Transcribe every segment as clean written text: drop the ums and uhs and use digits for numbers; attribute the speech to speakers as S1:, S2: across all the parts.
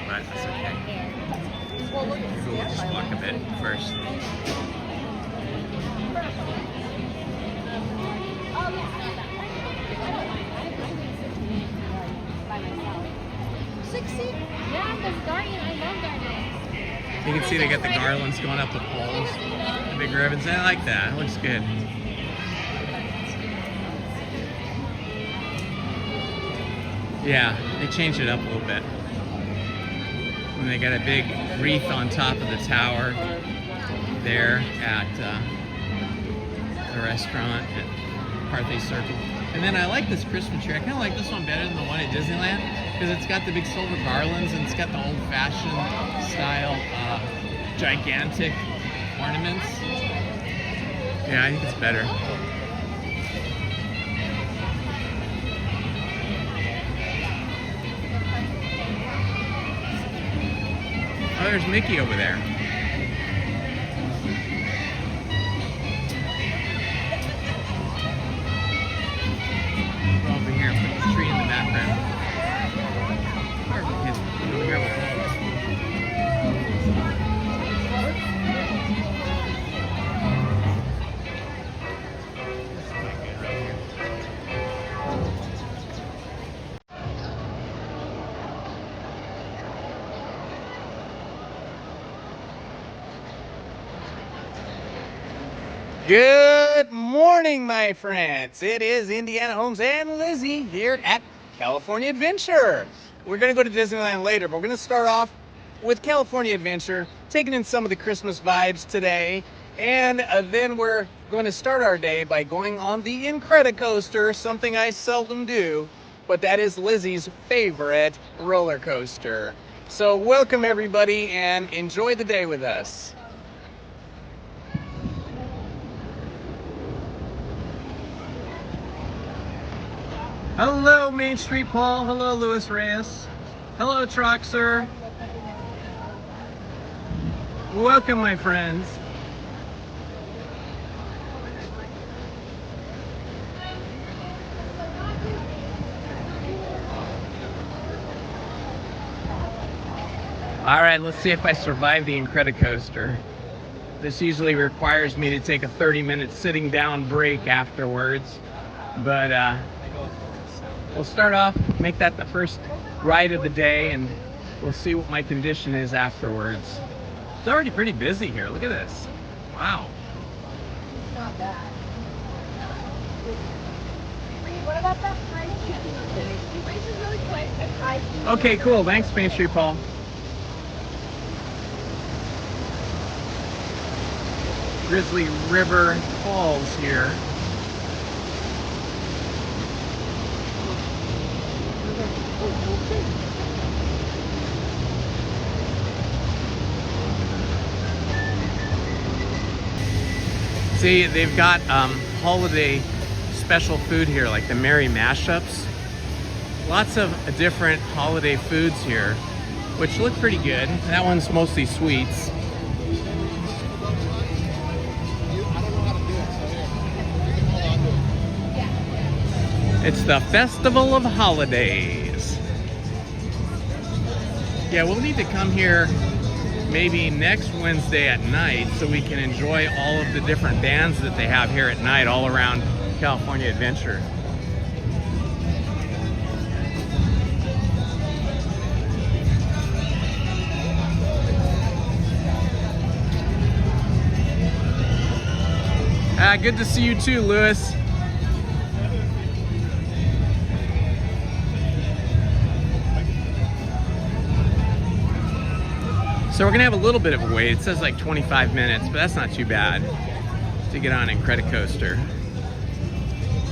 S1: but that's okay. We'll just walk a bit first. You can see they got the garlands going up the poles, the big ribbons. I like that. It looks good. Yeah, they changed it up a little bit. And they got a big wreath on top of the tower there at the restaurant at Parthay Circle. And then I like this Christmas tree. I kind of like this one better than the one at Disneyland because it's got the big silver garlands and it's got the old-fashioned style gigantic ornaments. Yeah, I think it's better. Oh, there's Mickey over there. Go over here and put the tree in the background. Good morning, my friends. It is Indiana Holmes and Lizzy here at California Adventure. We're going to go to Disneyland later, but we're going to start off with California Adventure, taking in some of the Christmas vibes today. And then we're going to start our day by going on the Incredicoaster, something I seldom do, but that is Lizzy's favorite roller coaster. So welcome everybody and enjoy the day with us. Hello, Main Street Paul. Hello, Louis Reyes. Hello, Troxer. Welcome, my friends. All right, let's see if I survive the Incredicoaster. This usually requires me to take a 30-minute sitting down break afterwards, but we'll start off, make that the first ride of the day, and we'll see what my condition is afterwards. It's already pretty busy here. Look at this. Wow.
S2: Not bad. What about that price? Price is really quick.
S1: Okay, cool. Thanks, Main Street Paul. Grizzly River Falls here. See, they've got holiday special food here, like the Merry Mashups. Lots of different holiday foods here, which look pretty good. That one's mostly sweets. It's the Festival of Holidays. Yeah, we'll need to come here maybe next Wednesday at night so we can enjoy all of the different bands that they have here at night all around California Adventure. Good to see you too, Louis. So we're gonna have a little bit of a wait. It says like 25 minutes, but that's not too bad to get on Incredicoaster.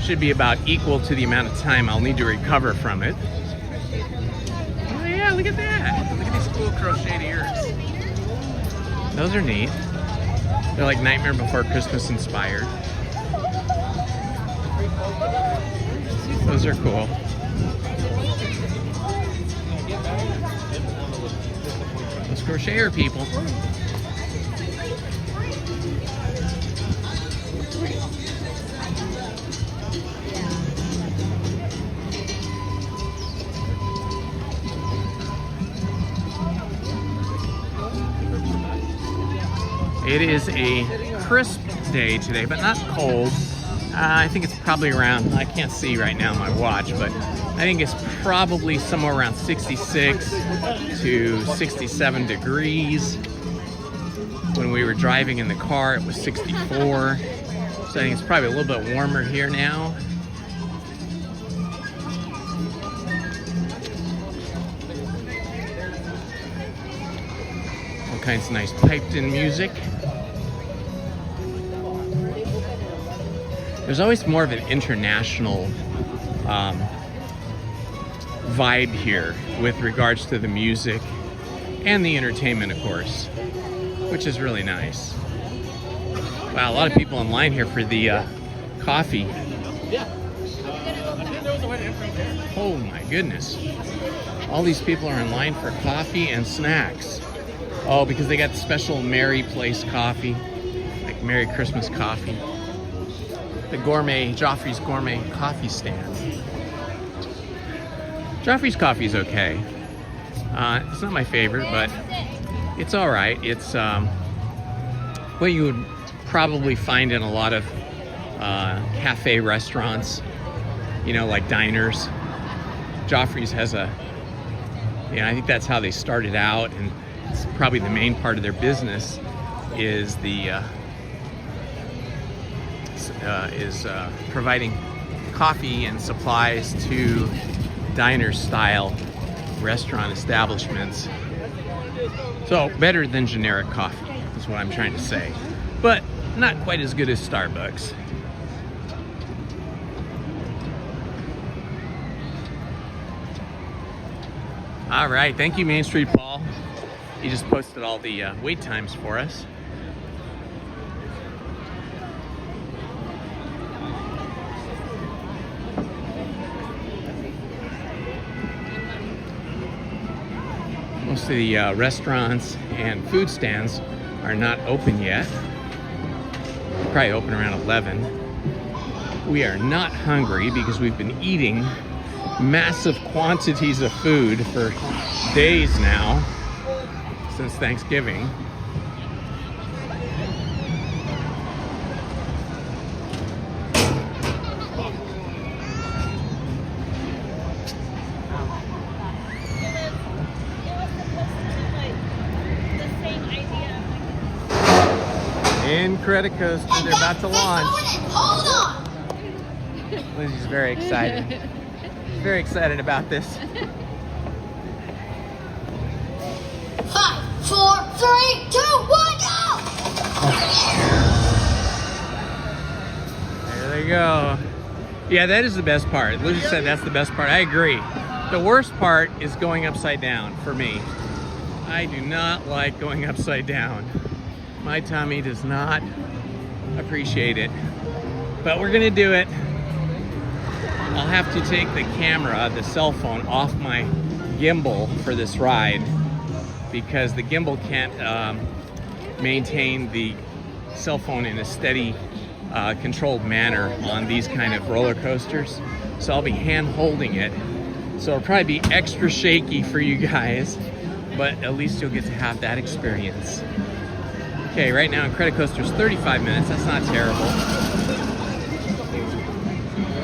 S1: Should be about equal to the amount of time I'll need to recover from it. Oh yeah, look at that. Look at these cool crocheted ears. Those are neat. They're like Nightmare Before Christmas inspired. Those are cool. Those crocheter people.
S3: It is a crisp day today, but not cold. I think it's probably around, I can't see right now on my watch, but I think it's probably somewhere around 66 to 67 degrees. When we were driving in the car, it was 64. So I think it's probably a little bit warmer here now. All kinds of nice piped-in music. There's always more of an international vibe here with regards to the music and the entertainment, of course, which is really nice. Wow, a lot of people in line here for the coffee. Oh my goodness. All these people are in line for coffee and snacks. Oh, because they got the special Merry Place coffee, like Merry Christmas coffee. The gourmet, Joffrey's gourmet coffee stand. Joffrey's coffee is okay. It's not my favorite, but it's all right. It's what you would probably find in a lot of cafe restaurants, you know, like diners. Joffrey's has a, I think that's how they started out, and it's probably the main part of their business is the providing coffee and supplies to diner-style restaurant establishments. So better than generic coffee is what I'm trying to say, but not quite as good as Starbucks. All right, thank you, Main Street Paul. He just posted all the wait times for us. Most of the restaurants and food stands are not open yet. They'll probably open around 11. We are not hungry because we've been eating massive quantities of food for days now, since Thanksgiving. Incredicoaster, they're about to launch.
S2: Hold on!
S3: Lizzie's very excited. Very excited about this.
S2: 5, 4, 3, 2, 1, go!
S3: There they go. Yeah, that is the best part. Lizzie said that's the best part. I agree. The worst part is going upside down for me. I do not like going upside down. My tummy does not appreciate it. But we're gonna do it. I'll have to take the camera, the cell phone, off my gimbal for this ride because the gimbal can't maintain the cell phone in a steady, controlled manner on these kind of roller coasters. So I'll be hand holding it. So it'll probably be extra shaky for you guys, but at least you'll get to have that experience. Okay, right now Incredicoaster's 35 minutes. That's not terrible.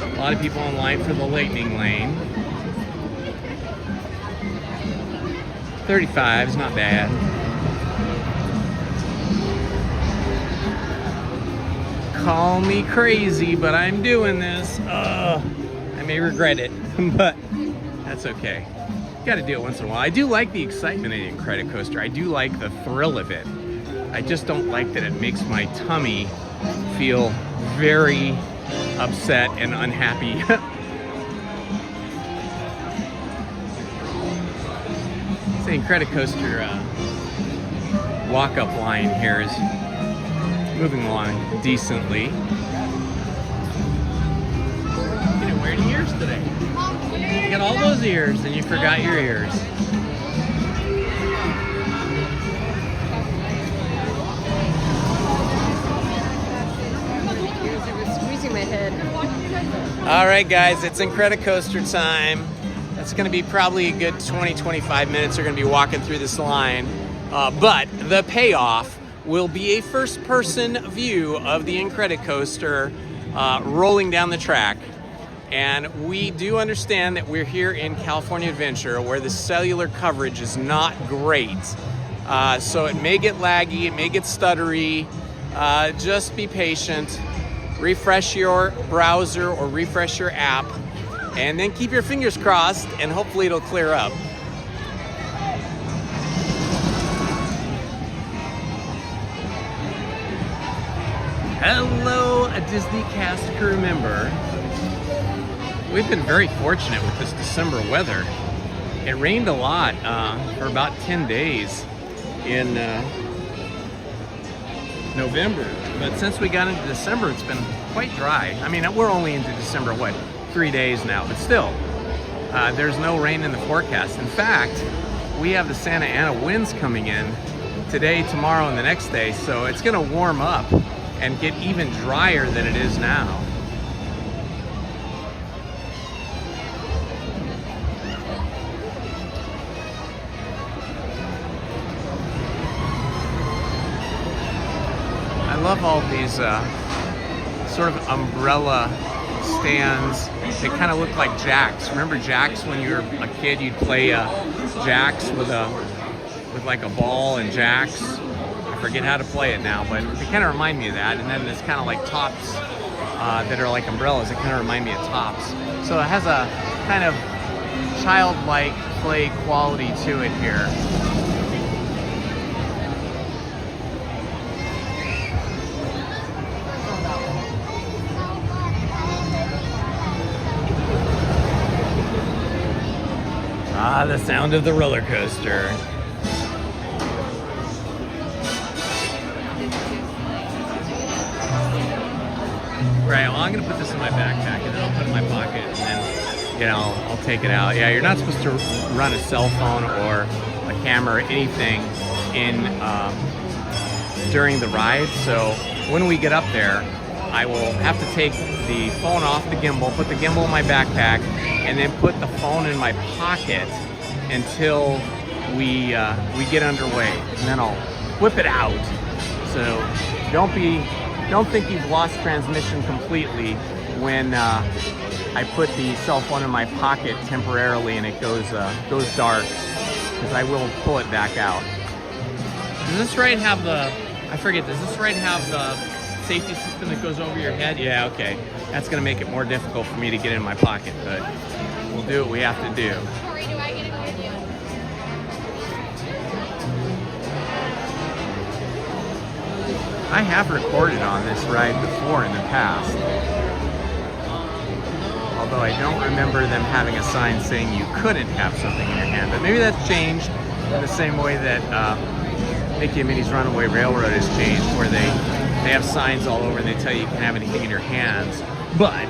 S3: A lot of people in line for the lightning lane. 35 is not bad. Call me crazy, but I'm doing this. I may regret it, but that's okay. Got to do it once in a while. I do like the excitement of the Incredicoaster. I do like the thrill of it. I just don't like that it makes my tummy feel very upset and unhappy. The Incredicoaster walk-up line here is moving along decently. You didn't wear any ears today. You got all those ears and you forgot your ears.
S2: Squeezing my head.
S3: All right, guys, it's Incredicoaster time. That's going to be probably a good 20-25 minutes. We're going to be walking through this line. But the payoff will be a first-person view of the Incredicoaster rolling down the track. And we do understand that we're here in California Adventure where the cellular coverage is not great. So it may get laggy, it may get stuttery. Just be patient. Refresh your browser or refresh your app, and then keep your fingers crossed, and hopefully it'll clear up. Hello, a Disney cast crew member. We've been very fortunate with this December weather. It rained a lot for about 10 days in November, but since we got into December, it's been quite dry. I mean, we're only into December, what, 3 days now, but still, there's no rain in the forecast. In fact, we have the Santa Ana winds coming in today, tomorrow, and the next day, so it's gonna warm up and get even drier than it is now. I love all these sort of umbrella stands. They kind of look like jacks. Remember jacks when you were a kid? You'd play jacks with like a ball and jacks. I forget how to play it now, but they kind of remind me of that. And then there's kind of like tops that are like umbrellas. They kind of remind me of tops. So it has a kind of childlike play quality to it here. Ah, the sound of the roller coaster. Right, well, I'm gonna put this in my backpack and then I'll put it in my pocket and then, you know, I'll take it out. Yeah, you're not supposed to run a cell phone or a camera or anything in during the ride. So when we get up there, I will have to take the phone off the gimbal, put the gimbal in my backpack, and then put the phone in my pocket until we get underway, and then I'll whip it out. So don't think you've lost transmission completely when I put the cell phone in my pocket temporarily and it goes dark, because I will pull it back out. Does this ride have does this ride have the safety system that goes over your head? Yeah, okay. That's gonna make it more difficult for me to get in my pocket, but we'll do what we have to do.
S2: Corey, do I get it with you?
S3: I have recorded on this ride before in the past, although I don't remember them having a sign saying you couldn't have something in your hand, but maybe that's changed in the same way that Mickey and Minnie's Runaway Railroad has changed, where they have signs all over and they tell you can have anything in your hands. But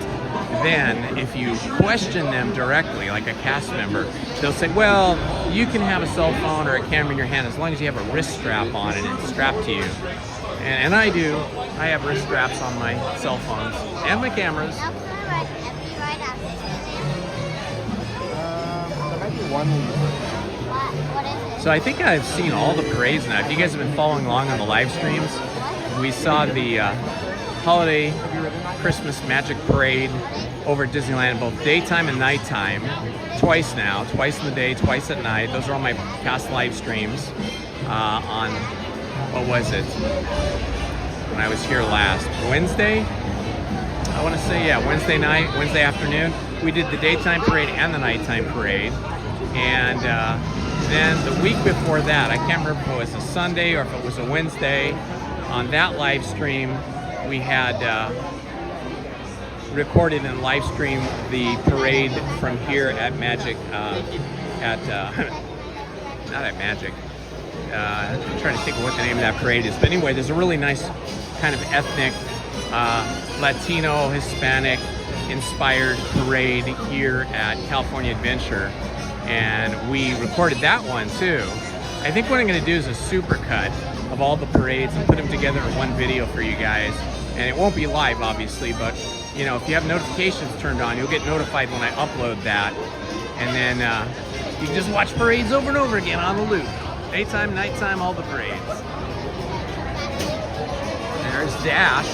S3: then if you question them directly, like a cast member, they'll say, well, you can have a cell phone or a camera in your hand as long as you have a wrist strap on and it's strapped to you. And I do. I have wrist straps on my cell phones and my cameras.
S2: There
S1: might be one.
S2: What is it?
S3: So I think I've seen all the parades now. If you guys have been following along on the live streams, we saw the holiday Christmas Magic Parade over at Disneyland, both daytime and nighttime, twice now, twice in the day, twice at night. Those are all my past live streams on, what was it, when I was here last, Wednesday? I want to say, yeah, Wednesday night, Wednesday afternoon. We did the daytime parade and the nighttime parade. And then the week before that, I can't remember if it was a Sunday or if it was a Wednesday, on that live stream, we had recorded and live streamed the parade from here at Magic, not at Magic. I'm trying to think of what the name of that parade is. But anyway, there's a really nice kind of ethnic, Latino, Hispanic inspired parade here at California Adventure. And we recorded that one too. I think what I'm gonna do is a super cut of all the parades and put them together in one video for you guys. And it won't be live, obviously, but you know, if you have notifications turned on, you'll get notified when I upload that. And then you can just watch parades over and over again on the loop. Daytime, nighttime, all the parades. There's Dash,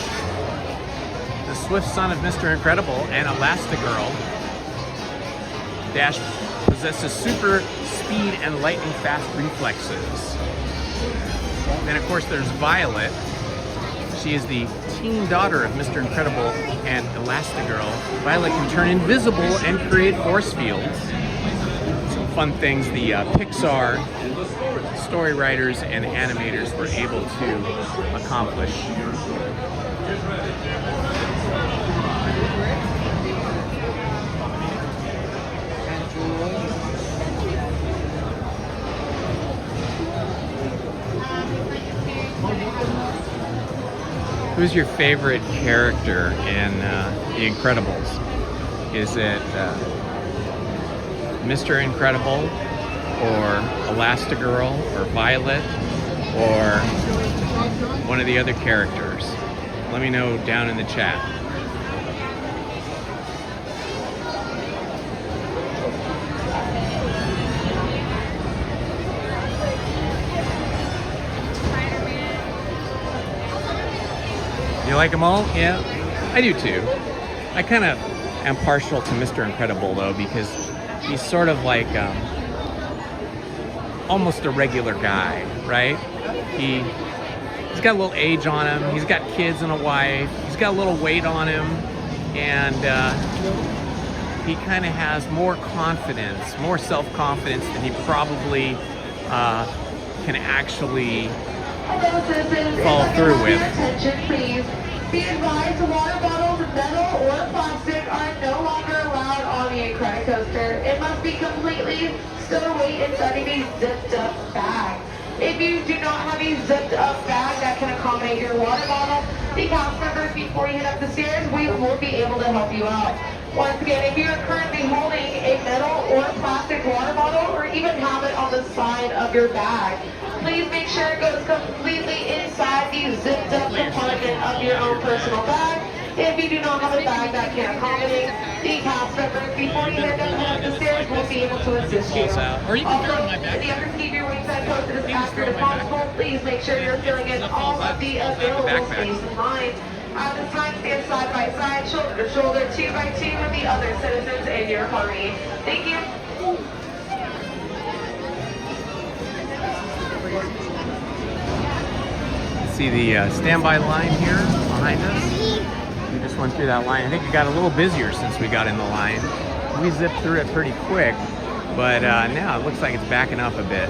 S3: the swift son of Mr. Incredible and Elastigirl. Dash possesses super speed and lightning fast reflexes. Then of course there's Violet. She is the teen daughter of Mr. Incredible and Elastigirl. Violet can turn invisible and create force fields. Some fun things the Pixar story writers and animators were able to accomplish. Who's your favorite character in The Incredibles? Is it Mr. Incredible, or Elastigirl, or Violet, or one of the other characters? Let me know down in the chat. You like them all? Yeah, I do too. I kind of am partial to Mr. Incredible though, because he's sort of like almost a regular guy, right? He's got a little age on him. He's got kids and a wife. He's got a little weight on him, and he kind of has more confidence, more self-confidence than he probably can actually follow through with.
S4: Attention, please. Be advised, water bottles, metal or plastic are no longer allowed on the Incredicoaster. It must be completely stowed away inside of a zipped up bag. If you do not have a zipped up bag that can accommodate your water bottle, the cast members, before you head up the stairs, we will be able to help you out. Once again, if you are currently holding a metal or plastic water bottle, or even have it on the side of your bag, please make sure it goes completely inside the zipped up compartment of your own personal bag. If you do not have a bag that can accommodate the cast members, before you head up the stairs, we'll be able to assist you.
S3: Or you can throw it in my
S4: In
S3: backpack.
S4: the effort to keep your wing side posted as accurate as possible, please make sure you're filling in all of the available space in line. At this time, stand side by side, shoulder to shoulder, 2 by 2 with the other citizens in your party. Thank you.
S3: See the standby line here behind us. We just went through that line. I think it got a little busier since we got in the line. We zipped through it pretty quick, but now it looks like it's backing up a bit.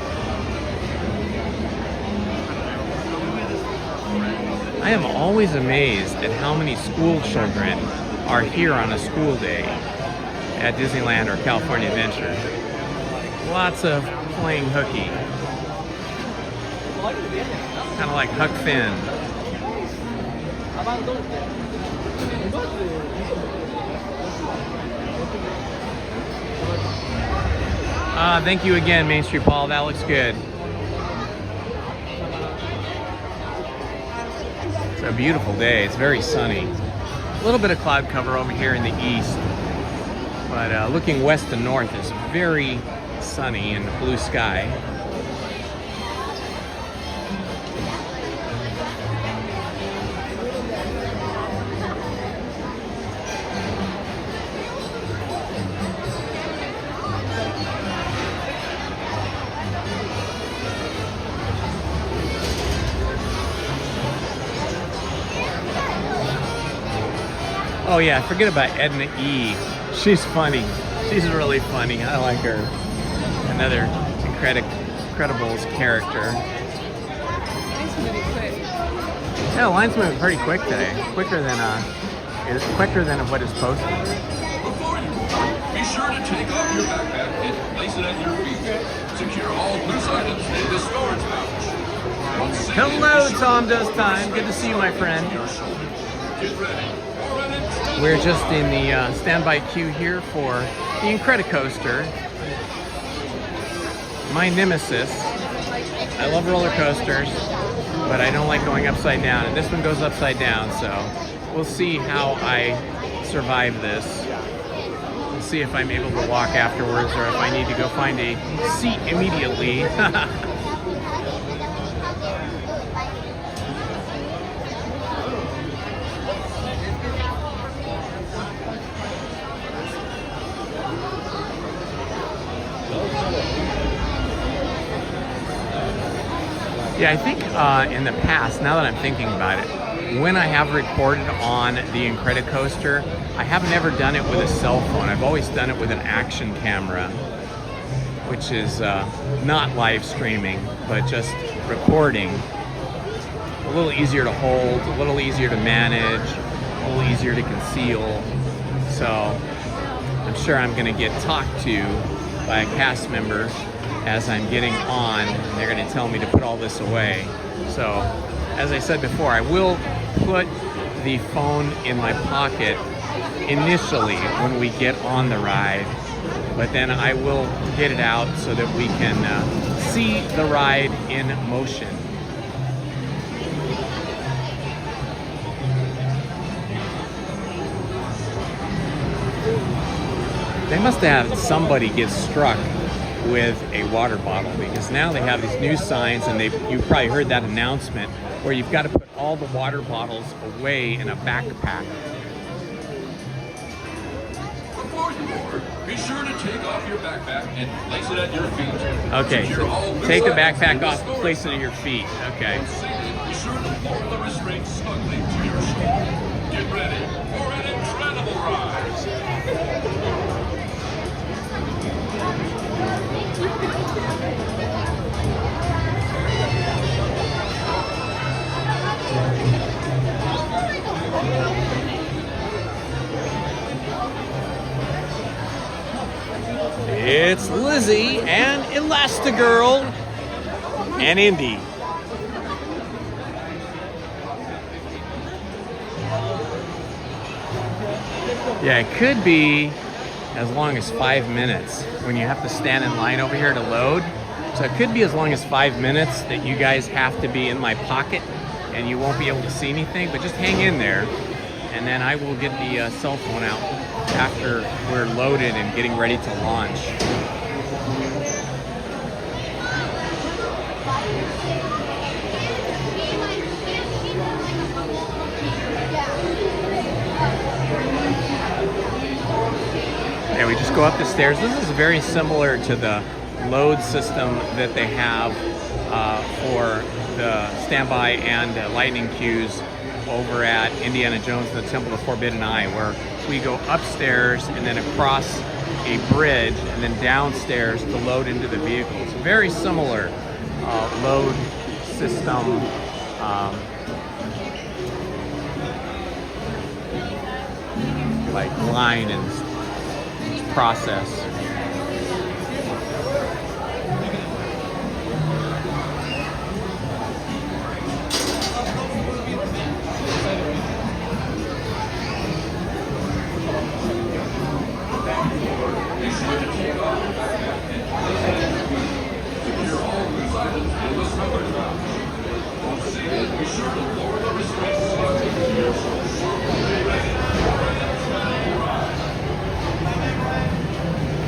S3: I am always amazed at how many school children are here on a school day at Disneyland or California Adventure. Lots of playing hooky. Kind of like Huck Finn. Thank you again, Main Street Paul. That looks good. It's a beautiful day. It's very sunny. A little bit of cloud cover over here in the east, but looking west and north is very sunny and blue sky. Oh yeah, forget about Edna E. She's funny. She's really funny. I like her. Another Incredibles character.
S2: Line's moving quick.
S3: Yeah, the line's moving pretty quick today. Quicker than what is posted.
S5: Before you depart, be sure to take off your backpack and place it at your feet. Secure all loose items in the storage pouch. Once safe,
S3: Hello,
S5: be sure
S3: Tom
S5: to
S3: Does Time. Good to see you, my friend.
S5: your shoulder. Get ready.
S3: We're just in the standby queue here for the Incredicoaster. My nemesis. I love roller coasters, but I don't like going upside down. And this one goes upside down, so we'll see how I survive this. We'll see if I'm able to walk afterwards or if I need to go find a seat immediately. Yeah, I think in the past, now that I'm thinking about it, when I have recorded on the Incredicoaster, I have never done it with a cell phone. I've always done it with an action camera, which is not live streaming, but just recording. A little easier to hold, a little easier to manage, a little easier to conceal. So I'm sure I'm going to get talked to by a cast member as I'm getting on, and they're going to tell me to put all this away. So, as I said before, I will put the phone in my pocket initially when we get on the ride, but then I will get it out so that we can see the ride in motion. They must have had somebody get struck with a water bottle, because now they have these new signs, and you probably heard that announcement where you've got to put all the water bottles away in a backpack.
S5: Before you board, be sure to take off your backpack and place it at your feet.
S3: Okay,
S5: Secure all
S3: so
S5: loose
S3: take the
S5: items
S3: backpack
S5: in the
S3: off,
S5: storage
S3: place it at
S5: pouch.
S3: your feet. Okay.
S5: Be sure to lower the restraints snugly to your seat. Get ready for an incredible ride.
S3: It's Lizzy and Elastigirl and Indy. Yeah, it could be as long as 5 minutes when you have to stand in line over here to load. So it could be as long as 5 minutes that you guys have to be in my pocket and you won't be able to see anything, but just hang in there, and then I will get the cell phone out after we're loaded and getting ready to launch. Yeah, we just go up the stairs. This is very similar to the load system that they have for the standby and lightning queues over at Indiana Jones and the Temple of Forbidden Eye, where we go upstairs and then across a bridge and then downstairs to load into the vehicles. Very similar load system. Like line and process.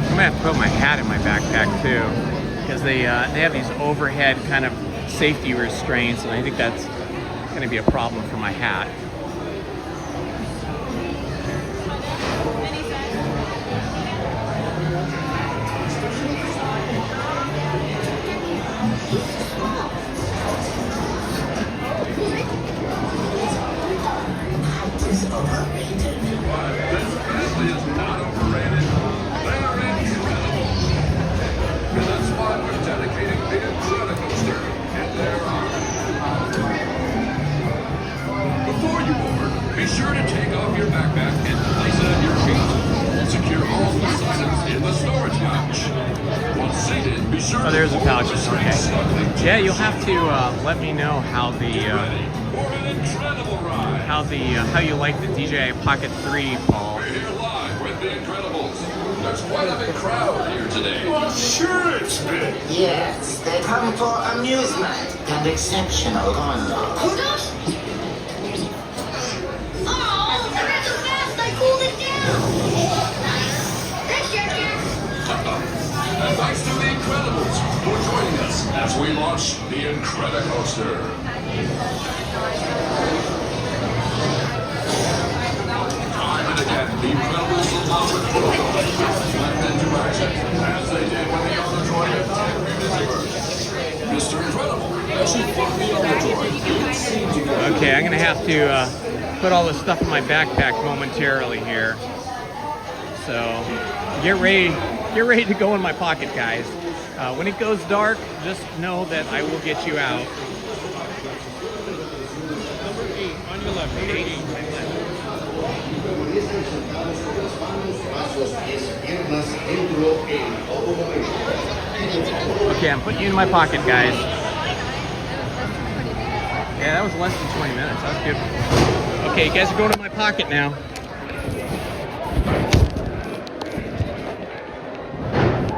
S3: I'm gonna have to put my hat in my backpack too, because they have these overhead kind of safety restraints, and I think that's going to be a problem for my hat.
S5: That's why we're dedicating the Incredicoaster in their honor. Before you board, be sure to take off your backpack and place it at your feet. Secure all loose items in the storage pouch. Once seated, be sure
S3: Oh, there's a pouch. Okay.
S5: Okay.
S3: Yeah, you'll have to let me know how the
S5: For an incredible ride.
S3: how you like the DJI Pocket 3, Paul.
S5: We're here live with the Incredibles. There's quite a big crowd here today.
S6: Well, sure it's big.
S7: Yes, they come for amusement and exceptional conduct.
S2: Oh, I ran so fast I cooled it down. Thanks, Jack.
S5: And thanks to the Incredibles for joining us as we launch the Incredicoaster. Time and again, the Incredibles will launch with left into action, as they did when the auditorium 10 minutes emerged. Mr. Incredible, as you fly
S3: Okay, I'm gonna have to put all this stuff in my backpack momentarily here. So get ready to go in my pocket, guys. When it goes dark, just know that I will get you out. Number 8 on your left. 8 on your left. Okay, I'm putting you in my pocket, guys. Yeah, that was less than 20 minutes. That was good. Okay, you guys are going in my pocket now.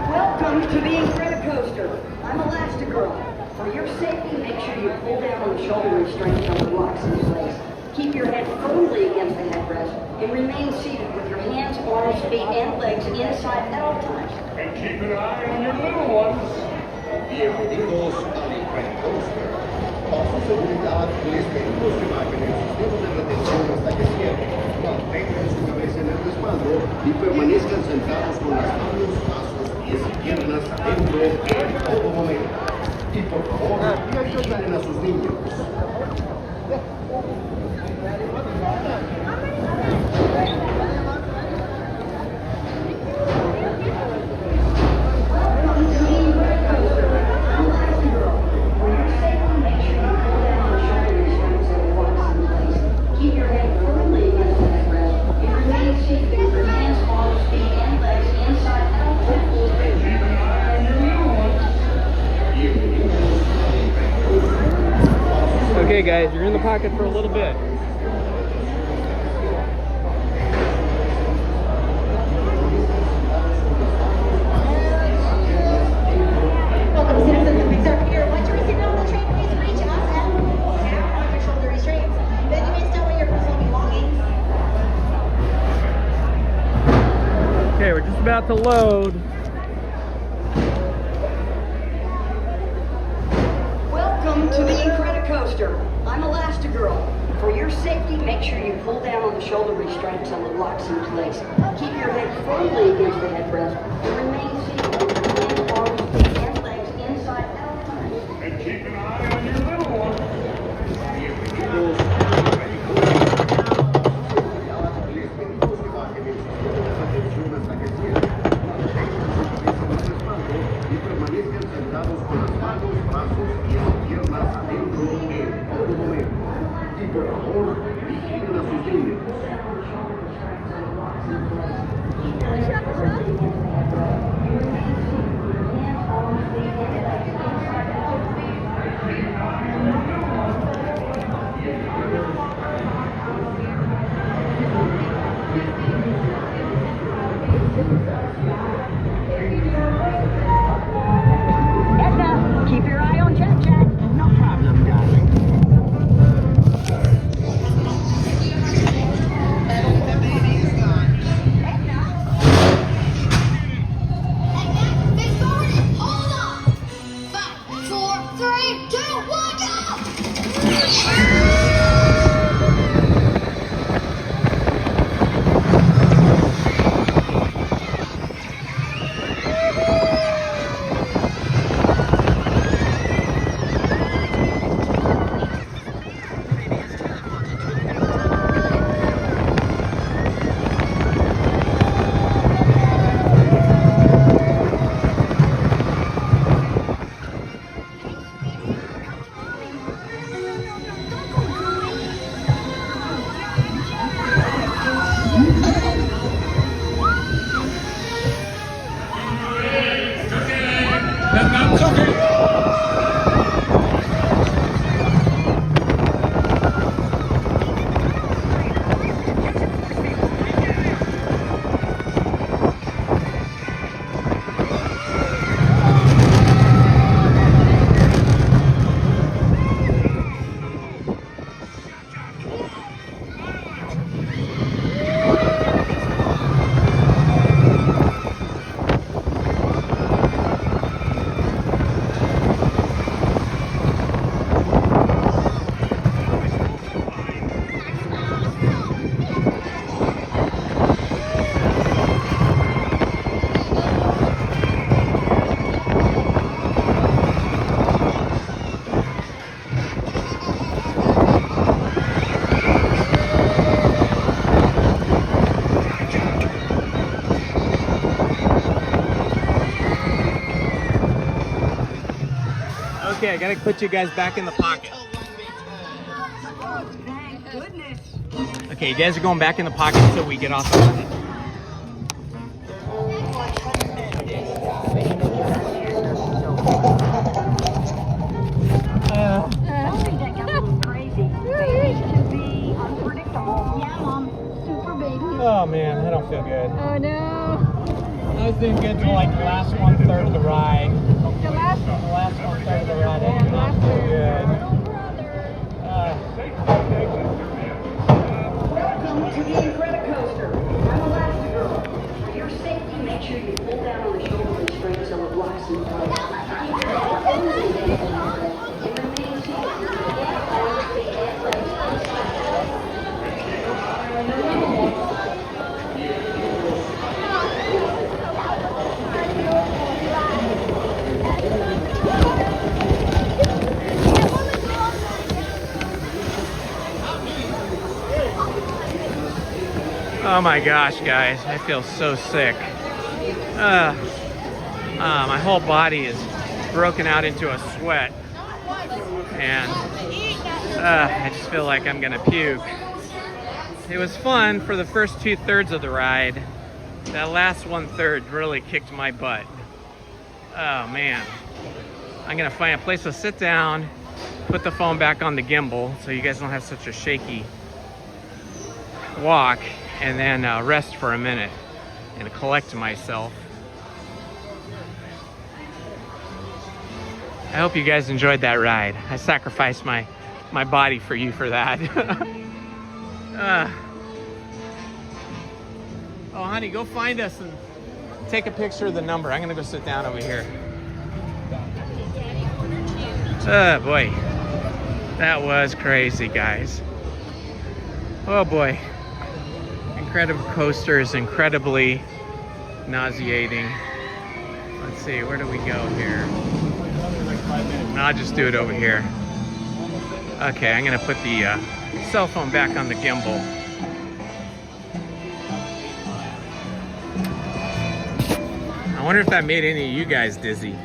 S8: Welcome to the Incredicoaster. I'm Elastigirl. For your safety, make sure you pull down on the shoulder restraints on the locks in place. Keep your head firmly against the headrest and remain seated with your hands, arms, feet, and legs inside at all times.
S6: And keep an eye on your little ones.
S9: Bienvenidos al Incredicoaster. Para su seguridad, les pedimos que bajen el sistema de retención hasta que cierre. Mantengan su cabeza en el respaldo y permanezcan sentados con las manos, brazos, pies y piernas adentro en todo momento. Y por favor, y ayuden a sus niños.
S3: Okay, guys, you're in the pocket for a little bit.
S2: Welcome, citizens of Pixar Pier. Once you're seated on the train, please reach up and tap on your shoulder restraints. Then you may stow away your personal belongings.
S3: Okay, we're just about to load.
S8: Welcome to the Incredicoaster. I'm Elastigirl. For your safety, make sure you pull down on the shoulder restraints on the locks in place. Keep your head firmly against the headrest and remain seated with your hands, arms, feet, and legs inside at all times.
S6: And keep an eye on your little ones.
S9: Bienvenidos al Incredicoaster. Les pedimos que bajen el sistema de retención hasta que cierre. Mantengan su cabeza en el respaldo y permanezcan sentados con las manos, brazos, pies y piernas adentro en todo momento. Y por favor, vigilen a sus niños.
S8: Edna, keep your eye on Jack Jack.
S9: No problem, darling.
S2: Hey,
S3: Okay, I gotta put you guys back in the pocket.
S8: Thank goodness.
S3: Okay, you guys are going back in the pocket until we get off the ride.
S8: Something that got a little crazy. Babies can be unpredictable.
S2: Yeah, Mom. Super baby.
S3: Oh man, I don't feel good.
S2: Oh no.
S3: I was doing good till like the last 1/3 of the ride.
S2: The last
S3: The last 1/3 of the ride, I did not feel good.
S8: Welcome to the Incredicoaster. I'm Elastigirl. For your safety, make sure you pull down on the shoulder restraints so it locks in place. Keep your head firmly against the headrest and remain seated. Arms, feet, and legs
S3: Oh my gosh, guys, I feel so sick. My whole body is broken out into a sweat, and I just feel like I'm gonna puke. It was fun for the first 2/3 of the ride. That last 1/3 really kicked my butt. Oh man. I'm gonna find a place to sit down, put the phone back on the gimbal so you guys don't have such a shaky walk, and then rest for a minute and collect myself. I hope you guys enjoyed that ride. I sacrificed my body for you for that. Oh honey, go find us and take a picture of the number. I'm gonna go sit down over here. Oh boy, that was crazy, guys. Oh boy. Incredicoaster is incredibly nauseating. Let's see, where do we go here? I'll just do it over here. Okay, I'm gonna put the cell phone back on the gimbal. I wonder if that made any of you guys dizzy.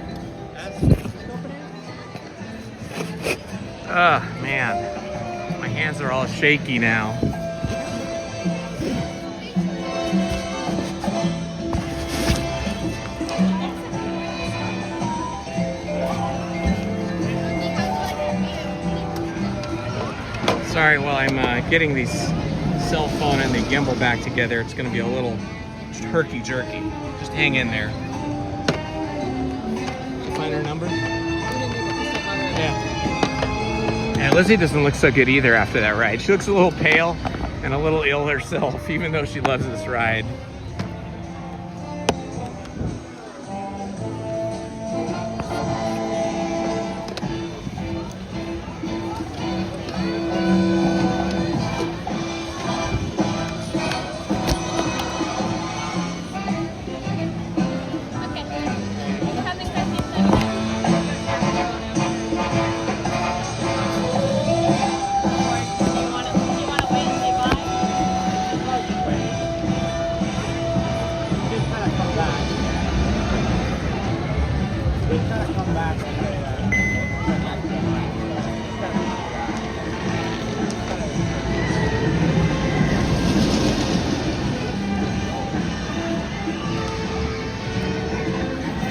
S3: Oh man, my hands are all shaky now. Sorry, while I'm getting these cell phone and the gimbal back together, it's going to be a little herky-jerky. Just hang in there. Find her number? Yeah. And Lizzie doesn't look so good either after that ride. She looks a little pale and a little ill herself, even though she loves this ride.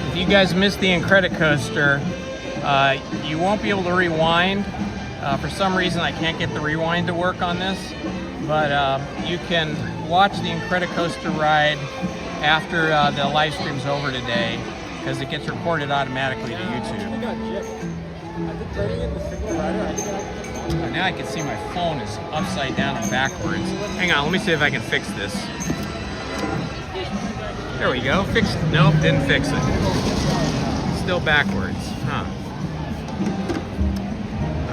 S3: If you guys missed the Incredicoaster, you won't be able to rewind. For some reason, I can't get the rewind to work on this, but you can watch the Incredicoaster ride after the live stream's over today, because it gets recorded automatically to YouTube. Oh, now I can see my phone is upside down and backwards. Hang on, let me see if I can fix this. There we go. Fixed. Nope, didn't fix it. Still backwards. Huh.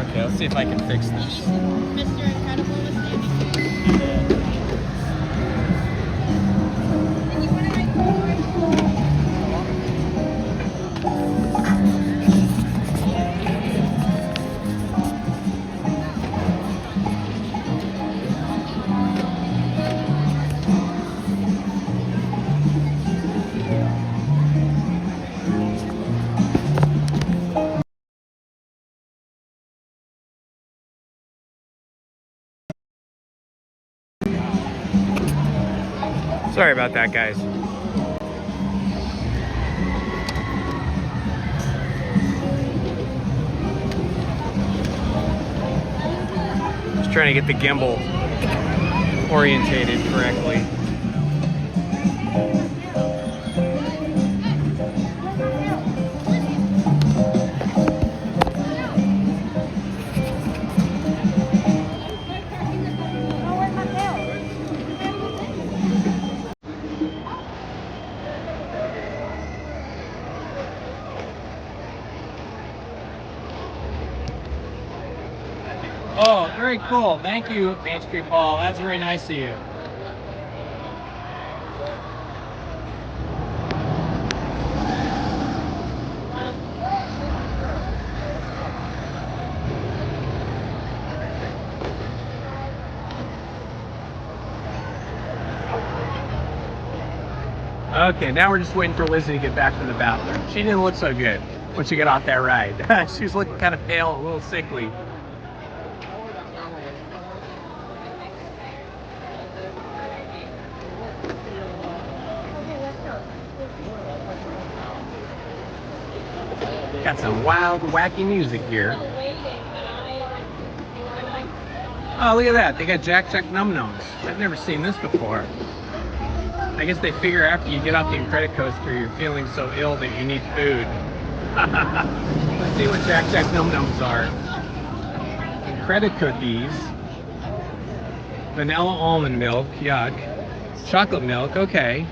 S3: Okay, let's see if I can fix this.
S2: Mr. Incredible was
S3: Sorry about that, guys. Just trying to get the gimbal orientated correctly. Oh, very cool. Thank you, Main Street Paul. That's very nice of you. Okay, now we're just waiting for Lizzie to get back to the bathroom. She didn't look so good when she got off that ride. She was looking kind of pale, a little sickly. Got some wild, wacky music here. Oh, look at that. They got Jack Jack Num Nums. I've never seen this before. I guess they figure after you get off the Incredicoaster, you're feeling so ill that you need food. Let's see what Jack Jack Num Nums are. Incredicookies. Vanilla almond milk, yuck. Chocolate milk, okay.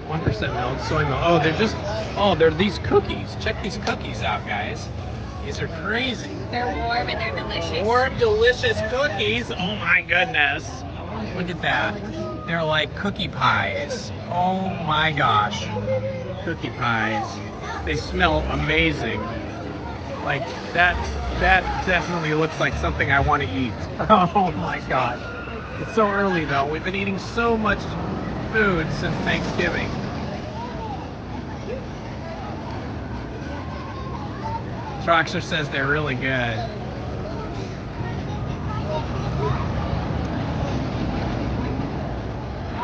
S3: 1% milk, soy milk. They're these cookies. Check these cookies out, guys. These are crazy.
S10: They're warm and they're delicious.
S3: Warm, delicious cookies. Oh my goodness. Look at that. They're like cookie pies. Oh my gosh. Cookie pies. They smell amazing. Like that definitely looks like something I want to eat. Oh my gosh. It's so early though. We've been eating so much food since Thanksgiving. Troxer says they're really good.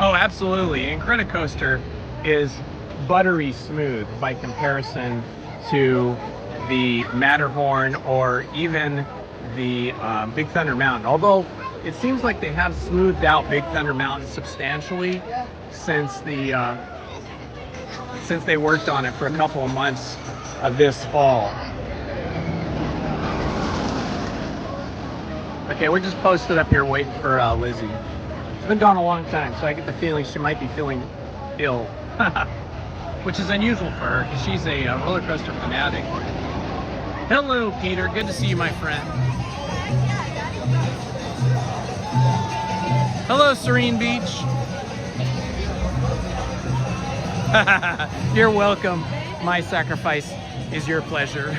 S3: Oh, absolutely. Incredicoaster is buttery smooth by comparison to the Matterhorn or even the Big Thunder Mountain. Although it seems like they have smoothed out Big Thunder Mountain substantially since they worked on it for a couple of months of this fall. Okay, we're just posted up here waiting for Lizzie. She's been gone a long time, so I get the feeling she might be feeling ill, which is unusual for her because she's a roller coaster fanatic. Hello, Peter. Good to see you, my friend. Hello, Serene Beach. You're welcome. My sacrifice is your pleasure.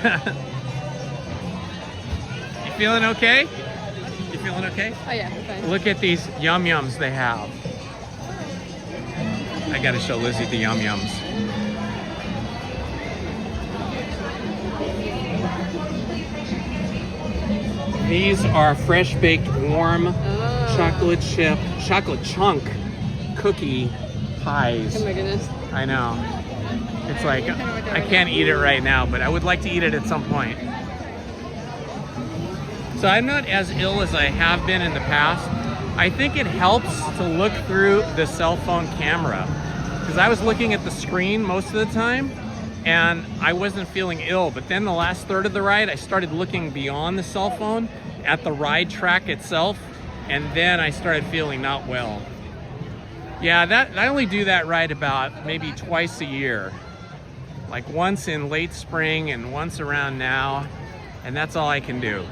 S3: You feeling okay? You feeling okay?
S10: Oh yeah, I'm fine.
S3: Look at these yum yums they have. I gotta show Lizzie the yum yums. These are fresh baked warm chocolate chunk cookie pies.
S10: Oh my goodness.
S3: I know. It's like, I can't eat it right now, but I would like to eat it at some point. So I'm not as ill as I have been in the past. I think it helps to look through the cell phone camera because I was looking at the screen most of the time and I wasn't feeling ill. But then the last third of the ride, I started looking beyond the cell phone at the ride track itself, and then I started feeling not well. Yeah, I only do that ride about maybe twice a year. Like once in late spring and once around now, and that's all I can do.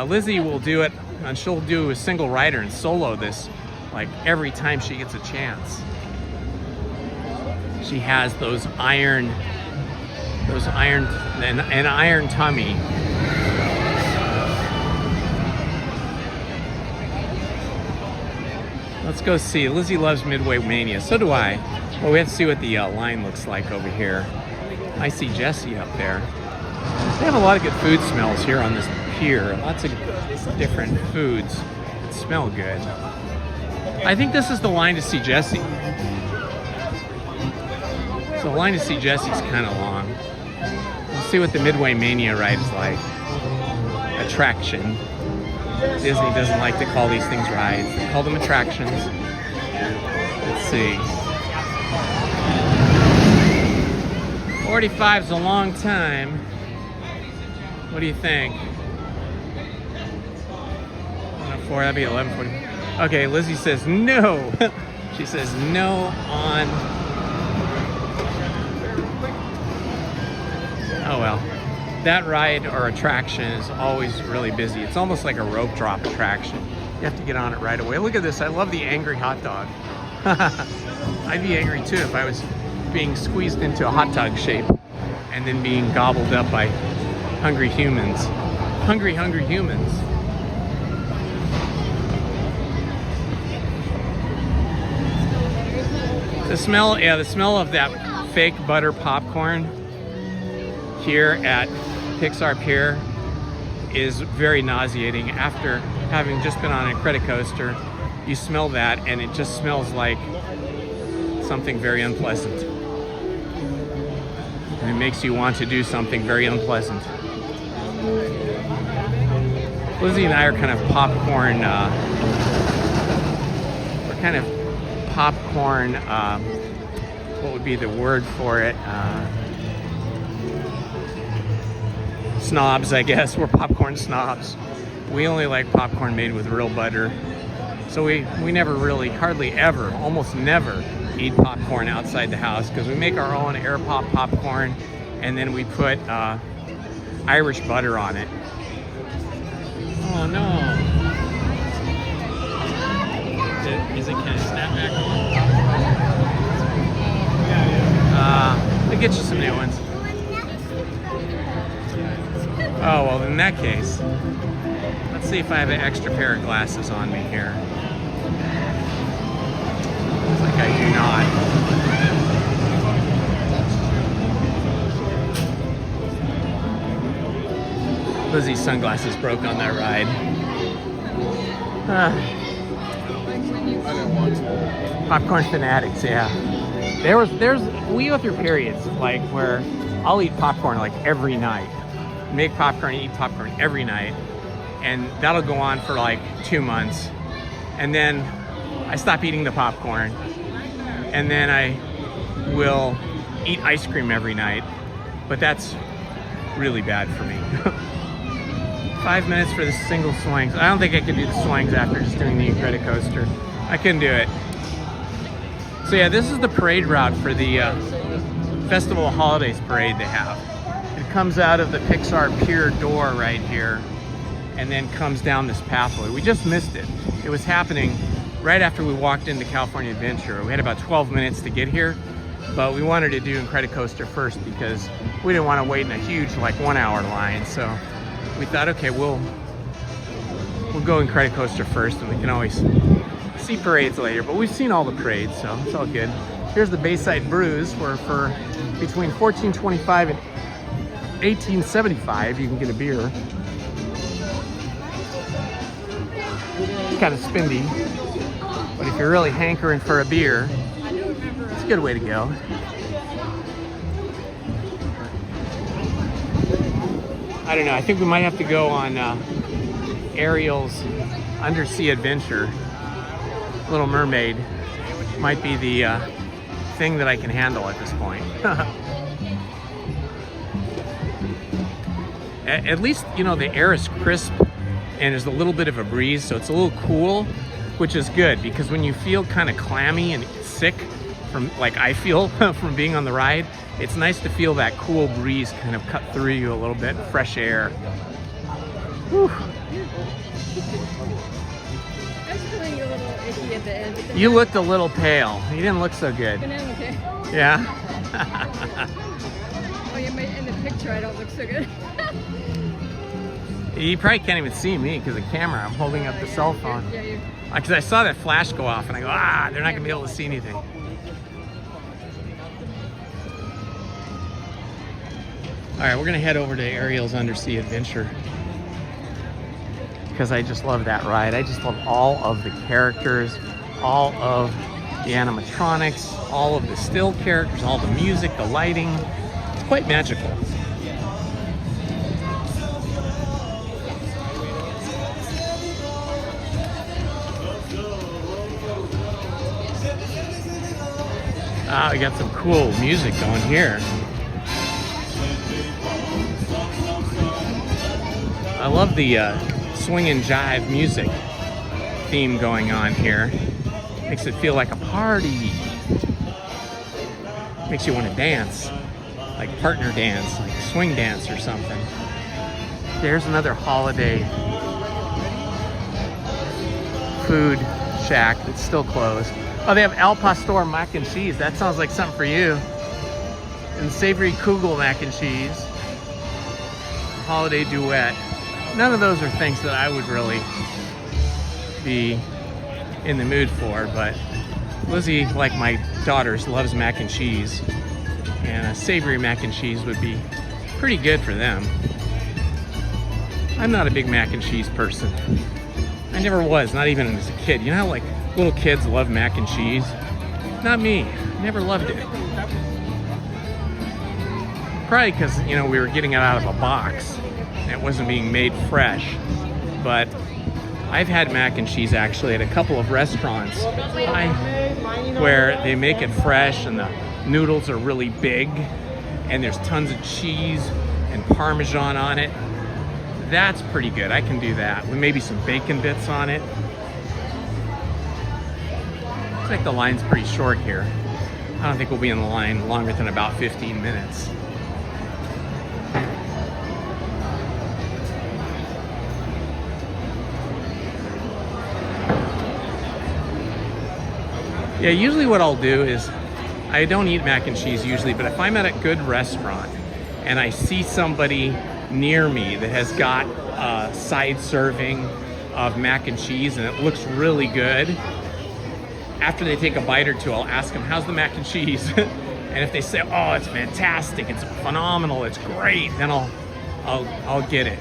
S3: Lizzie will do it, and she'll do a single rider and solo this like every time she gets a chance. She has those iron tummy. Let's go see. Lizzie loves Midway Mania. So do I. Well, we have to see what the line looks like over here. I see Jesse up there. They have a lot of good food smells here on this pier. Lots of different foods that smell good. I think this is the line to see Jesse. So Line to See Jesse's kind of long. Let's see what the Midway Mania ride is like. Attraction. Disney doesn't like to call these things rides. They call them attractions. Let's see. 45 is a long time. What do you think? 104, that'd be 11:40. Okay, Lizzie says no. She says no on. Oh well. That ride or attraction is always really busy. It's almost like a rope drop attraction. You have to get on it right away. Look at this. I love the angry hot dog. I'd be angry too if I was being squeezed into a hot dog shape and then being gobbled up by hungry humans. Hungry humans. The smell of that fake butter popcorn here at Pixar Pier is very nauseating. After having just been on an Incredicoaster, you smell that and it just smells like something very unpleasant. And it makes you want to do something very unpleasant. Lizzie and I are kind of popcorn, what would be the word for it? Snobs, I guess. We're popcorn snobs. We only like popcorn made with real butter. So we never really, hardly ever, almost never eat popcorn outside the house because we make our own air pop popcorn and then we put Irish butter on it. Oh no. Can it snap back on? We'll get you some new ones. Oh, well, in that case, let's see if I have an extra pair of glasses on me here. Looks like I do not. Lizzie's sunglasses broke on that ride. Popcorn fanatics, yeah. We go through periods like where I'll eat popcorn like every night. Make popcorn, eat popcorn every night, and that'll go on for like 2 months, and then I stop eating the popcorn, and then I will eat ice cream every night, but that's really bad for me. 5 minutes for the single swings. I don't think I could do the swings after just doing the Incredicoaster. I couldn't do it. So yeah, this is the parade route for the Festival of Holidays parade they have. It comes out of the Pixar Pier door right here and then comes down this pathway. We just missed it. It was happening right after we walked into California Adventure. We had about 12 minutes to get here, but we wanted to do Incredicoaster first because we didn't want to wait in a huge like 1 hour line. So we thought, okay, we'll go Incredicoaster first and we can always see parades later, but we've seen all the parades, so it's all good. Here's the Bayside Brews, where for between $14.25 and $18.75 you can get a beer. It's kind of spendy, but if you're really hankering for a beer, it's a good way to go. I don't know, I think we might have to go on Ariel's Undersea Adventure. Little Mermaid might be the thing that I can handle at this point. At least, you know, the air is crisp and there's a little bit of a breeze, so it's a little cool, which is good because when you feel kind of clammy and sick from, like I feel from being on the ride, it's nice to feel that cool breeze kind of cut through you a little bit, fresh air. Whew.
S10: At the end.
S3: You looked a little pale. You didn't look so good.
S10: Okay.
S3: Yeah?
S10: Oh, in the picture I don't look so good.
S3: You probably can't even see me because of the camera. I'm holding up the cell phone.
S10: Yeah,
S3: Because I saw that flash go off and I go, they're not going to be able to see anything. All right, we're going to head over to Ariel's Undersea Adventure because I just love that ride. I just love all of the characters, all of the animatronics, all of the still characters, all the music, the lighting. It's quite magical. Ah, we got some cool music going here. I love the swing and jive music theme going on here. Makes it feel like a party. Makes you want to dance, like partner dance, like swing dance or something. There's another holiday food shack that's still closed. Oh, they have Al Pastor mac and cheese. That sounds like something for you. And savory kugel mac and cheese. Holiday duet. None of those are things that I would really be in the mood for, but Lizzie, like my daughters, loves mac and cheese, and a savory mac and cheese would be pretty good for them. I'm not a big mac and cheese person. I never was, not even as a kid. You know how like little kids love mac and cheese? Not me. Never loved it. Probably because, you know, we were getting it out of a box and it wasn't being made fresh. But I've had mac and cheese actually at a couple of restaurants where they make it fresh and the noodles are really big and there's tons of cheese and Parmesan on it. That's pretty good. I can do that with maybe some bacon bits on it. Looks like the line's pretty short here. I don't think we'll be in the line longer than about 15 minutes. Yeah, usually what I'll do is, I don't eat mac and cheese usually, but if I'm at a good restaurant and I see somebody near me that has got a side serving of mac and cheese and it looks really good, after they take a bite or two, I'll ask them, how's the mac and cheese? And if they say, oh, it's fantastic, it's phenomenal, it's great, then I'll get it.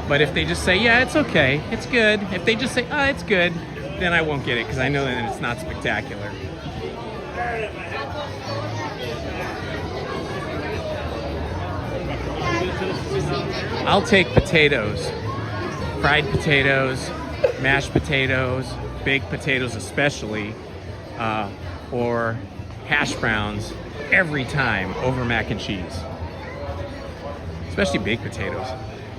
S3: But if they just say, yeah, it's okay, it's good, if they just say, oh, it's good, then I won't get it because I know that it's not spectacular. I'll take potatoes, fried potatoes, mashed potatoes, baked potatoes especially, or hash browns every time over mac and cheese, especially baked potatoes.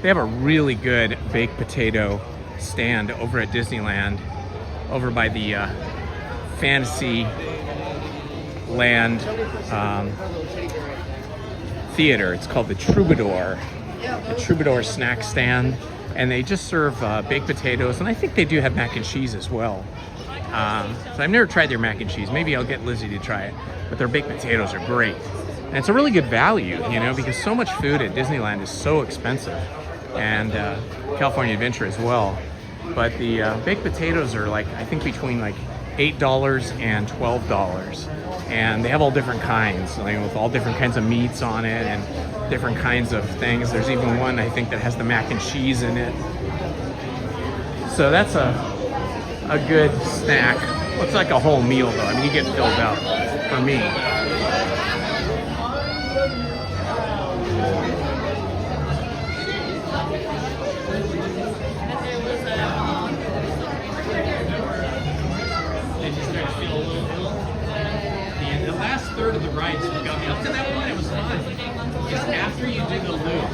S3: They have a really good baked potato stand over at Disneyland, over by the Fantasyland Theater. It's called the Troubadour snack stand, and they just serve baked potatoes, and I think they do have mac and cheese as well. So I've never tried their mac and cheese. Maybe I'll get Lizzie to try it, but their baked potatoes are great. And it's a really good value, you know, because so much food at Disneyland is so expensive, and California Adventure as well. But the baked potatoes are like, I think between like $8 and $12. And they have all different kinds, like with all different kinds of meats on it and different kinds of things. There's even one, I think, that has the mac and cheese in it. So that's a good snack. Looks like a whole meal though. I mean, you get filled up for me. Third of the rides that got me up to that point, it was fine. Just after you did the loop,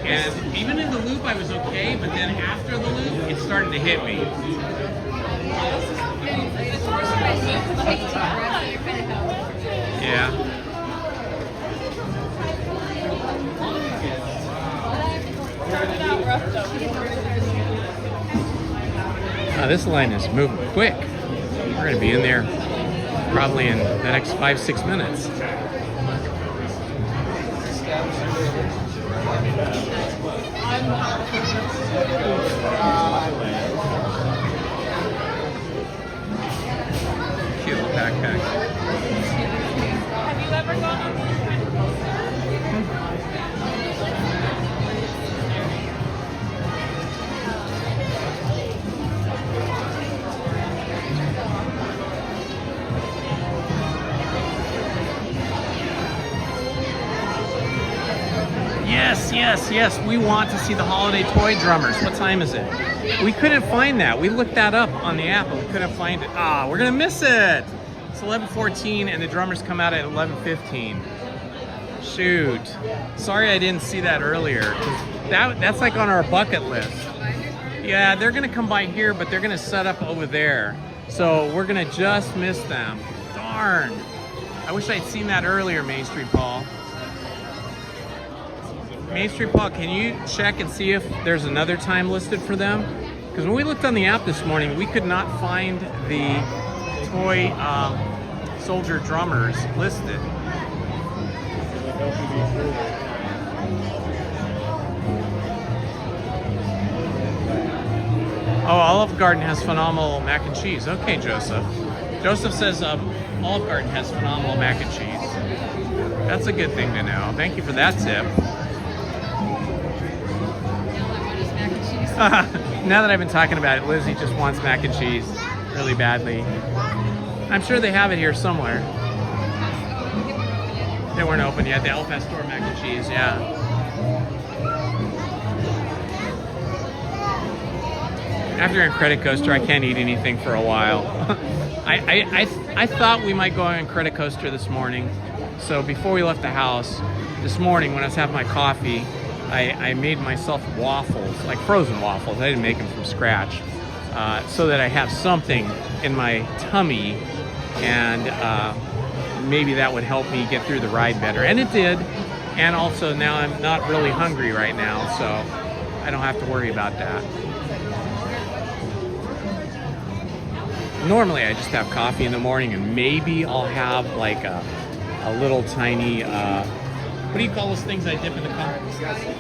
S3: and even in the loop I was okay, but then after the loop it started to hit me. Yeah. This line is moving quick. We're going to be in there probably in the next 5-6 minutes. Cute little backpack.
S10: Have you ever gone on one?
S3: Yes, yes, we want to see the holiday toy drummers. What time is it? We couldn't find that. We looked that up on the app, but we couldn't find it. Ah, we're gonna miss it. It's 11:14 and the drummers come out at 11:15. Shoot. Sorry I didn't see that earlier. 'Cause that's like on our bucket list. Yeah, they're gonna come by here, but they're gonna set up over there. So we're gonna just miss them. Darn. I wish I'd seen that earlier, Main Street Paul. Main Street Paul, can you check and see if there's another time listed for them? Because when we looked on the app this morning, we could not find the toy soldier drummers listed. Oh, Olive Garden has phenomenal mac and cheese. Okay, Joseph. Joseph says Olive Garden has phenomenal mac and cheese. That's a good thing to know. Thank you for that tip. Now that I've been talking about it, Lizzie just wants mac and cheese really badly. I'm sure they have it here somewhere. They weren't open yet. The El Pastor mac and cheese, yeah. After Incredicoaster, I can't eat anything for a while. I thought we might go on Incredicoaster this morning. So before we left the house, this morning when I was having my coffee, I made myself waffles, like frozen waffles. I didn't make them from scratch. So that I have something in my tummy, and maybe that would help me get through the ride better. And it did. And also now I'm not really hungry right now, so I don't have to worry about that. Normally I just have coffee in the morning, and maybe I'll have like a little tiny, what do you call those things I dip in the coffee?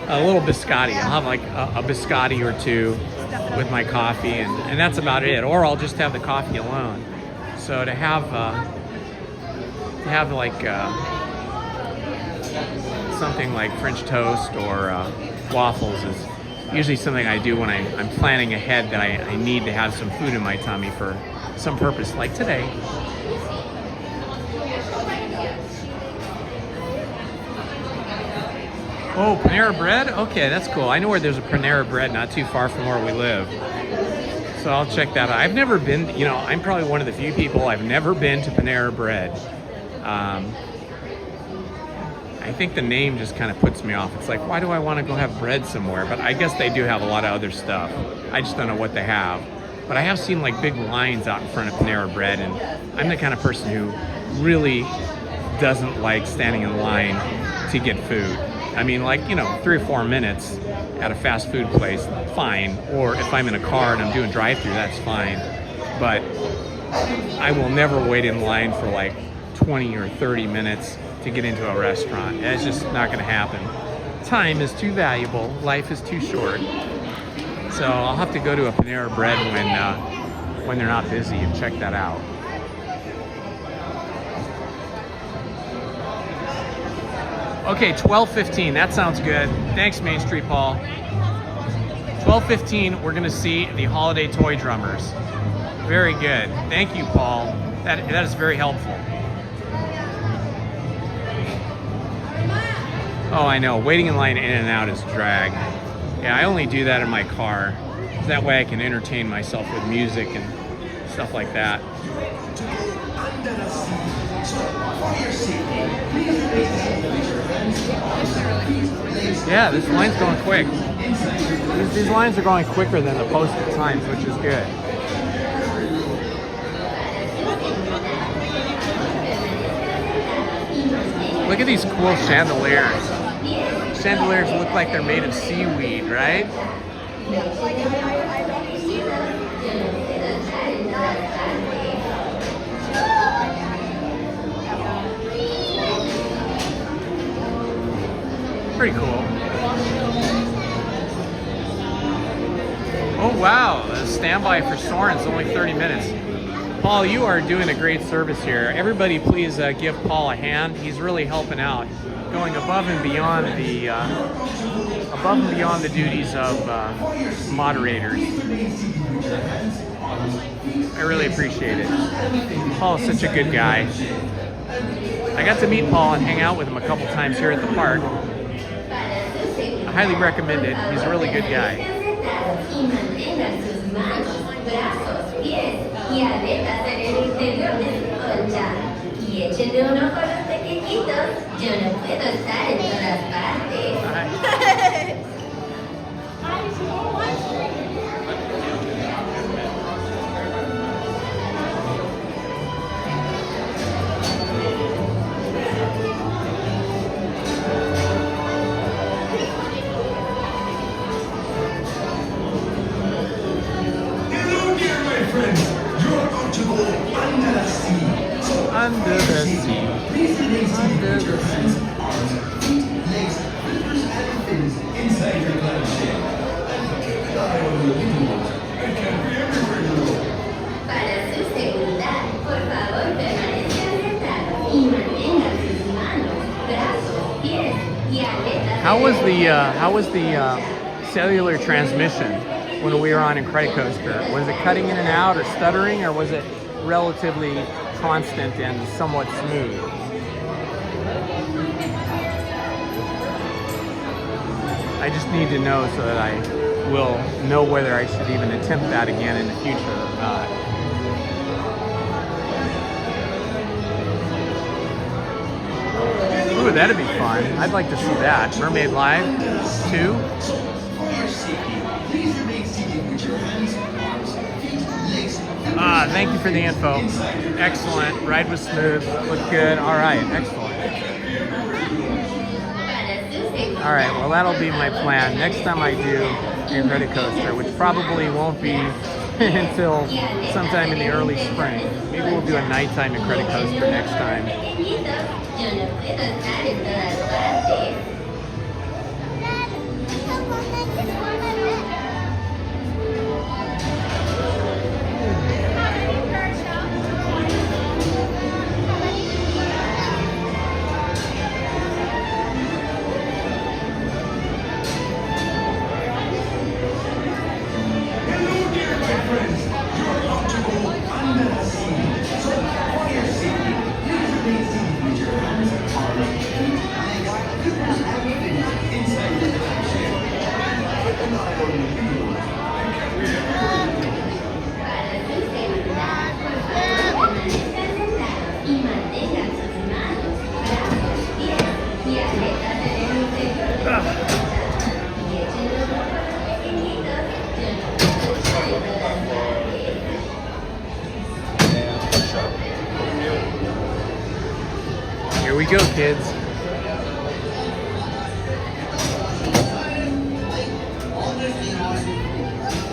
S3: A little biscotti. I'll have like a biscotti or two with my coffee, and that's about it. Or I'll just have the coffee alone. So to have like something like French toast or waffles is usually something I do when I'm planning ahead that I need to have some food in my tummy for some purpose, like today. Oh, Panera Bread? Okay, that's cool. I know where there's a Panera Bread not too far from where we live. So I'll check that out. I've never been, I'm probably one of the few people I've never been to Panera Bread. I think the name just kind of puts me off. It's like, why do I want to go have bread somewhere? But I guess they do have a lot of other stuff. I just don't know what they have. But I have seen like big lines out in front of Panera Bread, and I'm the kind of person who really doesn't like standing in line to get food. I mean, like, 3 or 4 minutes at a fast food place, fine. Or if I'm in a car and I'm doing drive-thru, that's fine. But I will never wait in line for like 20 or 30 minutes to get into a restaurant. It's just not going to happen. Time is too valuable. Life is too short. So I'll have to go to a Panera Bread when they're not busy and check that out. Okay, 12:15. That sounds good. Thanks, Main Street Paul. 12:15. We're going to see the holiday toy drummers. Very good. Thank you, Paul. That is very helpful. Oh, I know. Waiting in line in and out is a drag. Yeah, I only do that in my car. That way I can entertain myself with music and stuff like that. Yeah, this line's going quick. These lines are going quicker than the posted times, which is good. Look at these cool chandeliers. Chandeliers look like they're made of seaweed, right? Pretty cool. Oh wow, the standby for Soarin's only 30 minutes. Paul, you are doing a great service here. Everybody please give Paul a hand. He's really helping out, going above and beyond the duties of moderators. I really appreciate it. Paul is such a good guy. I got to meet Paul and hang out with him a couple times here at the park. I highly recommend it. He's a really good guy.
S2: Y mantengan sus manos, brazos, pies y aletas en el interior de su concha. Y échenle un ojo a los pequeñitos. Yo no puedo estar en todas partes.
S5: Hello there, my friends. You're about to go under the sea. So
S3: Under the sea.
S5: please remain seated
S3: Under
S5: with your
S3: the
S5: hands,
S3: sea.
S5: arms, feet, legs, fingers, and fins inside your clam shell. And keep an eye on your little ones. They can't be everywhere, you know.
S2: Para su seguridad, por favor permanezcan sentados y mantengan sus manos, brazos, pies y aletas.
S3: How was the cellular transmission when we were on Incredicoaster? Was it cutting in and out or stuttering, or was it relatively constant and somewhat smooth? I just need to know so that I will know whether I should even attempt that again in the future or not. Ooh, that'd be fun. I'd like to see that. Mermaid Live 2.
S5: So, for your safety, please remain seated with your hands, arms, feet, legs, fingers,
S3: Thank you for the info. Excellent. Ride was smooth. Looked good. All right. Excellent. All right. Well, that'll be my plan. Next time I do Incredicoaster, which probably won't be until sometime in the early spring. Maybe we'll do a nighttime Incredicoaster next time.
S2: Yo no puedo estar en todas partes.
S5: Hello there, my friends. You're about to go under the sea. So, for your safety, please remain seated with your hands, arms, feet, legs, fingers, and fins inside the clam shell. And keep an eye on your little ones. They can't be everywhere, you know.
S2: Para su seguridad, por favor permanezcan sentados y mantengan sus manos, brazos, pies y aletas en el interior de su concha. Y échenle un ojo a los pequeñitos. Yo no puedo estar en todas partes.
S3: Here we go, kids.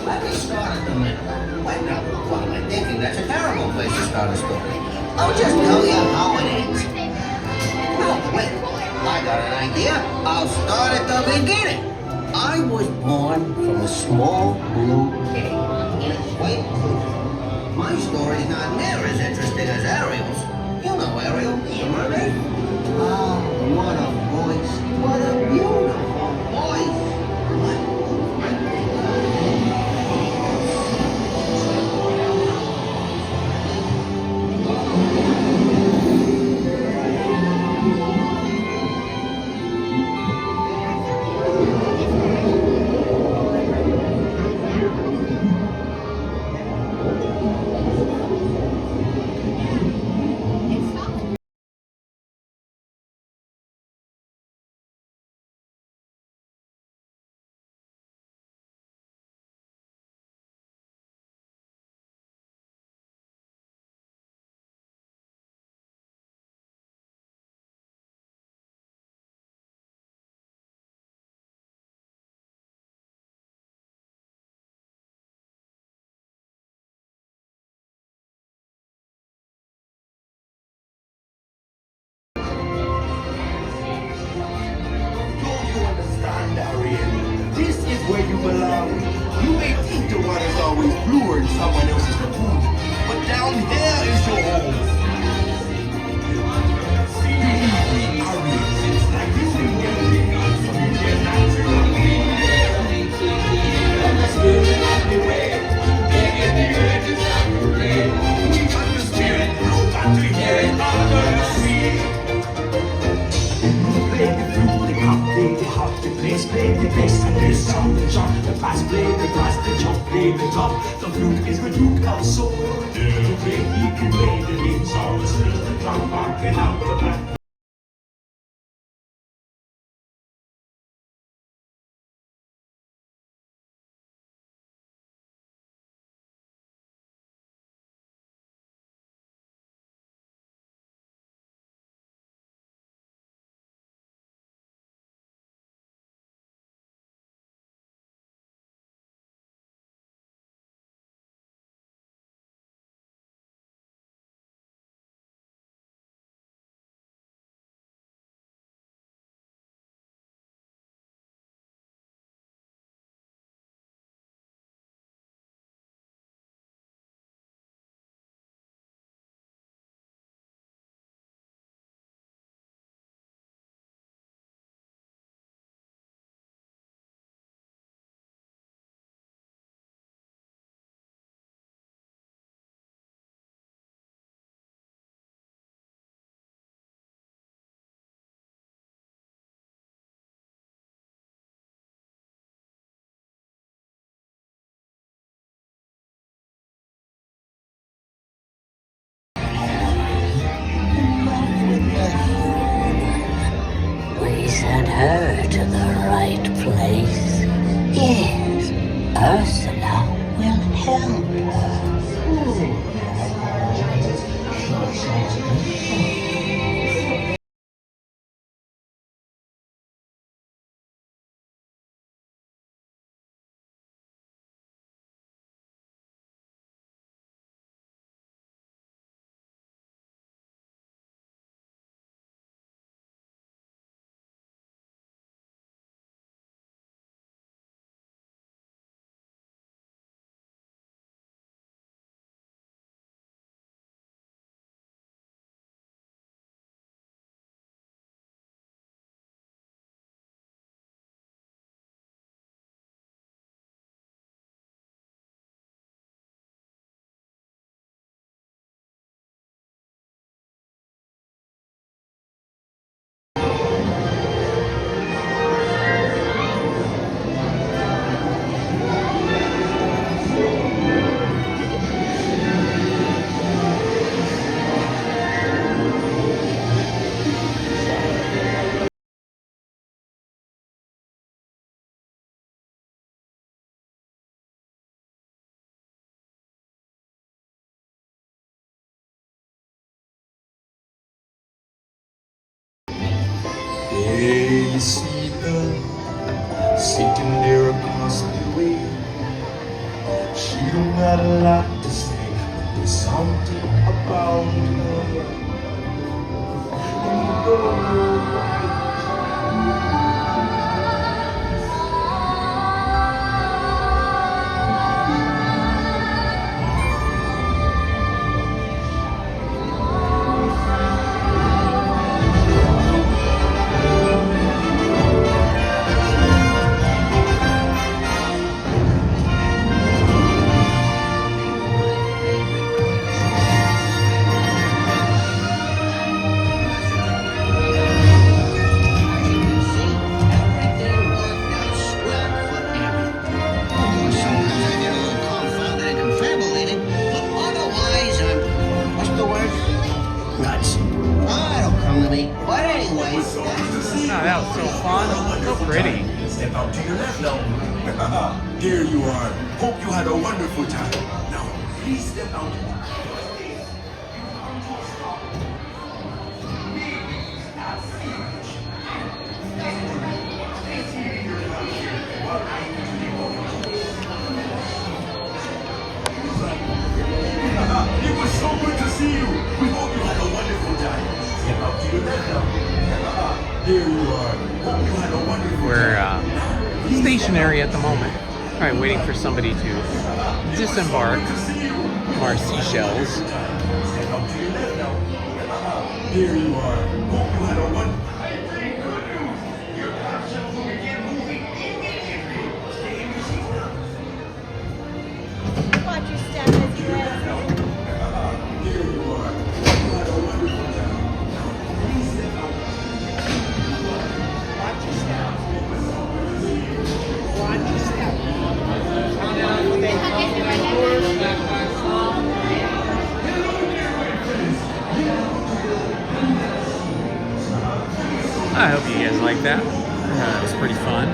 S7: Let me start at the middle. Wait, now, what am I thinking? That's a terrible place to start a story. I'll just tell you how it ends. No, wait. I got an idea. I'll start at the beginning. I was born from a small blue egg in a white ocean. My story's not near as interesting as Ariel's. You know Ariel, the mermaid? Oh, what a voice. What a beautiful voice.
S9: Ariel. This is where you belong. You may think the water's always bluer in someone else's lagoon, but down here is your home. Believe me, Ariel, it's like this will never be gone from you. They're naturally we got the spirit, no got to hear it under the sea. Play the flute, the cup, play the harp, the place, play the
S5: top. The flute is the Duke of Soul. Little baby can play the lead song. The drum barking out the back.
S11: We sent her to the right place. Yes, Ursula will help her.
S5: There you see her sitting there across the way. She don't got a lot to say. There's something about her.
S3: Oh, that was so fun. So pretty.
S5: Step out to your left now. There you are. Hope you had a wonderful time. Now, please step out. It was so good to see you. We hope you had a wonderful time. Step out to your left now. There you are. Hope you had a wonderful time.
S3: We're stationary at the moment. Probably waiting for somebody to disembark from our seashells.
S5: Step out to your left now. There you are. Hope you had a wonderful time.
S10: Watch your step as you exit.
S5: There you are. Hope you had a wonderful time. Please step out.
S10: Watch your step. Watch your step.
S3: like that. It was pretty fun.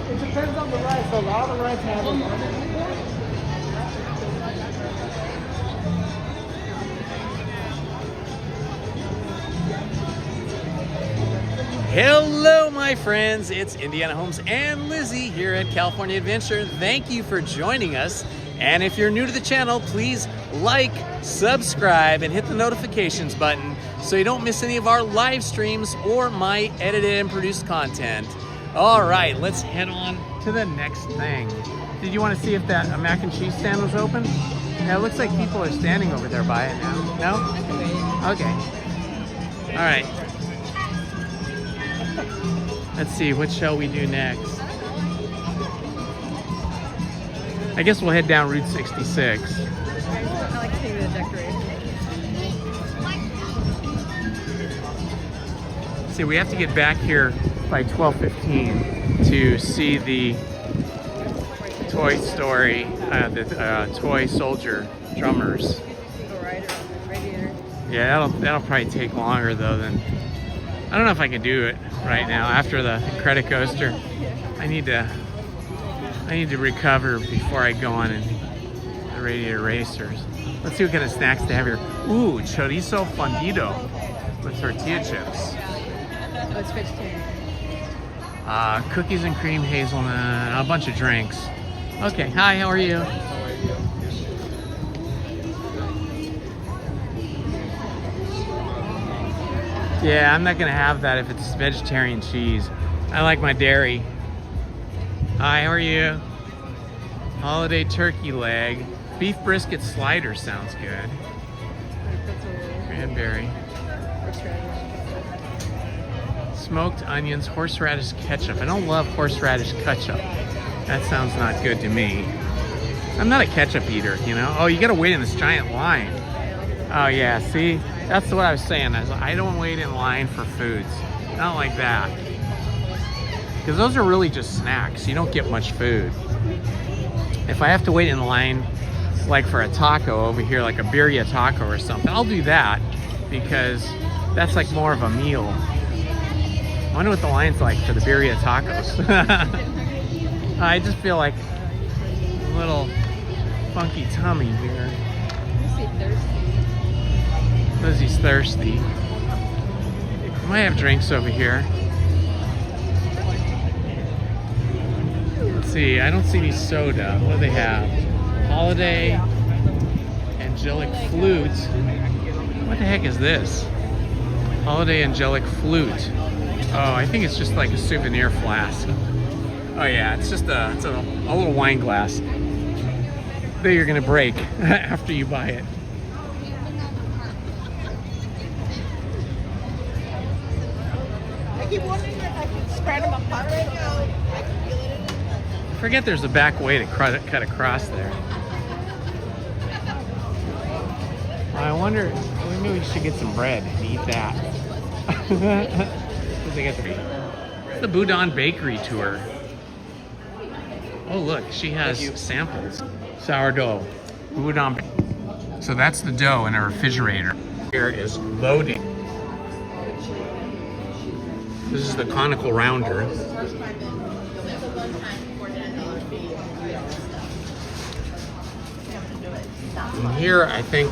S1: It depends on the ride. So a lot of the rides have them.
S3: Hello, my friends. It's Indiana Holmes and Lizzy here at California Adventure. Thank you for joining us. And if you're new to the channel, please like, subscribe, and hit the notifications button so you don't miss any of our live streams or my edited and produced content. All right, let's head on to the next thing. Did you want to see if that mac and cheese stand was open? Yeah, it looks like people are standing over there by it now. No? Okay. All right. Let's see, what shall we do next? I guess we'll head down Route 66.
S10: I like seeing the decorations.
S3: See, we have to get back here by 12:15 to see the Toy Story, the Toy Soldier drummers.
S10: Single rider on the Radiator.
S3: Yeah, that'll probably take longer though than. I don't know if I can do it right now after the Incredicoaster. I need to recover before I go on in the Radiator Racers. Let's see what kind of snacks they have here. Ooh, chorizo fundido with tortilla chips.
S10: Oh, it's vegetarian.
S3: Cookies and cream hazelnut, a bunch of drinks. Okay, hi, how are you? Yeah, I'm not gonna have that if it's vegetarian cheese. I like my dairy. Hi, how are you? Holiday turkey leg. Beef brisket slider sounds good. Cranberry. Smoked onions, horseradish ketchup. I don't love horseradish ketchup. That sounds not good to me. I'm not a ketchup eater, you know? Oh, you gotta wait in this giant line. Oh yeah, see? That's what I was saying. I don't wait in line for foods. Not like that. Because those are really just snacks. You don't get much food. If I have to wait in line, like for a taco over here, like a birria taco or something, I'll do that because that's like more of a meal. I wonder what the line's like for the birria tacos. I just feel like a little funky tummy here. Lizzy's thirsty. We might have drinks over here. Let's see, I don't see any soda. What do they have? Holiday Angelic Flute. What the heck is this? Holiday Angelic Flute. Oh, I think it's just like a souvenir flask. Oh yeah, it's just a little wine glass that you're gonna break after you buy it.
S10: I keep wondering if I can spread them apart right now. I can feel it.
S3: I forget there's a back way to cut across there. I wonder, maybe we should get some bread and eat that. It's the Boudin Bakery tour. Oh look, she has samples. Sourdough, Boudin. So that's the dough in a refrigerator. Here is loading. This is the conical rounder. And here, I think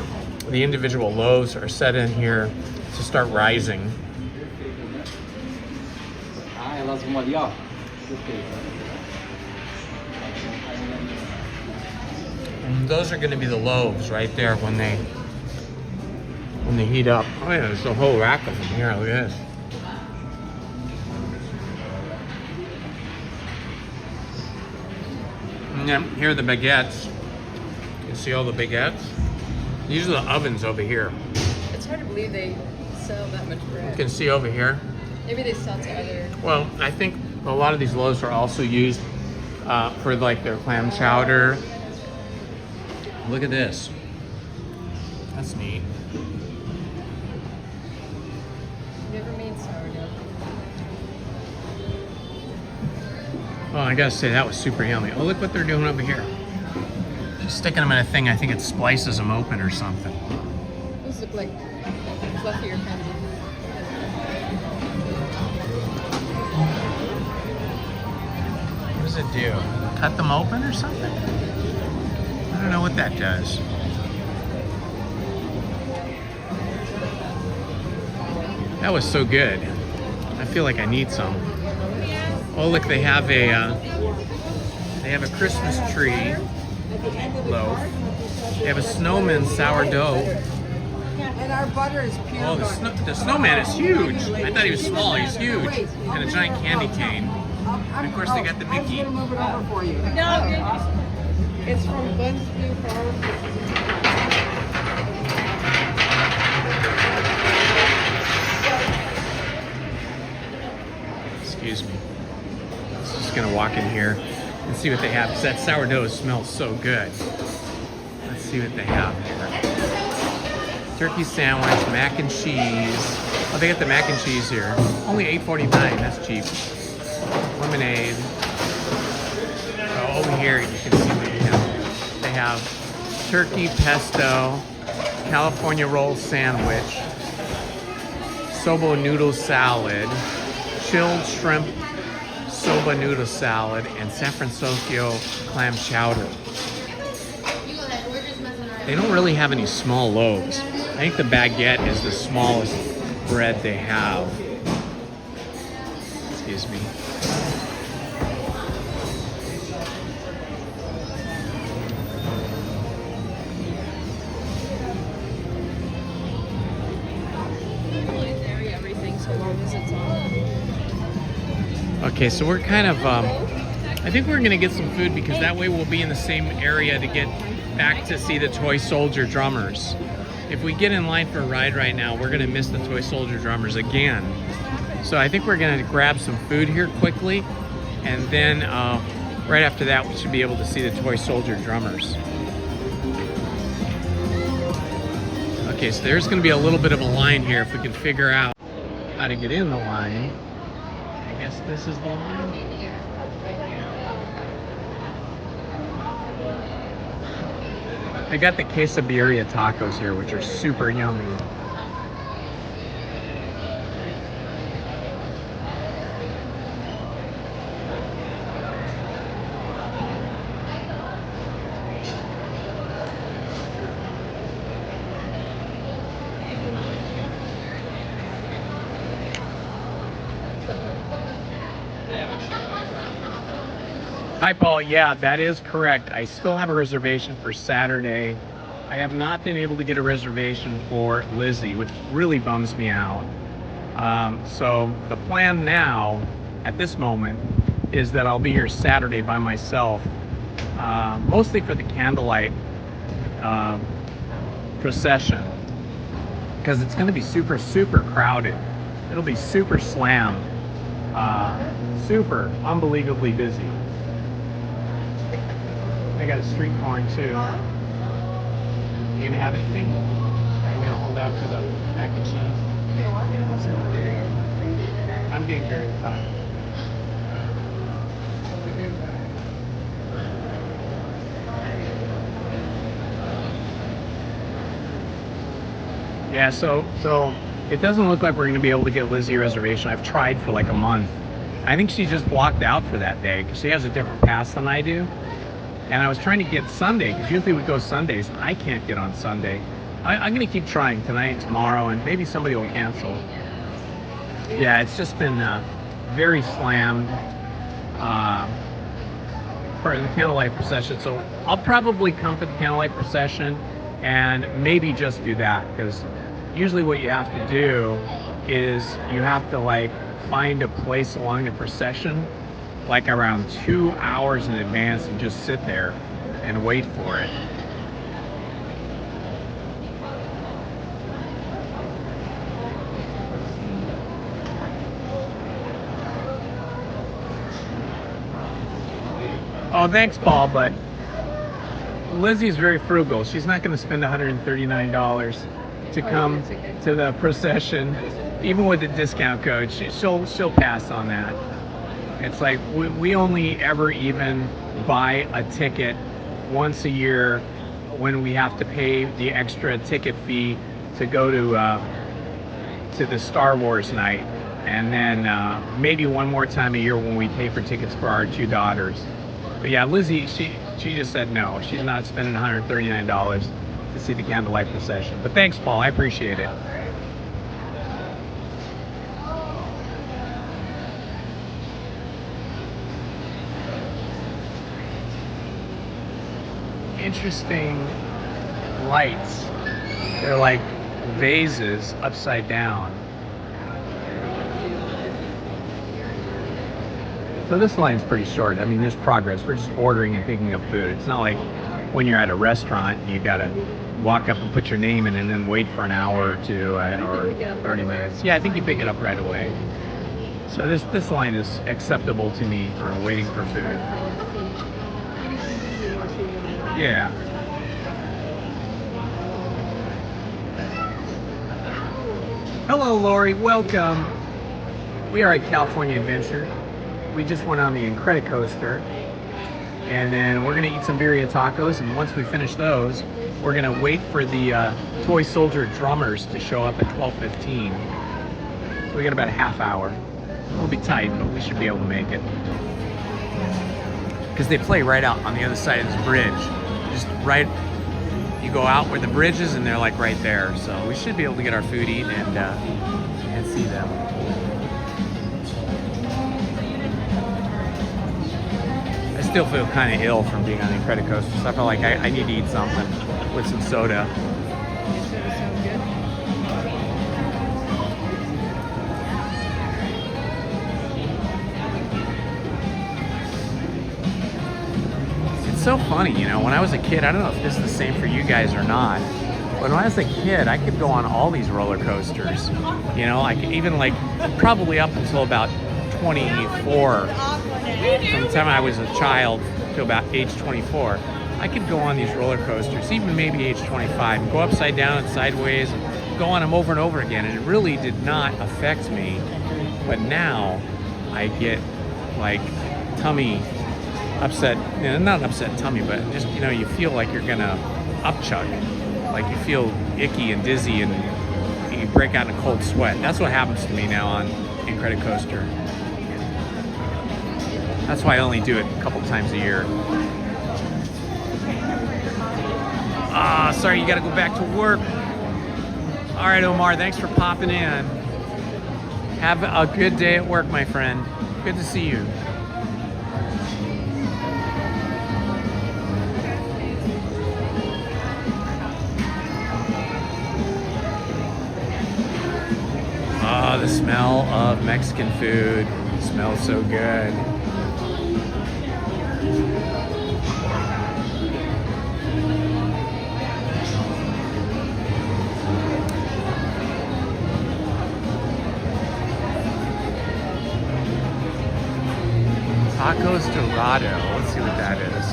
S3: the individual loaves are set in here to start rising. And those are going to be the loaves right there when they heat up. Oh yeah, there's a whole rack of them here. Look at this. And then here are the baguettes. You can see all the baguettes. These are the ovens over here.
S10: It's hard to believe they sell that much bread.
S3: You can see over here.
S10: Maybe they sell to other.
S3: Well, I think a lot of these loaves are also used for like their clam chowder. Look at this. That's neat.
S10: Never made sourdough.
S3: Oh, I gotta say, that was super yummy. Oh, look what they're doing over here. She's sticking them in a thing. I think it splices them open or something.
S10: Those look like fluffier kinds of.
S3: What does it do? Cut them open or something? I don't know what that does. That was so good. I feel like I need some. Oh, look, they have a Christmas tree loaf. They have a snowman sourdough.
S10: And our butter is pure.
S3: Oh, the snowman is huge. I thought he was small. He's huge. And a giant candy cane. And of course, they got the Mickey.
S10: I'm gonna move it over for you. No, it's from Glenn's Blue Farm.
S3: Excuse me. I'm just gonna walk in here and see what they have, because that sourdough smells so good. Let's see what they have here. Turkey sandwich, mac and cheese. Oh, they got the mac and cheese here. Only $8.49, that's cheap. Lemonade. Oh, over here you can see what they have. They have turkey pesto, California roll sandwich, soba noodle salad, chilled shrimp soba noodle salad, and San Francisco clam chowder. They don't really have any small loaves. I think the baguette is the smallest bread they have. Excuse me. Okay, so we're kind of, I think we're gonna get some food, because that way we'll be in the same area to get back to see the Toy Soldier Drummers. If we get in line for a ride right now, we're gonna miss the Toy Soldier Drummers again. So I think we're gonna grab some food here quickly, and then right after that we should be able to see the Toy Soldier Drummers. Okay, so there's gonna be a little bit of a line here. If we can figure out how to get in the line. I guess this is the line. They got the quesadilla tacos here, which are super yummy. Hi, Paul. Yeah, that is correct. I still have a reservation for Saturday. I have not been able to get a reservation for Lizzy, which really bums me out. So the plan now, at this moment, is that I'll be here Saturday by myself, mostly for the candlelight procession, because it's going to be super, super crowded. It'll be super slammed, super unbelievably busy. I got a street corn too. You gonna have anything? I'm gonna hold out for the mac and cheese. I'm getting very tired. Yeah, so it doesn't look like we're gonna be able to get Lizzy a reservation. I've tried for like a month. I think she just blocked out for that day because she has a different pass than I do. And I was trying to get Sunday, because usually we go Sundays, and I can't get on Sunday. I'm going to keep trying tonight and tomorrow, and maybe somebody will cancel. Yeah, it's just been very slammed for the candlelight procession. So I'll probably come for the candlelight procession and maybe just do that, because usually what you have to do is you have to like find a place along the procession like around 2 hours in advance and just sit there and wait for it. Oh, thanks, Paul, but Lizzy's very frugal. She's not going to spend $139 to come to the procession, even with the discount code. She'll pass on that. It's like we only ever even buy a ticket once a year when we have to pay the extra ticket fee to go to the Star Wars night, and then maybe one more time a year when we pay for tickets for our 2 daughters. But yeah, Lizzie, she just said no. She's not spending $139 to see the candlelight procession. But thanks, Paul. I appreciate it. Interesting lights. They're like vases upside down. So this line's pretty short. I mean, there's progress. We're just ordering and picking up food. It's not like when you're at a restaurant, you gotta walk up and put your name in and then wait for an hour or two or 30 minutes. Yeah, I think you pick it up right away. So this line is acceptable to me for waiting for food. Yeah. Hello, Lori. Welcome. We are at California Adventure. We just went on the Incredicoaster, and then we're gonna eat some birria tacos. And once we finish those, we're gonna wait for the Toy Soldier drummers to show up at 12:15. So we got about a half hour. It'll be tight, but we should be able to make it. Because they play right out on the other side of this bridge. Just right, you go out where the bridge is, and they're like right there. So we should be able to get our food eaten and see them. I still feel kind of ill from being on the Incredicoaster, so I feel like I need to eat something with some soda. It's so funny, you know, when I was a kid, I don't know if this is the same for you guys or not, but when I was a kid, I could go on all these roller coasters, you know, like even like probably up until about 24. From the time I was a child to about age 24, I could go on these roller coasters, even maybe age 25, and go upside down and sideways and go on them over and over again, and it really did not affect me. But now I get like tummy upset, you know, not an upset tummy, but just, you know, you feel like you're gonna upchuck, like you feel icky and dizzy and you break out in a cold sweat. That's what happens to me now on Incredicoaster. That's why I only do it a couple times a year. Ah, sorry, you gotta go back to work. All right, Omar, thanks for popping in. Have a good day at work, my friend. Good to see you. Oh, the smell of Mexican food. It smells so good. Tacos Dorado. Let's see what that is.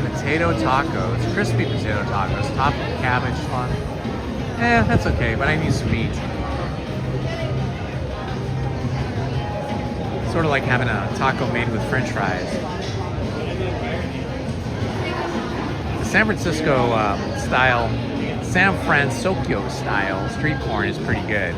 S3: Potato tacos. Crispy potato tacos. Topped with cabbage fun. Eh, that's okay, but I need some meat. Sort of like having a taco made with French fries. The San Francisco style, San Francisco style street corn is pretty good.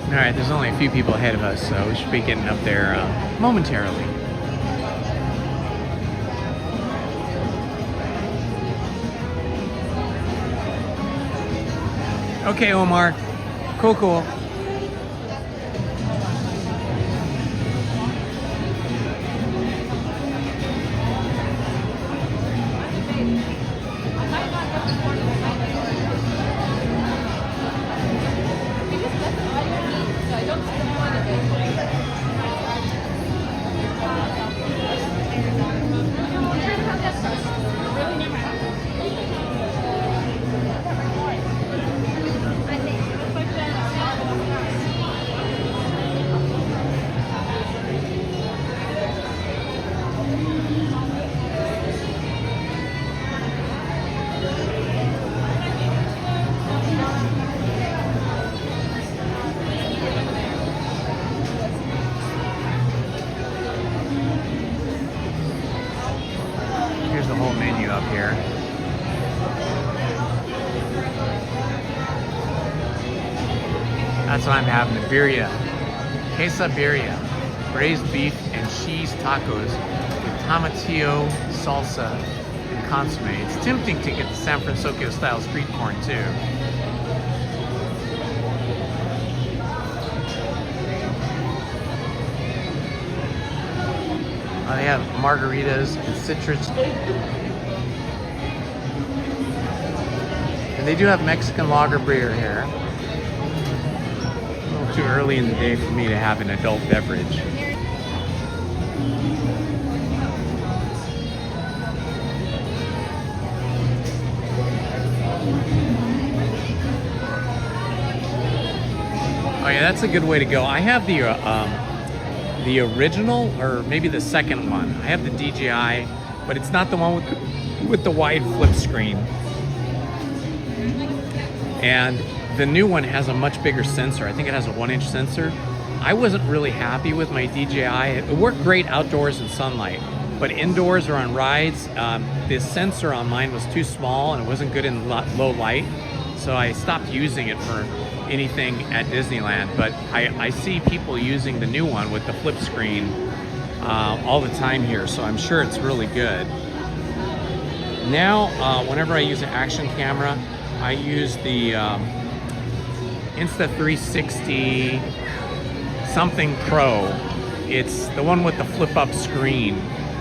S3: Alright, there's only a few people ahead of us, so we should be getting up there momentarily. Okay, Omar. Cool, cool. up here. That's what I'm having, the birria. Quesabirria. Braised beef and cheese tacos with tomatillo, salsa, and consomme. It's tempting to get the San Francisco style street corn too. They have margaritas and citrus. And they do have Mexican lager beer here. A little too early in the day for me to have an adult beverage. Oh yeah, that's a good way to go. I have the original, or maybe the second one. I have the DJI, but it's not the one with the wide flip screen. And the new one has a much bigger sensor. I think it has a 1-inch sensor. I wasn't really happy with my DJI. It worked great outdoors in sunlight, but indoors or on rides, the sensor on mine was too small and it wasn't good in low light. So I stopped using it for anything at Disneyland, but I see people using the new one with the flip screen all the time here, so I'm sure it's really good. Now, whenever I use an action camera, I use the Insta360 something Pro. It's the one with the flip up screen,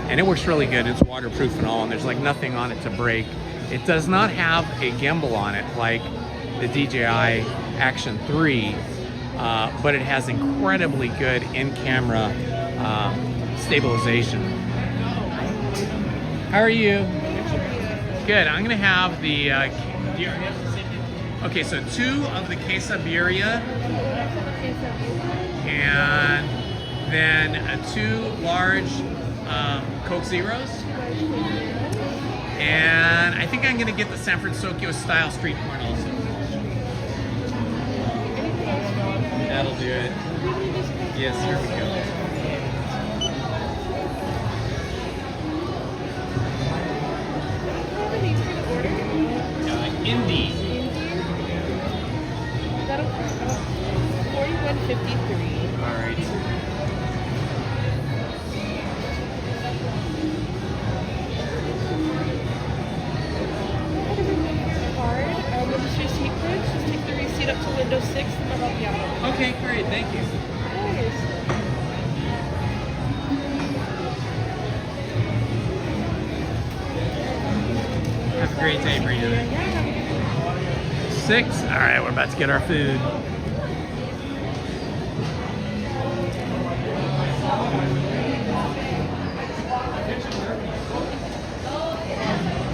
S3: and it works really good. It's waterproof and all, and there's like nothing on it to break. It does not have a gimbal on it like the DJI Action 3, but it has incredibly good in-camera stabilization. How are you? Good. I'm gonna have the okay, so 2 of the quesabirria and then 2 large Coke Zeros, and I think I'm gonna get the San Francisco style street corn also. That'll do it. Yes, here we go. Indy.
S12: That'll $41.53.
S3: All right.
S12: Registry sequence. Just take the receipt up to window 6 and I'll help you out.
S3: Okay, great. Thank you.
S12: Nice.
S3: Have a great day, Brina. 6. All right, we're about to get our food.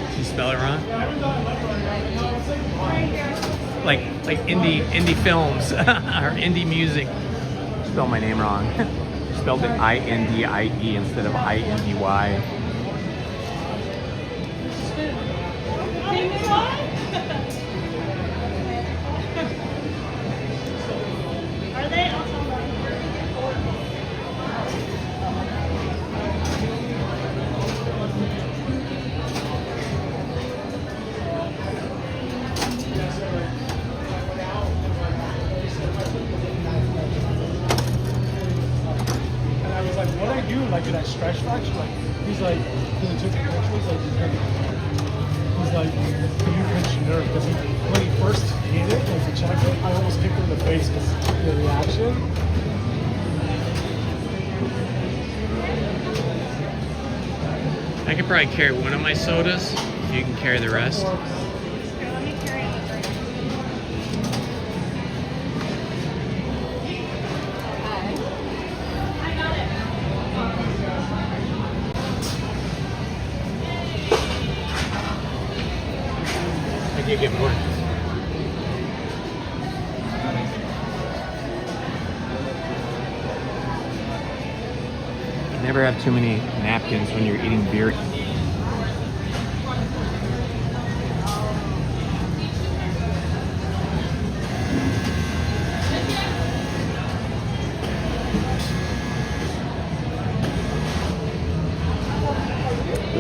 S3: Did you spell it wrong? Like indie films or indie music. Spelled my name wrong. Spelled it I-N-D-I-E instead of I-N-D-Y.
S12: Are they also
S13: what I do, like, did I stretch fracture? Like, he's like, when he took the picture, he's like, you pinched your nerve. Because when he first hit it, like, to check it, I almost kicked him in the face because the reaction.
S3: I could probably carry one of my sodas. You can carry the rest. You get more. You never have too many napkins when you're eating beer.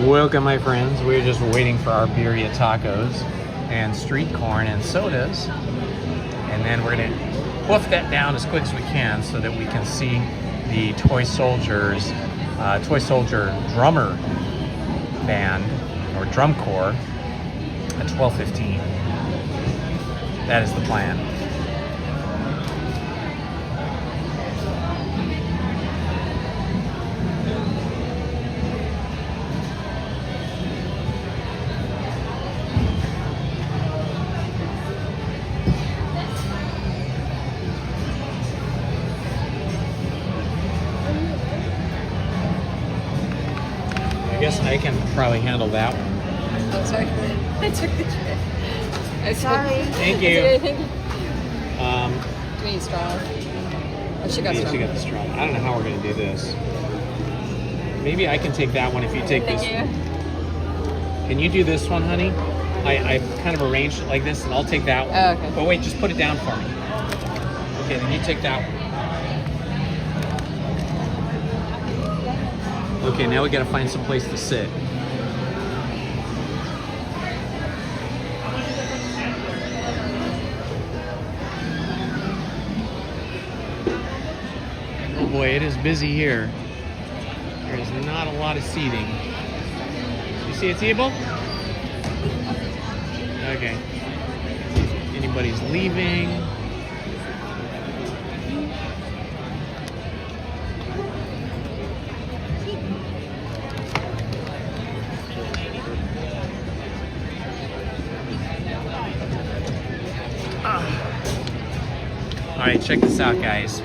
S3: Welcome, my friends. We're just waiting for our birria tacos and street corn and sodas. And then we're gonna wolf that down as quick as we can so that we can see the Toy Soldier drummer band or drum corps at 12:15. That is the plan. I guess I can probably handle that one.
S12: Oh, sorry. I took the tray. I'm
S10: sorry.
S3: Thank you.
S12: Do we need straw? Oh, she got straw.
S3: She got the straw. I don't know how we're going to do this. Maybe I can take that one if you take this one. Can you do this one, honey? I kind of arranged it like this, and I'll take that one.
S12: Oh, okay.
S3: But wait, just put it down for me. Okay, then you take that one. Okay, now we got to find some place to sit. Oh boy, it is busy here. There's not a lot of seating. You see a table? Okay. Anybody's leaving? All right, check this out, guys.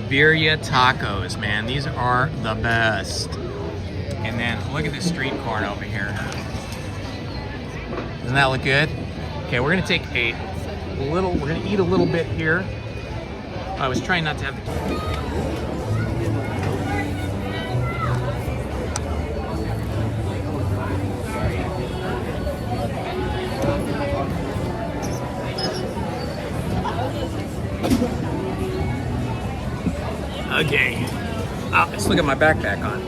S3: Birria tacos, man. These are the best. And then look at the street corn over here. Doesn't that look good? Okay, we're gonna take we're gonna eat a little bit here. I was trying not to have the... Okay. Oh, let's look at my backpack on.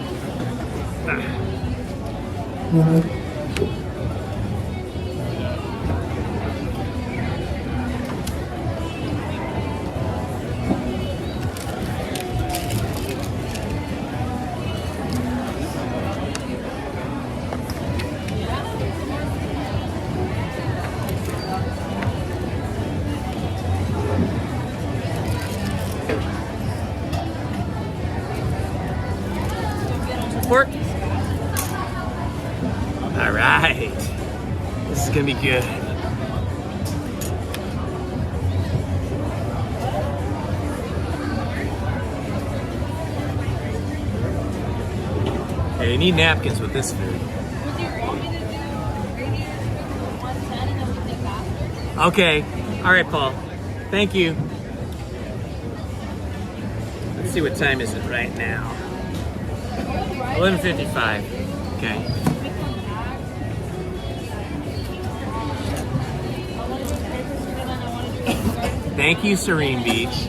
S3: Support. All right. This is gonna be good. Okay, you need napkins with this food. Okay. All right, Paul. Thank you. Let's see what time is it right now. 11:55. Okay. Thank you, Serene Beach.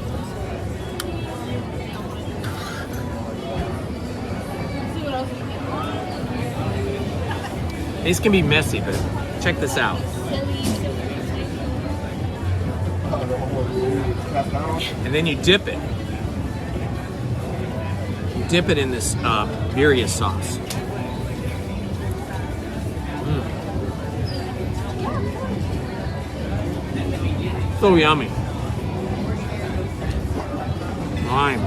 S3: These can be messy, but check this out. And then you dip it. You dip it in this birria sauce. So yummy. Lime.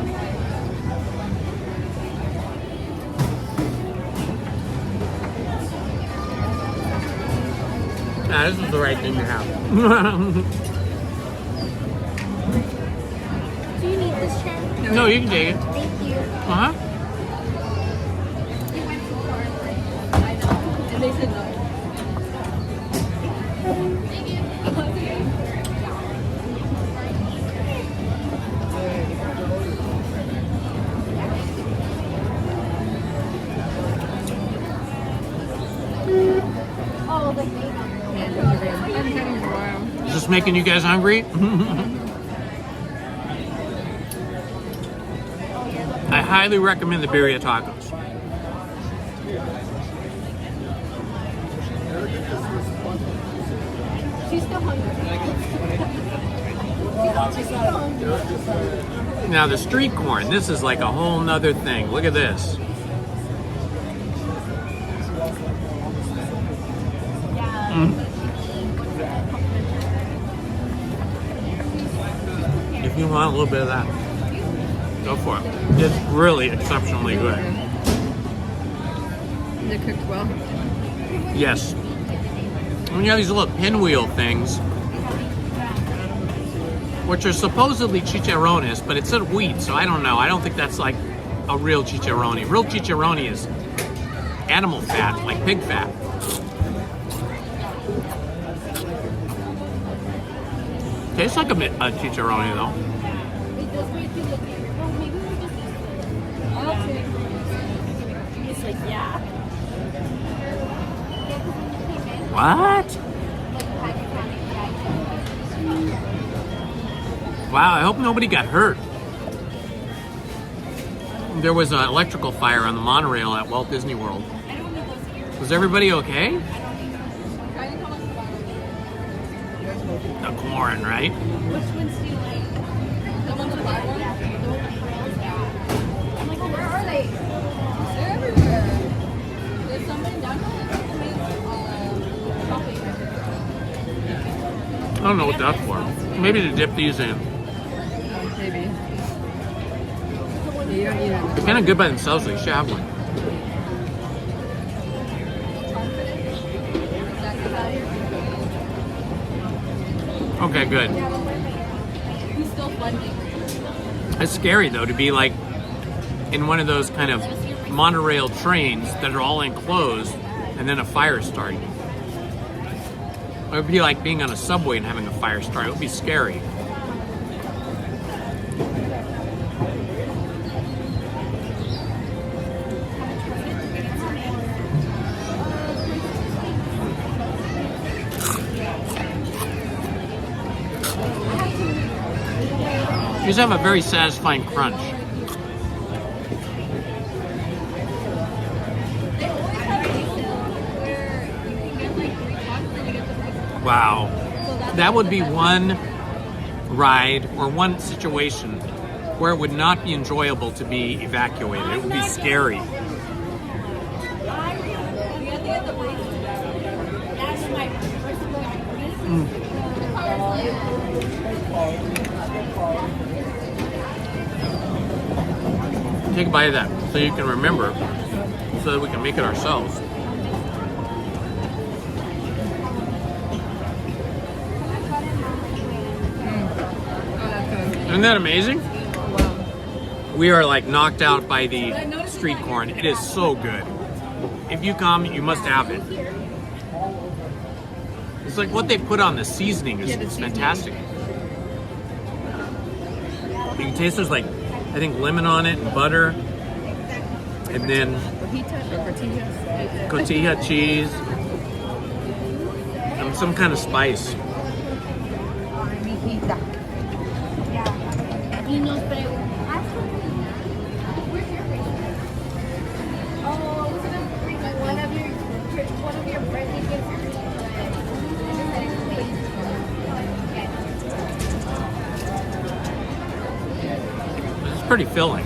S3: Nah, this is the right thing to have.
S2: Do you need this chair?
S3: No, you can take it.
S2: Thank you.
S3: Uh-huh.
S12: And they said no.
S3: Is this making you guys hungry? I highly recommend the birria tacos.
S2: She's still hungry.
S3: Now the street corn, this is like a whole nother thing. Look at this. If you want a little bit of that, go for it. It's really exceptionally good.
S12: Is it cooked well?
S3: Yes. When you have these little pinwheel things, which are supposedly chicharrones, but it said wheat, so I don't know. I don't think that's like a real chicharrone. Real chicharrone is animal fat, like pig fat. Tastes like a chicharrone though.
S2: It's like, yeah.
S3: What? Wow, I hope nobody got hurt. There was an electrical fire on the monorail at Walt Disney World. Was everybody okay? The corn, right?
S2: Which ones do you like? The ones with that one? I'm like, where are they? They're everywhere. There's some in downtown.
S3: I don't know what that's for. Maybe to dip these in.
S12: Maybe. You don't need it.
S3: They're kind of good by themselves, so you should have one. Okay, good.
S2: He's still funding.
S3: It's scary though to be like in one of those kind of monorail trains that are all enclosed and then a fire starting. It would be like being on a subway and having a fire start. It would be scary. These have a very satisfying crunch. Wow. That would be one ride or one situation where it would not be enjoyable to be evacuated. It would be scary. Take a bite of that so you can remember, so that we can make it ourselves. Isn't that amazing? We are like knocked out by the street corn. It is so good. If you come, you must have it. It's like what they put on the seasoning is fantastic. You can taste there's like, I think lemon on it and butter. And then cotija cheese. And some kind of spice. It's pretty filling.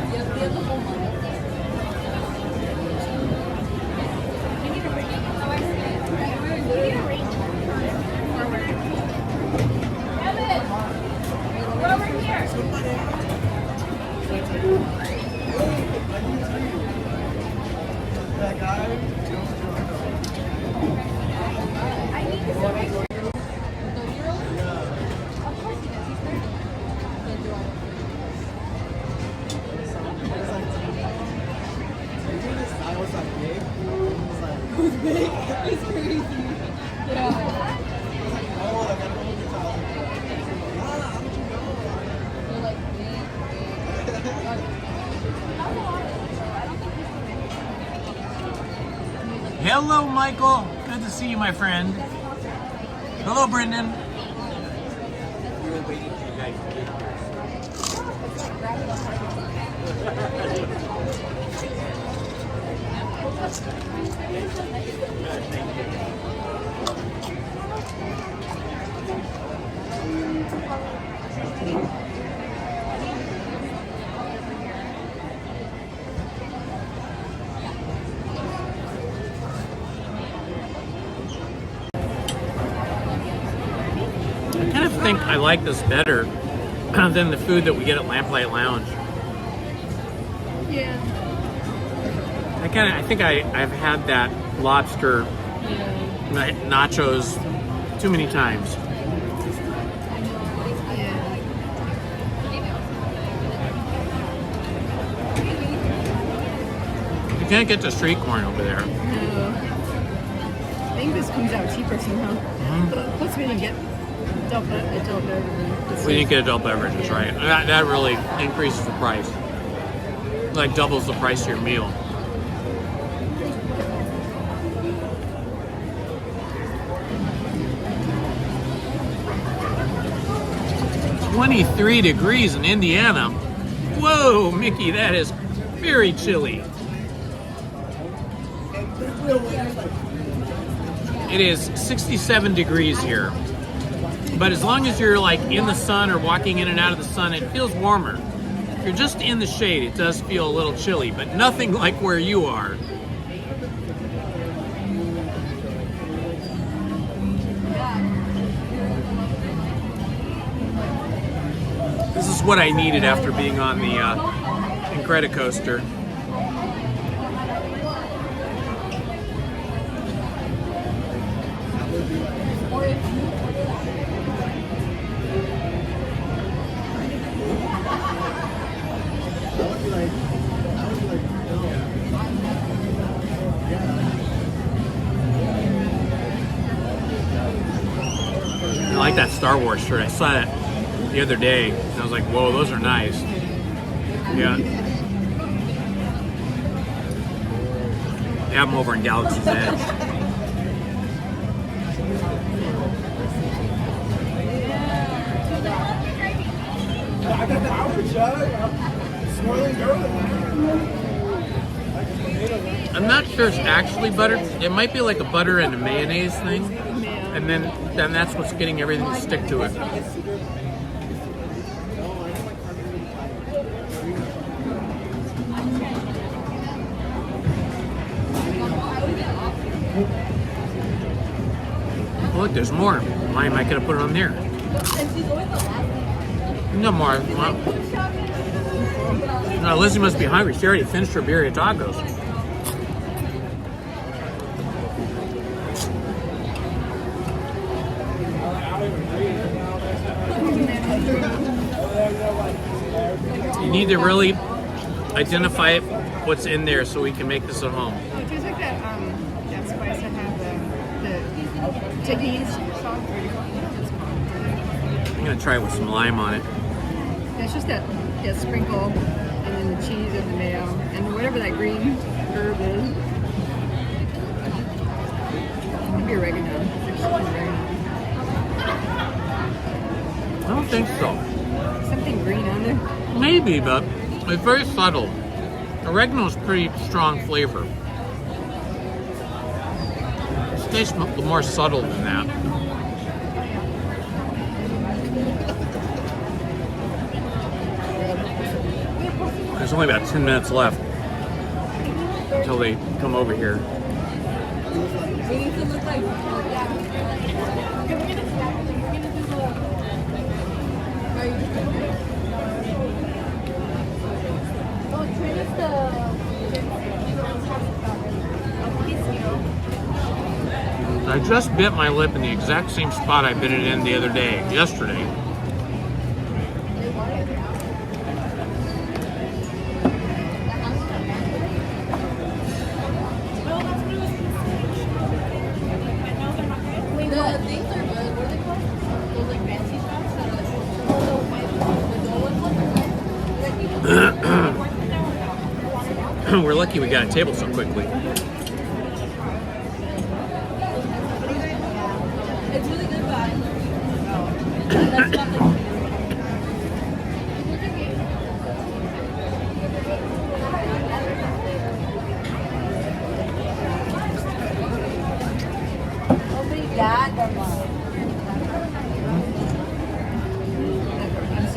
S3: Hello, Michael. Good to see you, my friend. Hello, Brendan. We were waiting for you guys to get here. I kind of think I like this better than the food that we get at Lamplight Lounge.
S12: Yeah.
S3: I think I've had that lobster nachos too many times. You can't get the street corn over there.
S12: No. I think this comes out cheaper somehow. Plus we didn't get adult beverages.
S3: We didn't get adult beverages, right? That really increases the price. Like doubles the price of your meal. "23 degrees in Indiana." Whoa, Mickey, that is very chilly. It is 67 degrees here. But as long as you're like in the sun or walking in and out of the sun, it feels warmer. If you're just in the shade, it does feel a little chilly, but nothing like where you are. This is what I needed after being on the Incredicoaster. I like that Star Wars shirt. I saw it the other day, and I was like, whoa, those are nice. Yeah. They have them over in Galaxy's Edge.
S13: I got the outfit shot. Swirling girl.
S3: I'm not sure it's actually butter. It might be like a butter and a mayonnaise thing. And then that's what's getting everything to stick to it. Oh, look, there's more. Why am I gonna put it on there? No more. Well, no, Lizzie must be hungry. She already finished her birria tacos. You need to really identify what's in there so we can make this at home.
S12: It tastes like that spice that had the Tiggy's sauce.
S3: I'm gonna try it with some lime on it.
S12: It's just that sprinkle and then the cheese and the mayo and whatever that green herb is. Maybe oregano.
S3: I don't think so.
S12: Something green on there.
S3: Maybe, but it's very subtle. Oregano is pretty strong flavor. It tastes more subtle than that. There's only about 10 minutes left until they come over here.
S12: We need to look like
S3: I just bit my lip in the exact same spot I bit it in the other day, yesterday. We're lucky we got a table so quickly.
S12: it's really good vibe.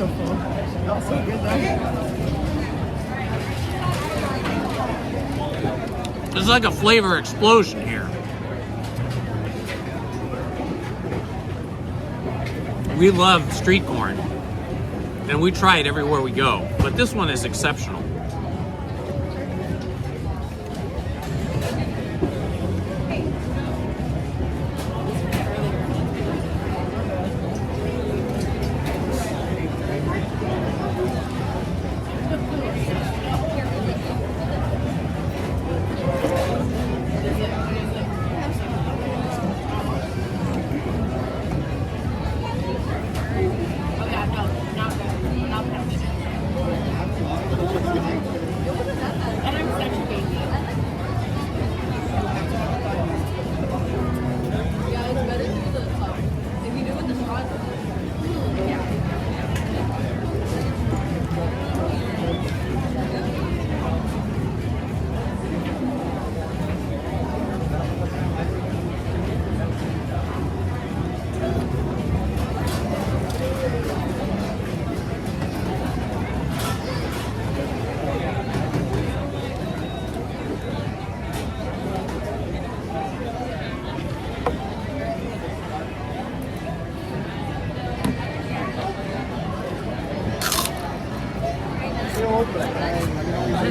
S12: so full. Oh, so good though.
S3: It's like a flavor explosion here. We love street corn, and we try it everywhere we go, but this one is exceptional.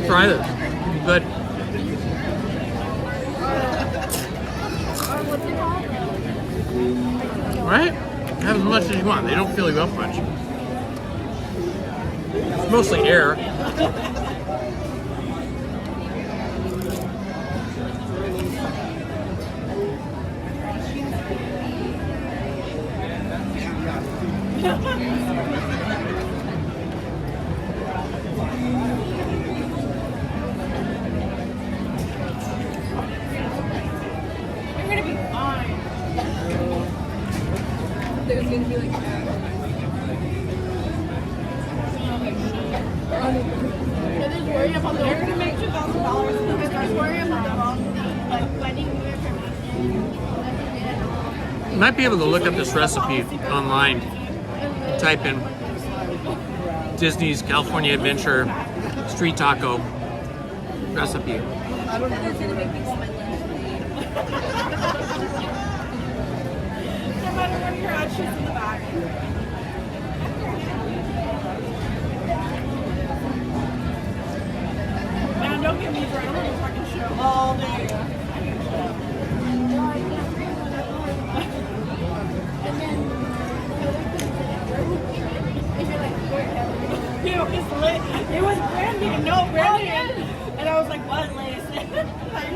S3: Try this. Good. Right? Have as much as you want. They don't fill you up much. It's mostly air. You might be able to look up this recipe online. Type in Disney's California Adventure street taco recipe.
S10: Man, don't get me started. I'm gonna fucking show all day. It was Brandon, no Brandon. And I was like, what, Liz? I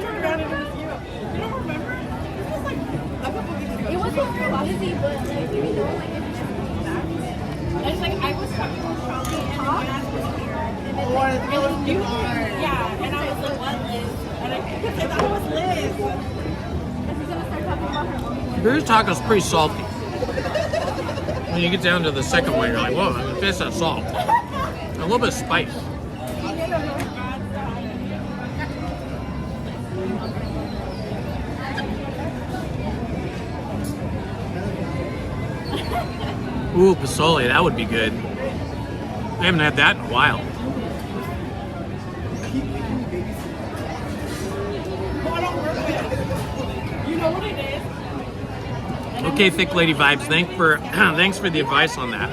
S10: turned around and it was you. You don't remember? It was like a couple weeks ago. It wasn't very busy, but like, you know, like if you come back. It's like I was talking to Charlie and Jazz was here. And then like, it was you. Yeah, and I was like, what, Liz? And I thought it was Liz. And she's gonna start talking about her.
S3: Brewer's taco's pretty salty. When you get down to the second one, you're like, whoa, I'm gonna taste that salt. A little bit of spice. Ooh, pozole, that would be good. I haven't had that in a while.
S10: You know what it is?
S3: Okay, Thick Lady Vibes, thanks for the advice on that.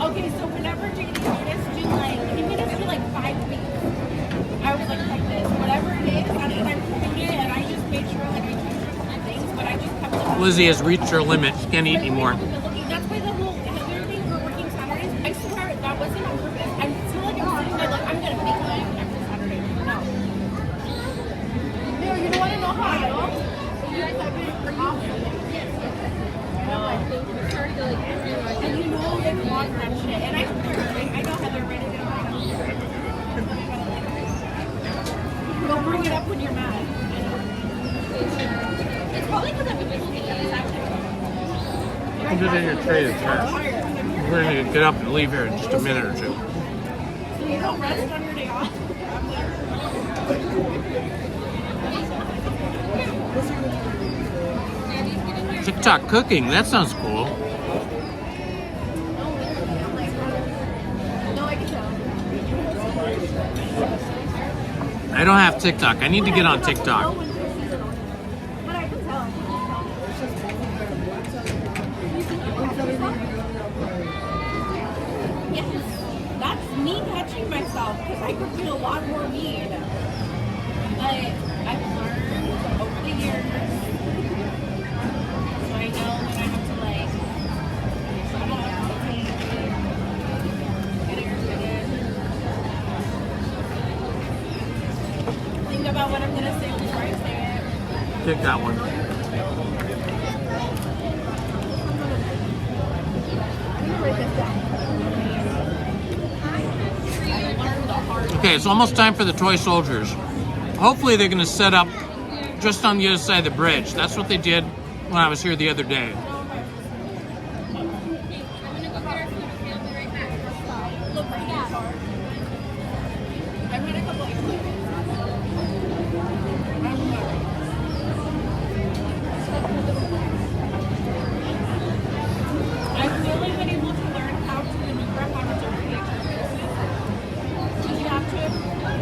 S10: Okay, so whenever Janie made us do like, he made us do like 5 weeks. I was like this, whatever it is, that's what I'm cooking it, and I just made sure like I changed some things, but I just kept it.
S3: Lizzie has reached her limit. She can't eat anymore.
S10: That's why the whole thing for working Saturdays, I swear that wasn't on purpose. I feel like I'm sitting there like, I'm gonna make my own every Saturday. No. You don't want to know how I know? You guys have been for awesome. Yes. And you know they want that shit. And I know how they're ready to go bring it up when you're mad. It's probably because I've been looking at this actually.
S3: Put it in your tray to test. We're going to get up and leave here in just a minute or two.
S10: So you don't rest on your day off?
S3: TikTok cooking. That sounds cool.
S12: No, I can tell.
S3: I don't have TikTok. I need to get on TikTok.
S12: But I can tell. Yes, that's me catching myself because I could do a lot more meat. But I've learned over the years, so I know that I have to like shut up, get irritated, think about what I'm gonna say before I say it.
S3: Pick that one. Okay, it's almost time for the toy soldiers. Hopefully they're going to set up just on the other side of the bridge. That's what they did when I was here the other day.
S12: I've really been able to learn how to maneuver how to create your business. Because you have to,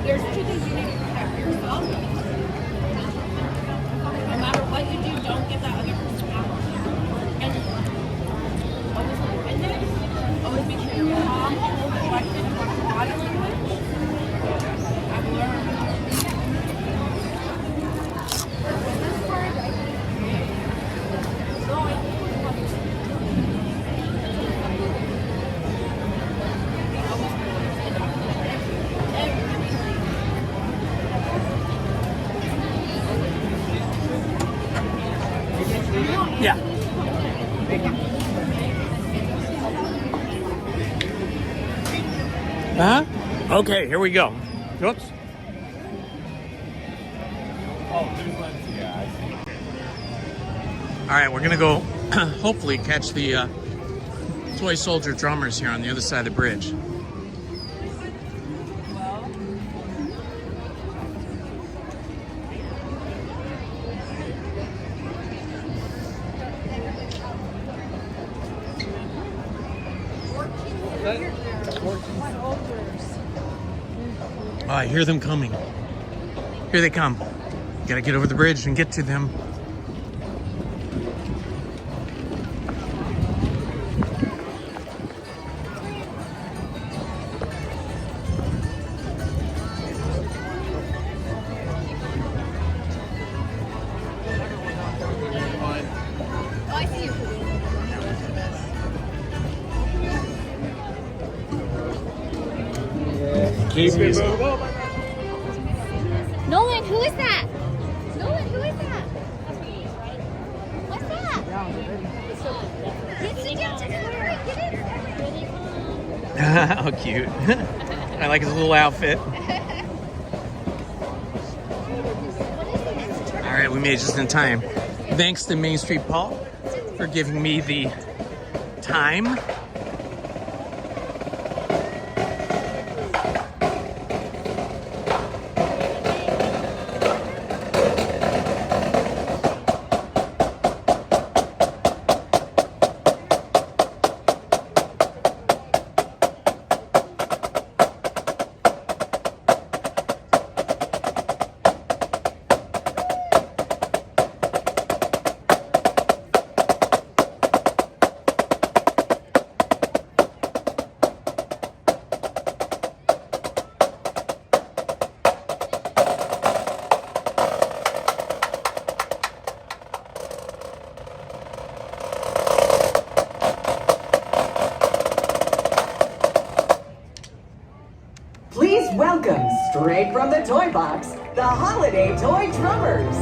S12: there's two things you need to protect yourself. No matter what you do, don't give that other person power. And always be independent, always make sure you're calm, collected, and watch your body language. I've learned. This part,
S3: Yeah. Huh? Okay, here we go. Oops. All right, we're gonna go hopefully catch the toy soldier drummers here on the other side of the bridge. Oh, I hear them coming. Here they come. Gotta get over the bridge and get to them.
S12: oh, I see you.
S6: Keep it moving.
S2: Nolan, who is that? Nolan, who is that? What's that? It's the Delta Hurry, get in.
S3: How cute. I like his little outfit. All right, we made it just in time. Thanks to Main Street Paul for giving me the time.
S14: Please welcome, straight from the toy box, the Holiday Toy Drummers.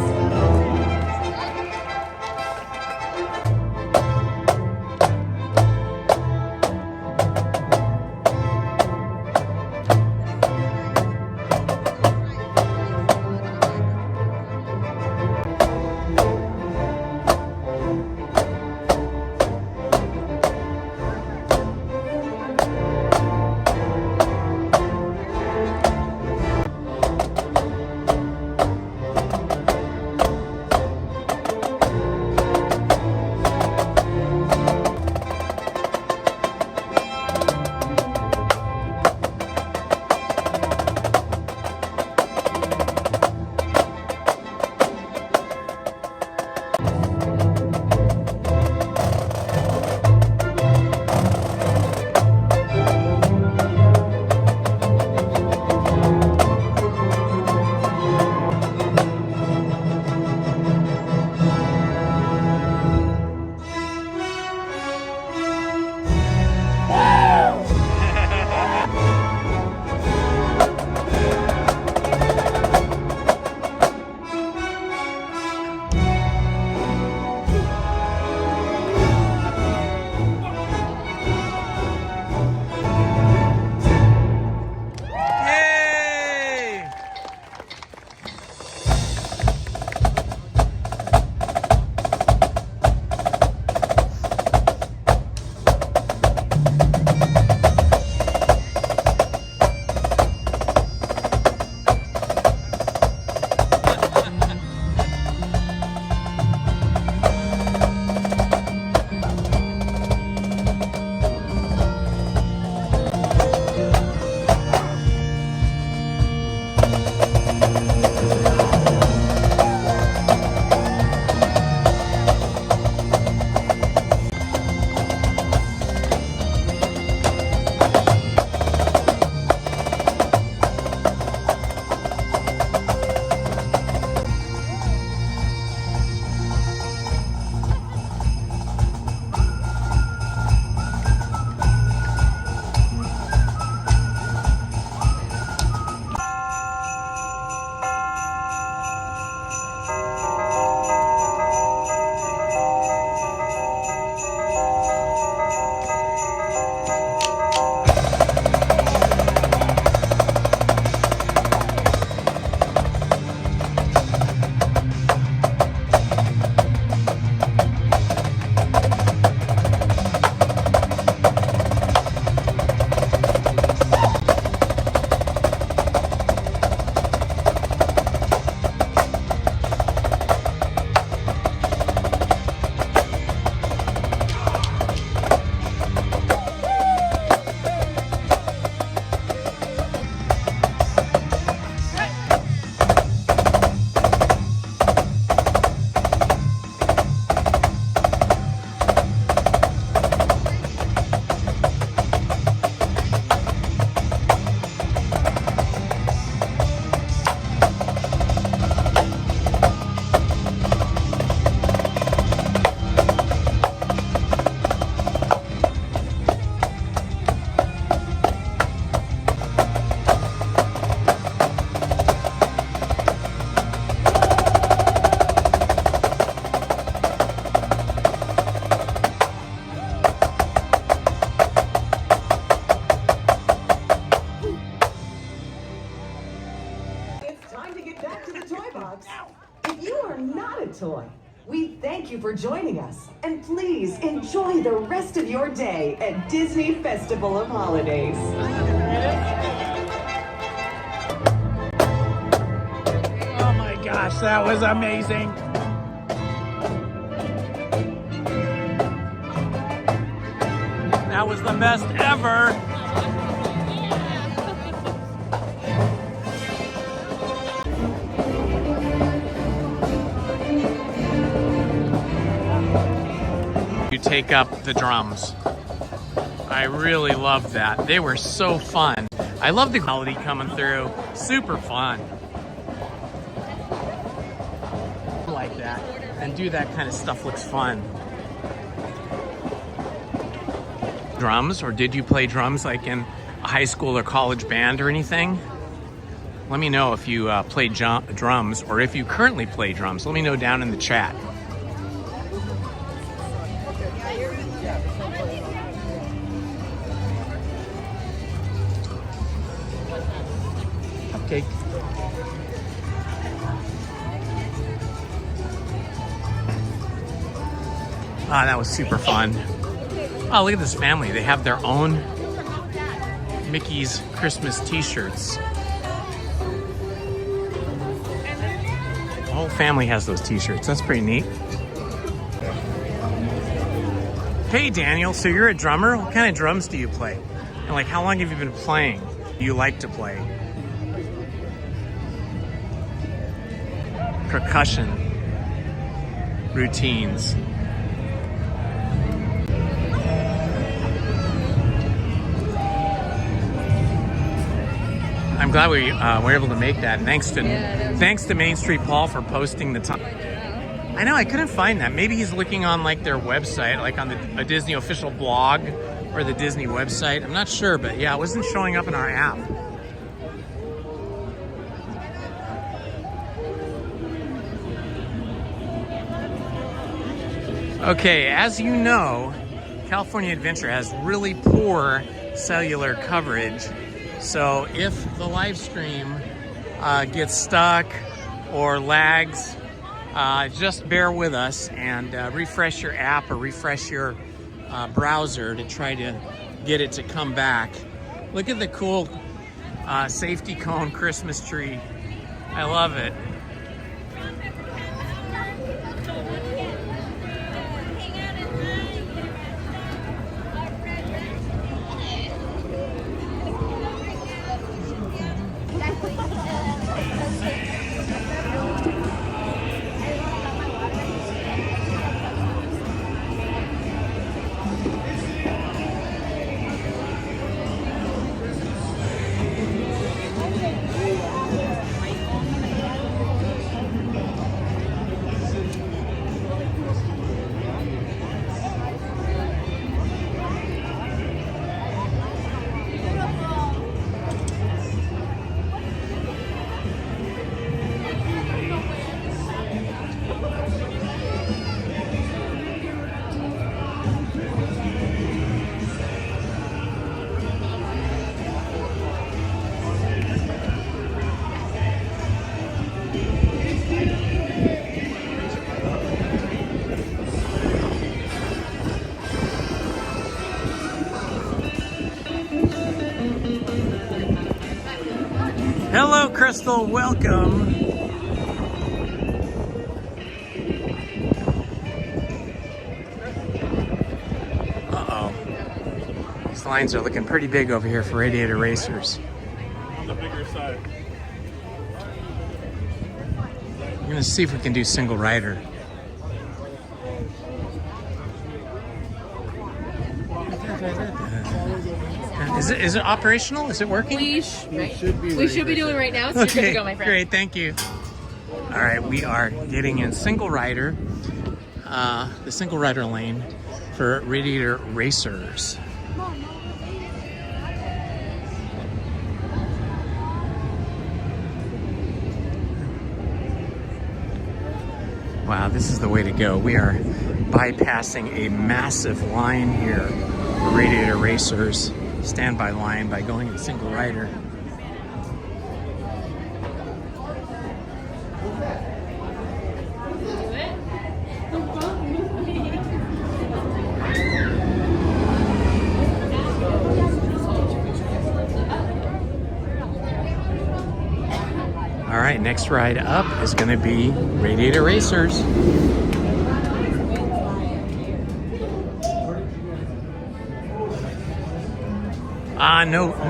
S14: thank you for joining us. And please enjoy the rest of your day at Disney Festival of Holidays.
S3: Oh my gosh, that was amazing. That was the best ever. You take up the drums. I really loved that. They were so fun. I love the quality coming through. Super fun. Like that and do that kind of stuff looks fun. Drums, or did you play drums like in a high school or college band or anything? Let me know if you played drums, or if you currently play drums. Let me know down in the chat. Cupcake. Ah, that was super fun. Oh, look at this family. They have their own Mickey's Christmas t-shirts. The whole family has those t-shirts. That's pretty neat. Hey, Daniel, so you're a drummer? What kind of drums do you play? And like, how long have you been playing? Do you like to play? Percussion routines. I'm glad we were able to make that. Thanks to Main Street Paul for posting the time. I know, I couldn't find that. Maybe he's looking on like their website, like on a Disney official blog or the Disney website. I'm not sure, but yeah, it wasn't showing up in our app. Okay, as you know, California Adventure has really poor cellular coverage. So if the live stream gets stuck or lags, just bear with us and refresh your app or refresh your browser to try to get it to come back. Look at the cool safety cone Christmas tree. I love it. Hello, Crystal. Welcome. Uh-oh. These lines are looking pretty big over here for Radiator Racers.
S13: On the bigger side.
S3: We're going to see if we can do single rider. Is it operational? Is it working?
S12: We should be doing right now. So
S3: Okay,
S12: you're good to go, my friend.
S3: great, thank you. All right, we are getting in single rider, the single rider lane for Radiator Racers. Wow, this is the way to go. We are bypassing a massive line here for Radiator Racers. Standby line by going in single rider. right, next ride up is going to be Radiator Racers.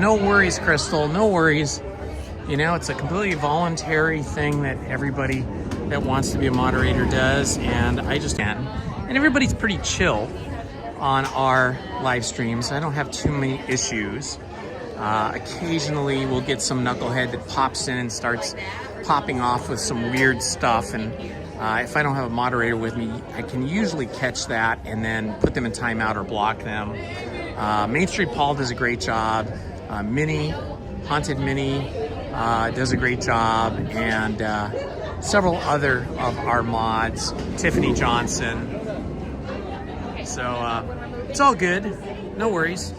S3: No worries, Crystal, no worries. You know, it's a completely voluntary thing that everybody that wants to be a moderator does, and I just can. And everybody's pretty chill on our live streams. I don't have too many issues. Occasionally we'll get some knucklehead that pops in and starts popping off with some weird stuff, and if I don't have a moderator with me, I can usually catch that and then put them in timeout or block them. Main Street Paul does a great job. Haunted Minnie does a great job, and several other of our mods, Tiffany Johnson. So it's all good, no worries.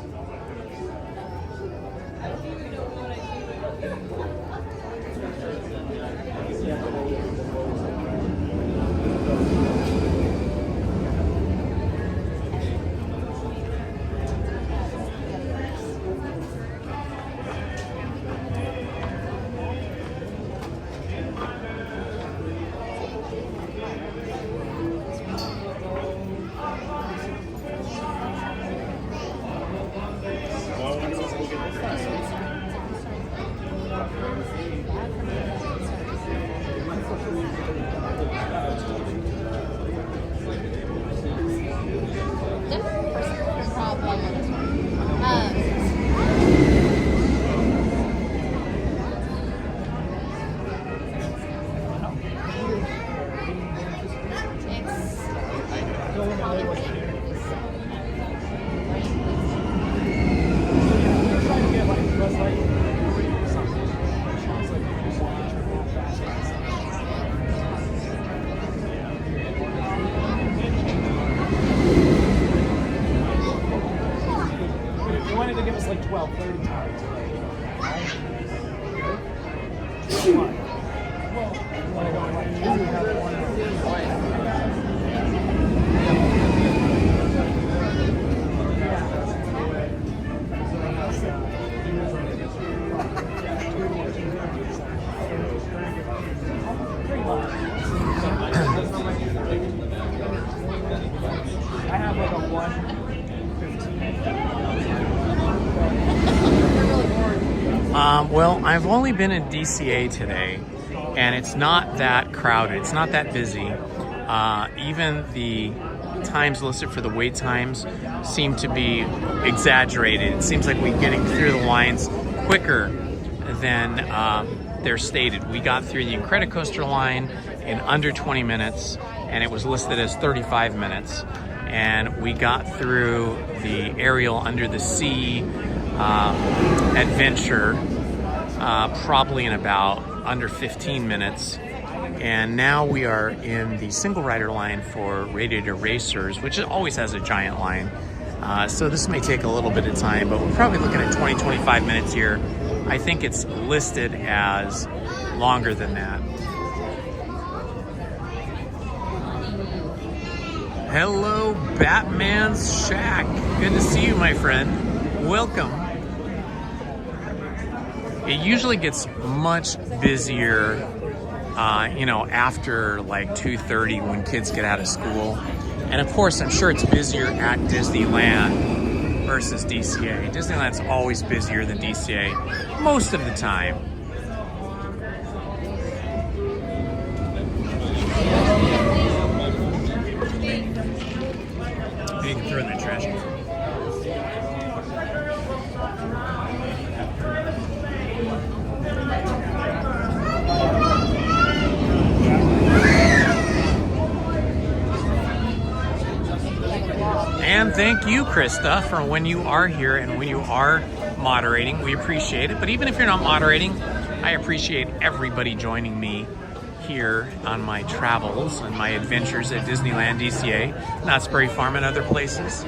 S3: Well, I've only been in DCA today, and it's not that crowded. It's not that busy. Even the times listed for the wait times seem to be exaggerated. It seems like we're getting through the lines quicker than they're stated. We got through the Incredicoaster line in under 20 minutes, and it was listed as 35 minutes. And we got through the Ariel Under the Sea adventure probably in about under 15 minutes. And now we are in the single rider line for Radiator Racers, which always has a giant line. So this may take a little bit of time, but we're probably looking at 20-25 minutes here. I think it's listed as longer than that. Hello, Batman's Shack. Good to see you, my friend. Welcome. It usually gets much busier, after like 2:30 when kids get out of school. And of course, I'm sure it's busier at Disneyland versus DCA. Disneyland's always busier than DCA most of the time. You can throw in the trash can. And thank you, Krista, for when you are here and when you are moderating. We appreciate it. But even if you're not moderating, I appreciate everybody joining me here on my travels and my adventures at Disneyland, DCA, Knott's Berry Farm, and other places.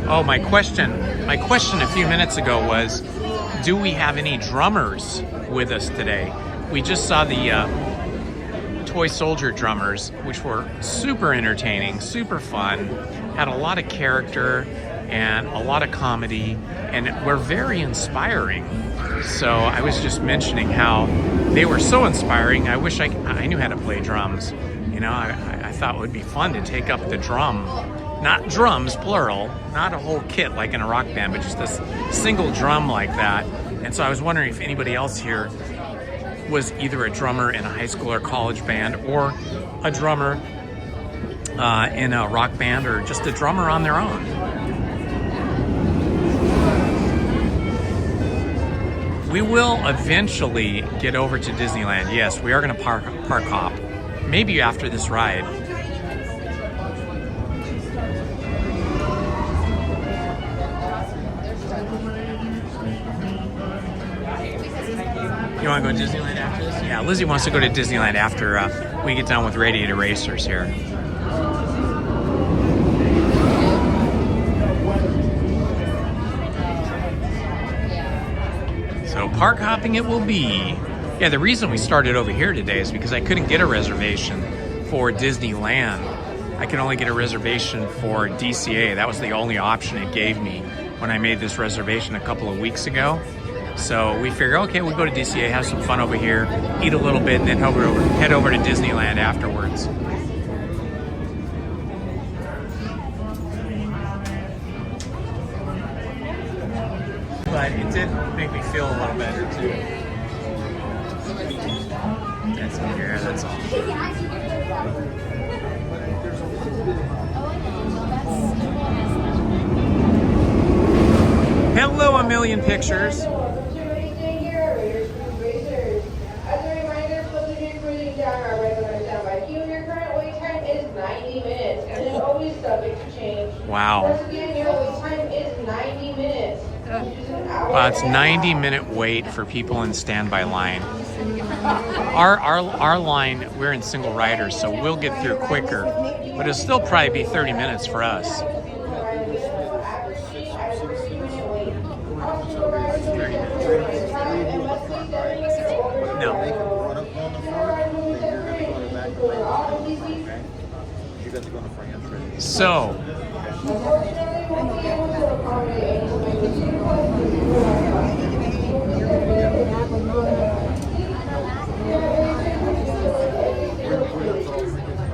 S3: Oh, my question a few minutes ago was, do we have any drummers with us today? We just saw the Toy Soldier drummers, which were super entertaining, super fun, had a lot of character, and a lot of comedy, and were very inspiring. So I was just mentioning how they were so inspiring. I wish I knew how to play drums. You know, I thought it would be fun to take up the drum. Not drums, plural, not a whole kit like in a rock band, but just this single drum like that. And so I was wondering if anybody else here was either a drummer in a high school or college band, or a drummer in a rock band, or just a drummer on their own. We will eventually get over to Disneyland. Yes, we are going to park hop. Maybe after this ride. You want to go to Disneyland after this? Yeah, Lizzie wants to go to Disneyland after we get done with Radiator Racers here. So park hopping it will be. Yeah, the reason we started over here today is because I couldn't get a reservation for Disneyland. I could only get a reservation for DCA. That was the only option it gave me when I made this reservation a couple of weeks ago. So we figured, okay, we'll go to DCA, have some fun over here, eat a little bit, and then head over to Disneyland afterwards. But it did make me feel a little better too. That's in here, that's all. Hello, A Million Pictures.
S4: As a reminder, please be cruising down our regular standby queue. Your current wait time is 90 minutes and is always subject to change.
S3: Wow.
S4: Once again, your wait time is 90 minutes.
S3: Wow, it's 90-minute wait for people in standby line. Our line, we're in single riders, so we'll get through quicker, but it'll still probably be 30 minutes for us. No.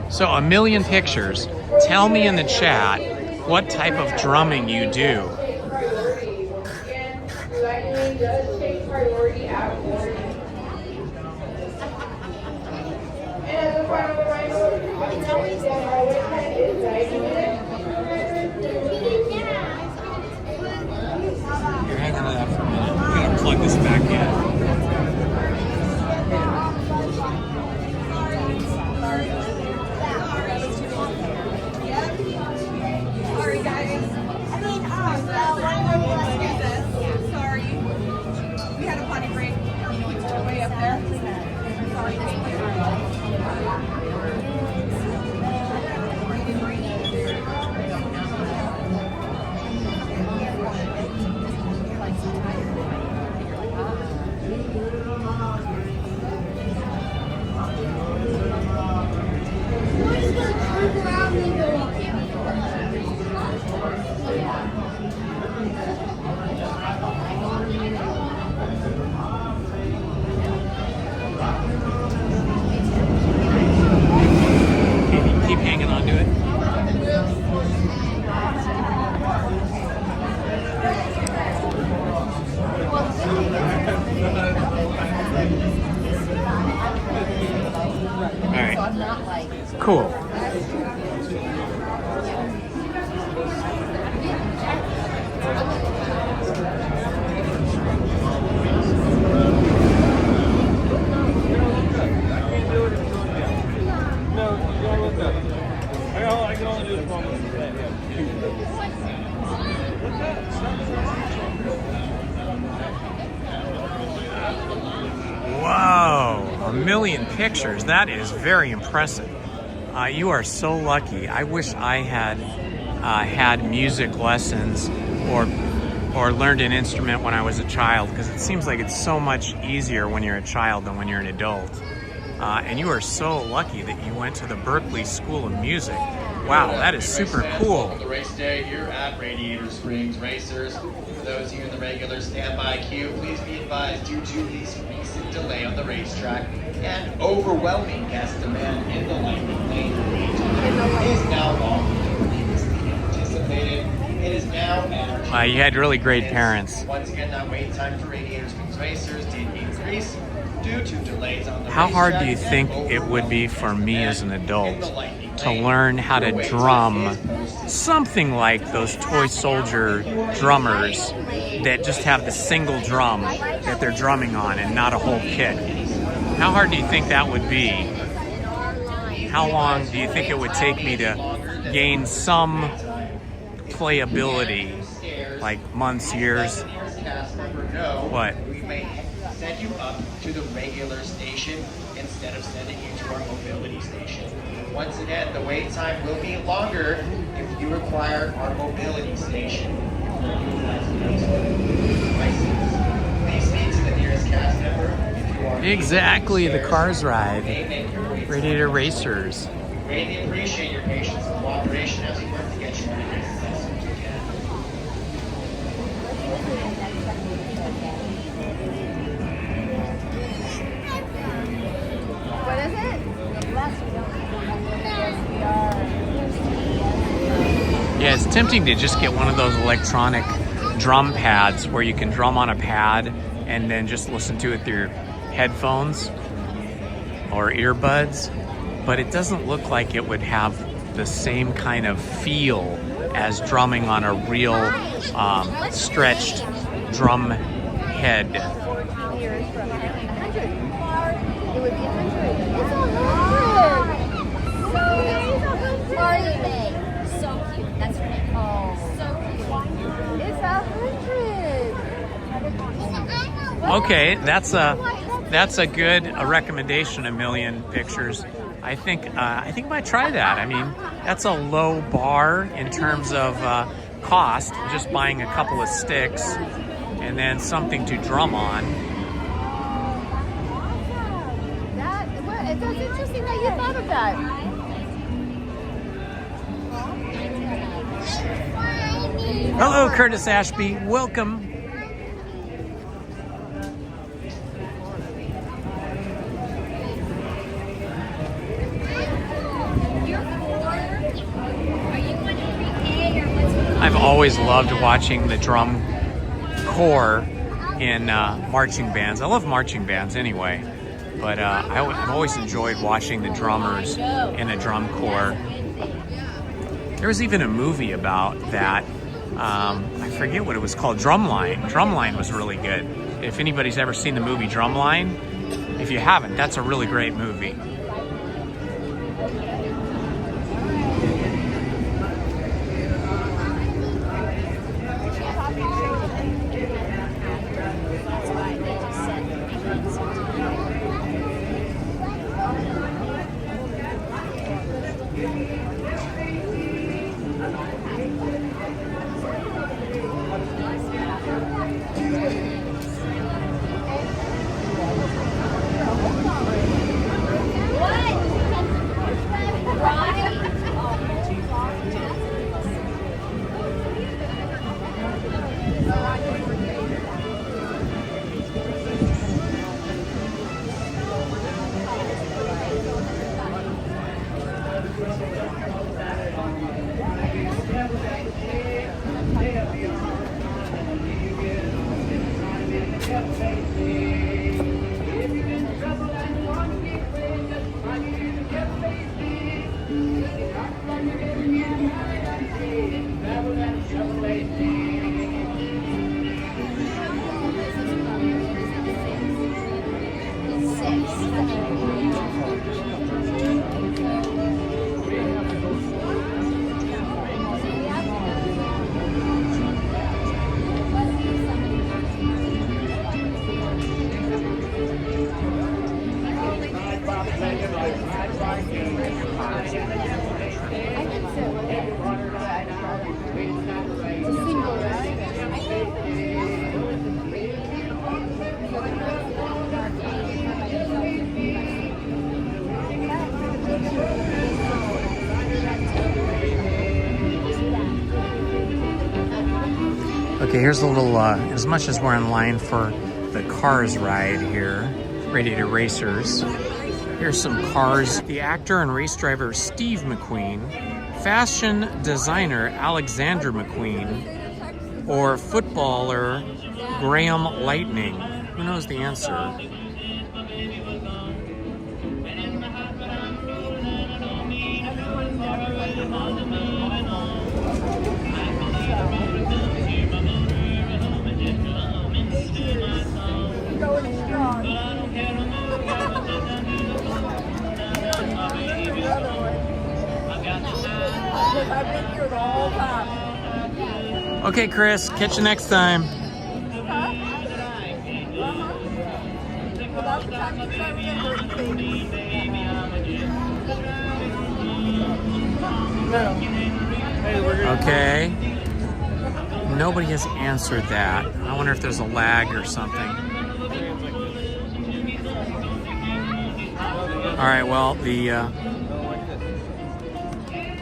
S3: So, A Million Pictures, tell me in the chat what type of drumming you do. Hang on to that for a minute. I'm going to plug this back in.
S10: Sorry, guys. Sorry. We had a potty break way up there. Sorry, thank you.
S3: Keep hanging on to it. All right. Cool. Whoa, 1 million pictures. That is very impressive. You are so lucky. I wish I had had music lessons or learned an instrument when I was a child, because it seems like it's so much easier when you're a child than when you're an adult. And you are so lucky that you went to the Berklee School of Music. Wow, that is super cool.
S15: Welcome to race day here at Radiator Springs. Racers, for those of you in the regular standby queue, please be advised due to this recent delay on the racetrack and overwhelming guest demand in the lightning lane, the wait time is now longer than previously anticipated. It is now at
S3: Wow, you had really great parents.
S15: Once again, that wait time for Radiator Springs racers did increase due to delays on the
S3: How hard do
S15: racetrack
S3: you think
S15: and
S3: it would be for me as an adult
S15: in the lightning
S3: to
S15: lane.
S3: learn how to
S15: Your wait
S3: drum
S15: time is posted.
S3: something like those toy soldier drummers that just have the single drum that they're drumming on and not a whole kit? How hard do you think that would be? How long do you think it would take me to gain some playability? Like months, years? What?
S15: We may send you up to the regular station instead of sending you to our mobility station. Once again, the wait time will be longer if you require our mobility station. Please speak to the nearest cast member if you are
S3: Exactly, the Cars Ride. Radiator Racers.
S15: Greatly appreciate your patience and cooperation as we work to get you to the races as soon as we can.
S12: What is it?
S3: Yeah, it's tempting to just get one of those electronic drum pads where you can drum on a pad and then just listen to it through your headphones or earbuds, but it doesn't look like it would have the same kind of feel as drumming on a real stretched drum head.
S12: Years from 100. It would be 100. It's 100. So Marley May. So cute. That's her name. Oh. So cute. It's 100.
S3: Okay, that's a good recommendation. A million pictures. I think I might try that. I mean, that's a low bar in terms of cost. Just buying a couple of sticks and then something to drum on.
S12: That's interesting that you thought of that.
S3: Hello, Curtis Ashby. Welcome. I've always loved watching the drum corps in marching bands. I love marching bands anyway, but I've always enjoyed watching the drummers in a drum corps. There was even a movie about that. I forget what it was called. Drumline. Drumline was really good. If anybody's ever seen the movie Drumline, if you haven't, that's a really great movie. Okay, here's a little, as much as we're in line for the Cars ride here, Radiator Racers, here's some Cars. The actor and race driver Steve McQueen, fashion designer Alexander McQueen, or footballer Graham Lightning. Who knows the answer? Okay, Chris, catch you next time. Okay. Nobody has answered that. I wonder if there's a lag or something. All right, well, the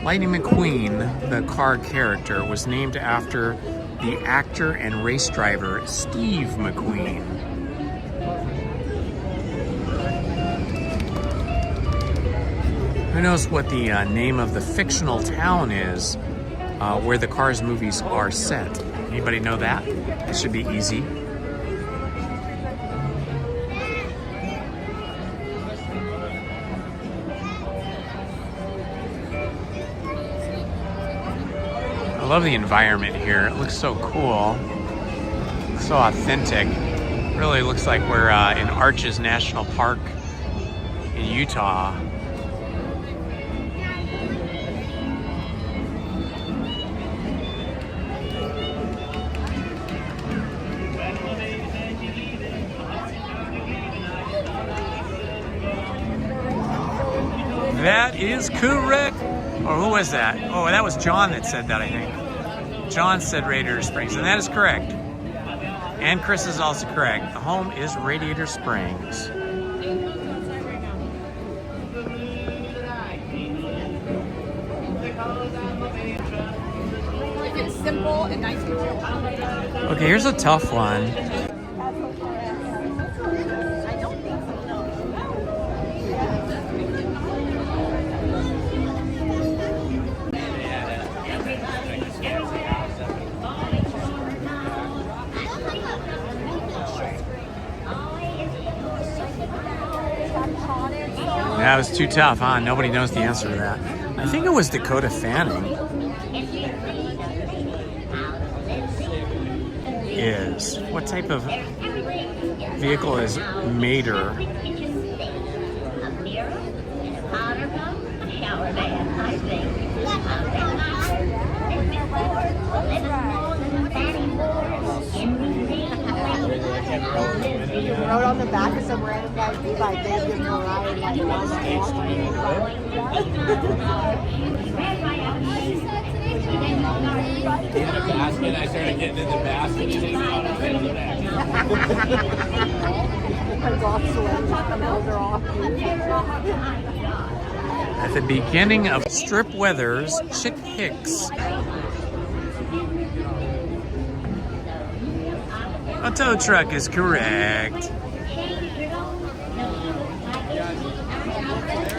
S3: Lightning McQueen, the car character, was named after the actor and race driver Steve McQueen. Who knows what the name of the fictional town is where the Cars movies are set? Anybody know that? It should be easy. I love the environment here. It looks so cool, so authentic. Really looks like we're in Arches National Park in Utah. That is correct. Or who was that? Oh, that was John that said that, I think. John said Radiator Springs, and that is correct. And Chris is also correct. The home is Radiator Springs.
S12: It's simple and nice and chill.
S3: Okay, here's a tough one. That was too tough, huh? Nobody knows the answer to that. I think it was Dakota Fanning. Is. What type of vehicle is Mater?
S10: You wrote on the back of some random guy's like they give him a ride like
S3: In a basket, I started getting in the basket and taking out a bit of the back. At the beginning of Strip Weather's Chick Hicks. A tow truck is correct.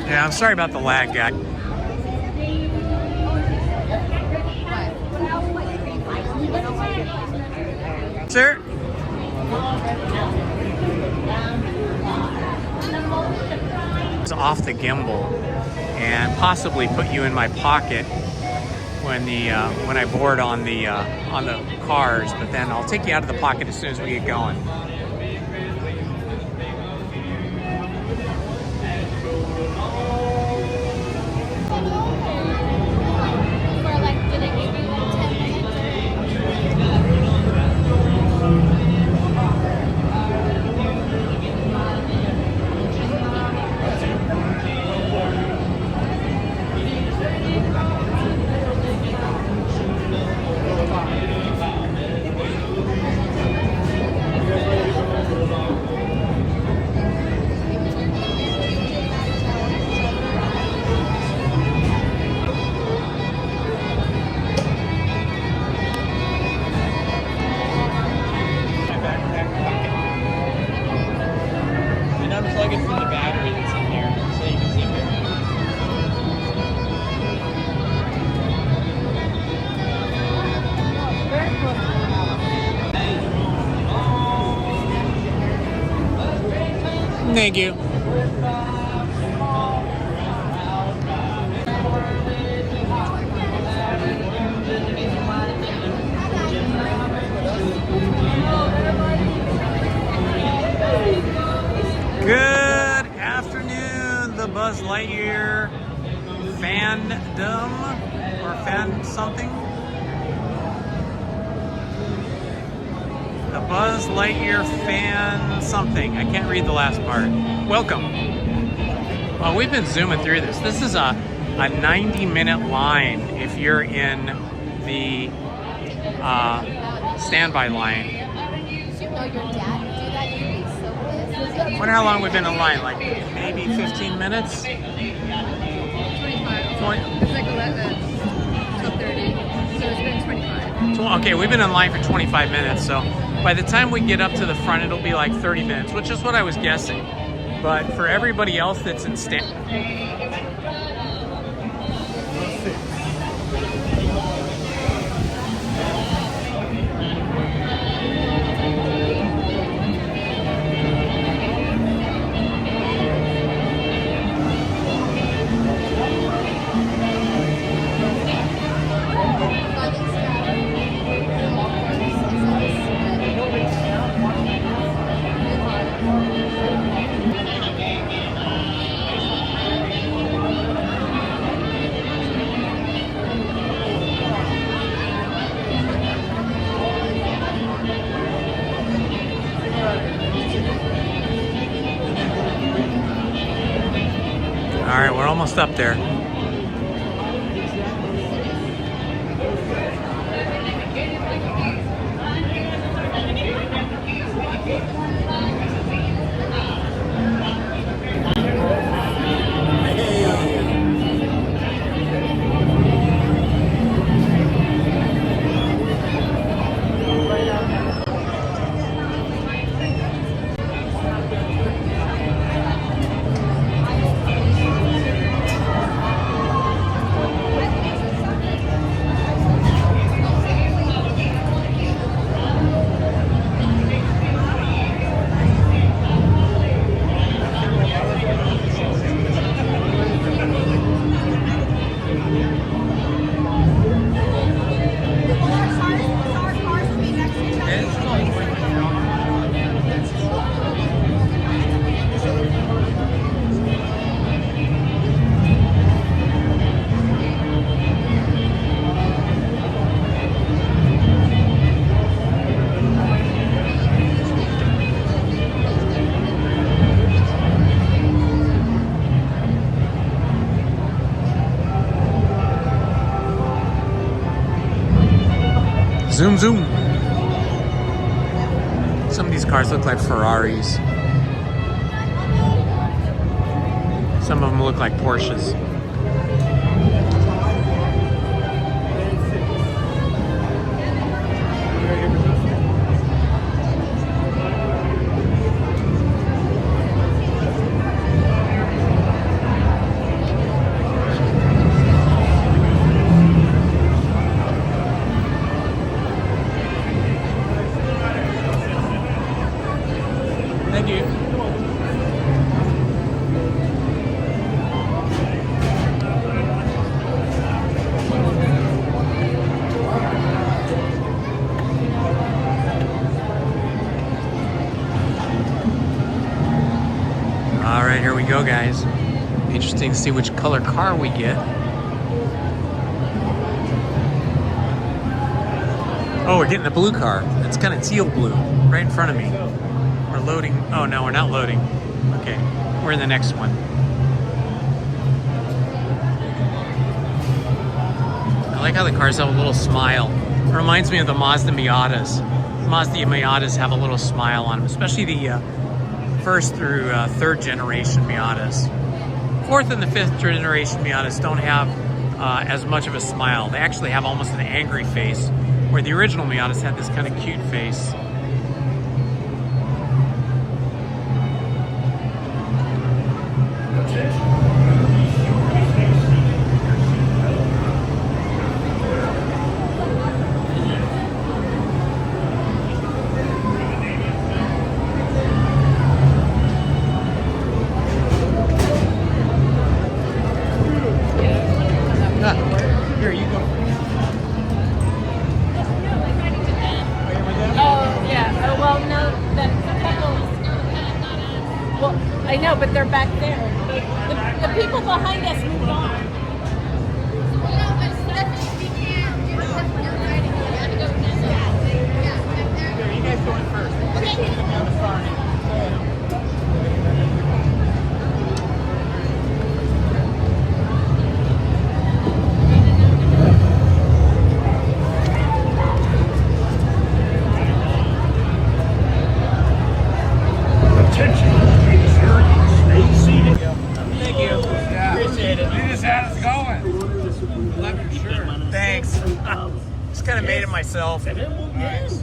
S3: Yeah, I'm sorry about the lag, guy. Sir? It's off the gimbal and possibly put you in my pocket when I board on the cars, but then I'll take you out of the pocket as soon as we get going. Thank you. Good afternoon, the Buzz Lightyear fandom or fan something. The Buzz Lightyear fan something. I can't read the last part. Welcome. Well, we've been zooming through this. This is a 90-minute line if you're in the standby line. I wonder how long we've been in line, like maybe 15 minutes?
S12: 25. It's like 11 to 30, so it's been 25.
S3: Okay, we've been in line for 25 minutes, so by the time we get up to the front, it'll be like 30 minutes, which is what I was guessing. But for everybody else that's in All right, we're almost up there. Zoom, zoom. Some of these cars look like Ferraris. Some of them look like Porsches. Thank you. All right, here we go, guys. Interesting to see which color car we get. Oh, we're getting the blue car. It's kind of teal blue, right in front of me. We're loading. Oh no, we're not loading. Okay, we're in the next one. I like how the cars have a little smile. It reminds me of the Mazda Miatas. Mazda Miatas have a little smile on them, especially the first through third generation Miatas. Fourth and the fifth generation Miatas don't have as much of a smile. They actually have almost an angry face, where the original Miatas had this kind of cute face. Here, you go first.
S12: Oh, yeah. Oh, well, no, the couple. Well, I know, but they're back there. The people behind us moved on.
S3: Here, you guys going first.
S6: Attention, please, sir. Stay seated.
S3: Thank you. Yeah. Appreciate it.
S6: You just had us going.
S3: Love your shirt. Thanks. Just kind of made it myself. Nice.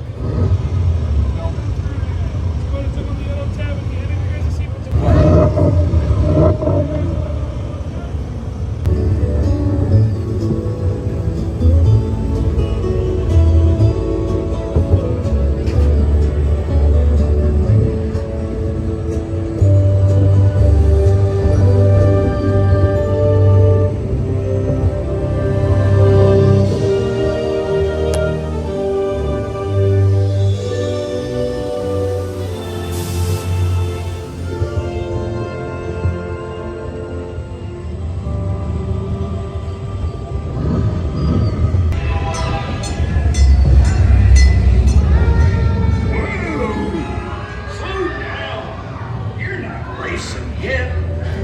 S6: You're not racing yet.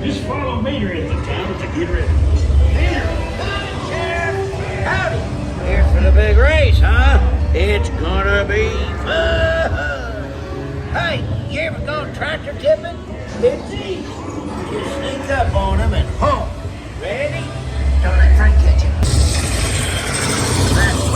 S6: Just follow me around the town to get ready.
S7: Howdy. Here for the big race, huh? It's gonna be fun. Hey, you ever go tractor tipping? It's easy. Just sneak up on them and home. Ready? Don't let Frank catch you. That's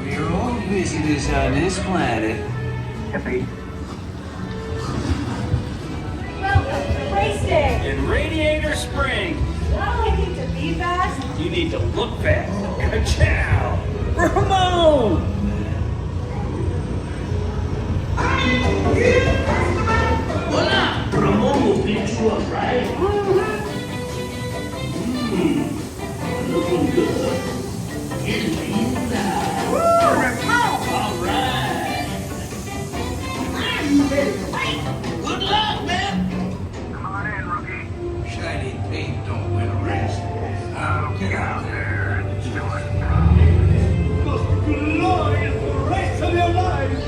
S5: We're all visitors on this planet. Happy.
S10: Welcome to race day.
S6: In Radiator Springs,
S10: Well, I need to be fast.
S6: you need to look fast. Ka-chow! Ramon! Voila! Ramon will beat you up, right? Looking good. Here's me now. All right. Good luck, man.
S9: Come on in, rookie. Shiny paint don't win a race. Now get out there and join the crowd.
S6: The glorious race of your life.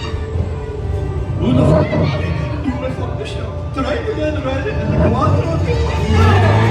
S6: Who the fuck are you? You went on the show. Tonight we're going to ride it in the quadro.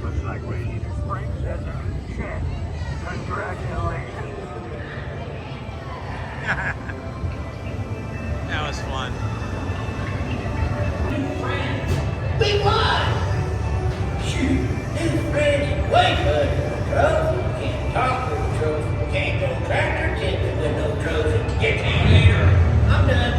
S9: Looks like Radiator Springs has a check. Congratulations.
S3: That was fun.
S7: We won! Shoot, it's Randy Whitehood. Trophy. Can't talk with a trophy. Can't go tractor tipping with no trophy. Get you later. I'm done.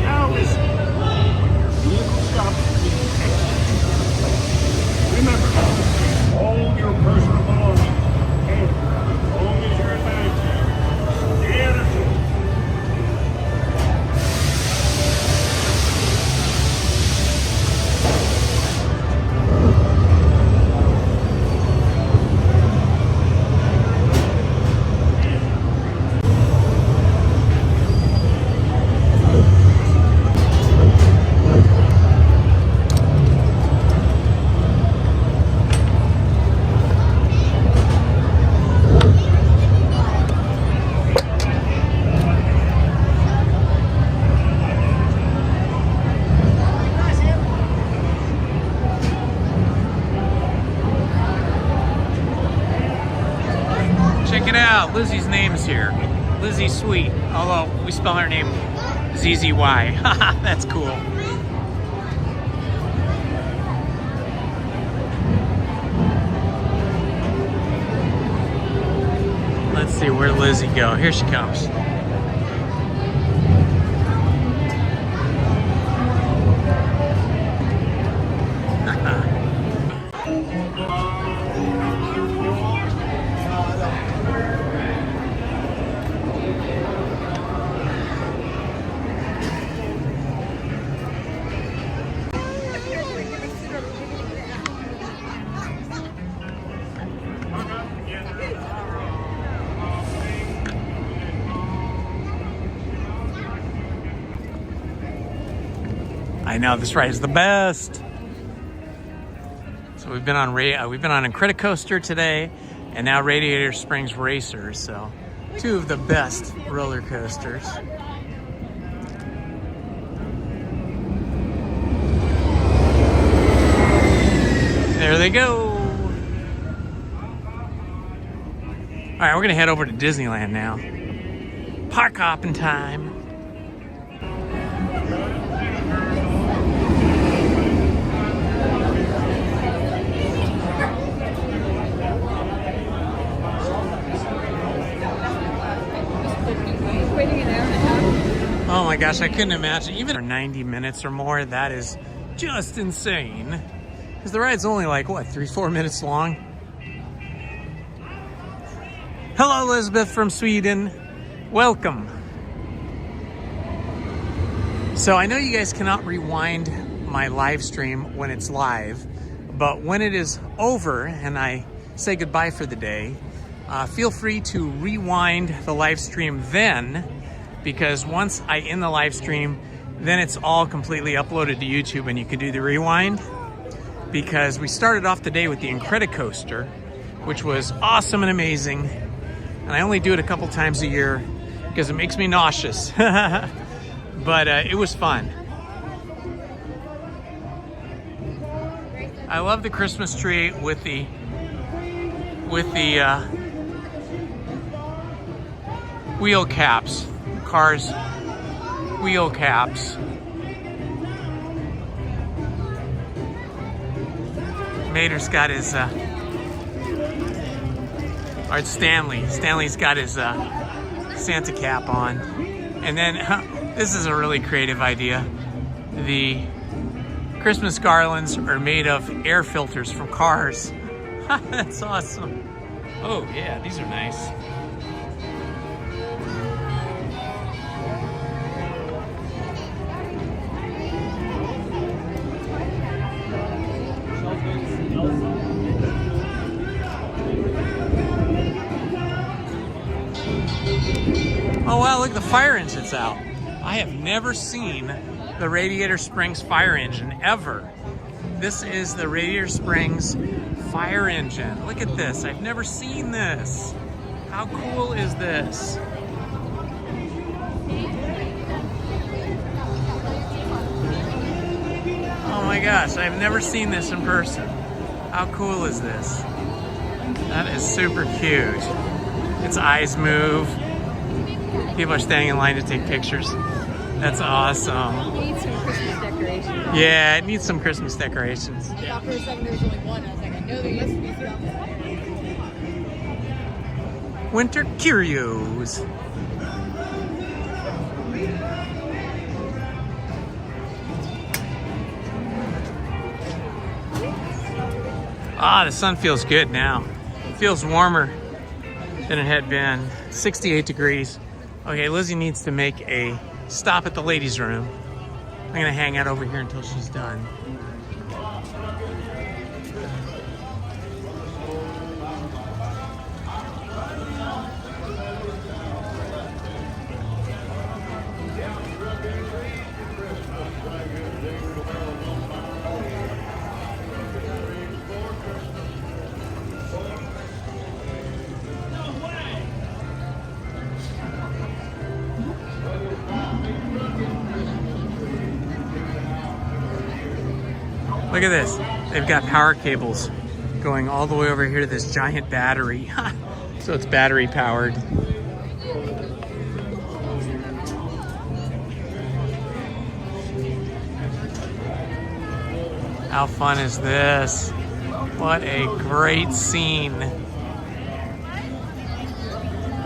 S6: Now listen. When your vehicle stops being remember, hold your personal belongings. And as long as you're at 19, stay out of trouble.
S3: Check it out. Lizzie's name is here. Lizzy Sweet. Although we spell her name Z-Z-Y. Haha, that's cool. Let's see, where'd Lizzie go? Here she comes. I know this ride is the best. So we've been on Incredicoaster today, and now Radiator Springs Racers. So two of the best roller coasters. There they go. All right, we're gonna head over to Disneyland now. Park hopping time. Oh my gosh, I couldn't imagine. Even for 90 minutes or more, that is just insane. Because the ride's only like, what, 3-4 minutes long? Hello, Elizabeth from Sweden. Welcome. So I know you guys cannot rewind my live stream when it's live, but when it is over and I say goodbye for the day, feel free to rewind the live stream then, because once I end the live stream, then it's all completely uploaded to YouTube and you can do the rewind. Because we started off the day with the Incredicoaster, which was awesome and amazing. And I only do it a couple times a year because it makes me nauseous. But it was fun. I love the Christmas tree with the wheel caps. Cars wheel caps. Mater's got his or it's Stanley's got his Santa cap on. And then this is a really creative idea. The Christmas garlands are made of air filters from cars. That's awesome. Oh yeah, these are nice. Oh wow, look, the fire engine's out. I have never seen the Radiator Springs fire engine ever. This is the Radiator Springs fire engine. Look at this, I've never seen this. How cool is this? Oh my gosh, I've never seen this in person. How cool is this? That is super cute. Its eyes move. People are standing in line to take pictures. That's awesome.
S12: It needs some Christmas decorations.
S3: Yeah, it needs some Christmas decorations.
S12: I thought for a second there was only one. I was like, I know there used to be some.
S3: Winter Curios. Ah, the sun feels good now. It feels warmer than it had been. 68 degrees. Okay, Lizzie needs to make a stop at the ladies' room. I'm gonna hang out over here until she's done. Look at this. They've got power cables going all the way over here to this giant battery. So it's battery powered. How fun is this? What a great scene.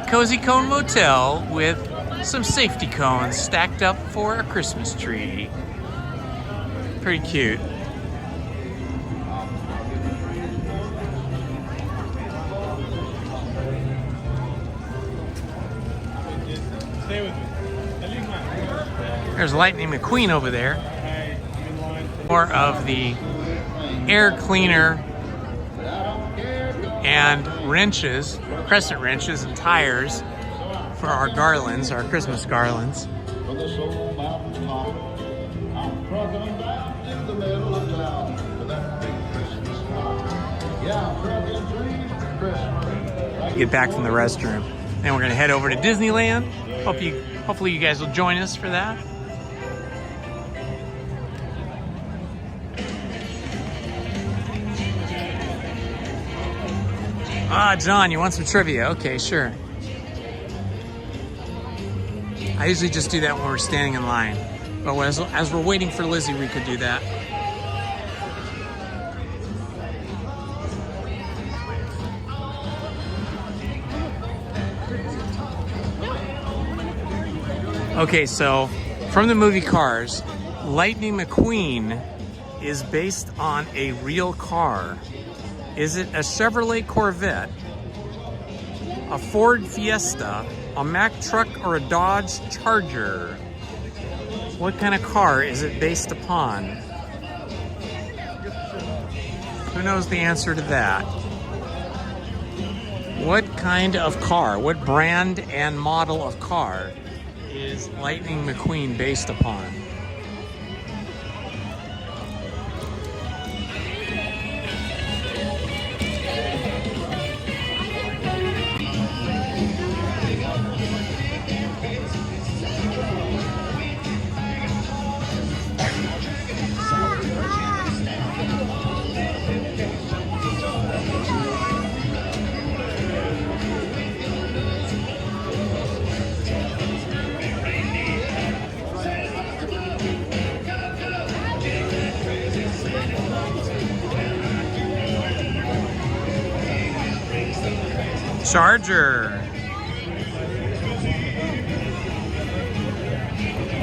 S3: Cozy Cone Motel with some safety cones stacked up for a Christmas tree. Pretty cute. There's Lightning McQueen over there. More of the air cleaner and wrenches, crescent wrenches and tires for our garlands, our Christmas garlands. Get back from the restroom. Then we're gonna head over to Disneyland. Hopefully you guys will join us for that. Ah, John, you want some trivia? Okay, sure. I usually just do that when we're standing in line. But as we're waiting for Lizzie, we could do that. Okay, so from the movie Cars, Lightning McQueen is based on a real car. Is it a Chevrolet Corvette, a Ford Fiesta, a Mack truck, or a Dodge Charger? What kind of car is it based upon? Who knows the answer to that? What kind of car, what brand and model of car is Lightning McQueen based upon? Charger.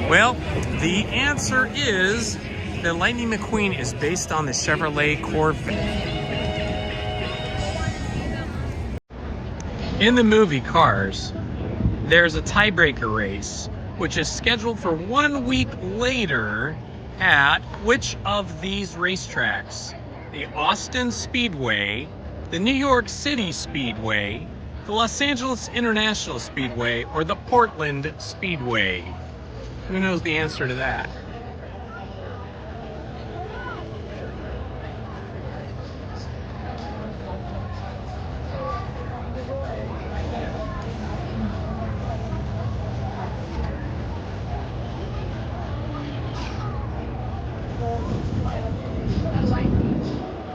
S3: Well, the answer is that Lightning McQueen is based on the Chevrolet Corvette. In the movie Cars, there's a tiebreaker race, which is scheduled for 1 week later at which of these racetracks? The Austin Speedway, the New York City Speedway, the Los Angeles International Speedway, or the Portland Speedway? Who knows the answer to that?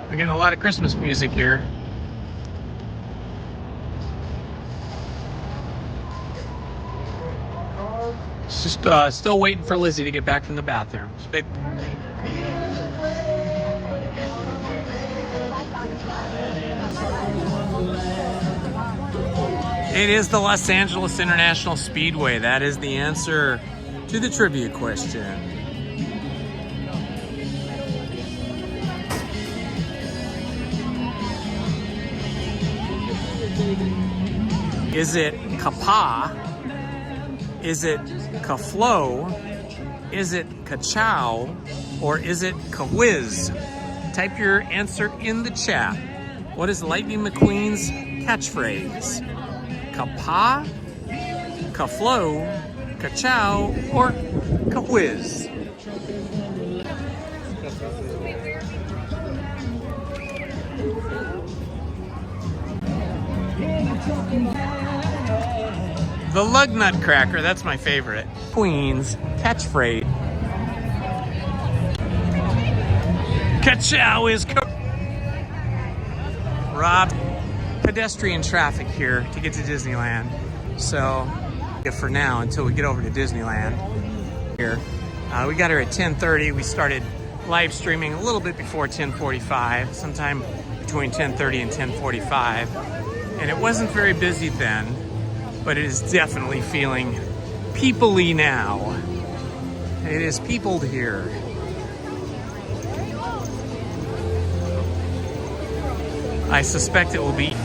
S3: We're getting a lot of Christmas music here. Just still waiting for Lizzie to get back from the bathroom. It is the Los Angeles International Speedway. That is the answer to the trivia question. Is it Kapa? Is it Ka-Flow? Is it Ka-Chow? Or is it Ka-Whiz? Type your answer in the chat. What is Lightning McQueen's catchphrase? Ka-Pa? Ka-Flow? Ka-Chow? Or Ka-Whiz? The Lug Nut Cracker, that's my favorite. Queen's catchphrase. Ka-Chow is Rob. pedestrian traffic here to get to Disneyland. So for now, until we get over to Disneyland here. We got here at 10:30. We started live streaming a little bit before 10:45, sometime between 10:30 and 10:45. And it wasn't very busy then, but it is definitely feeling people-y now. It is peopled here. I suspect it will be.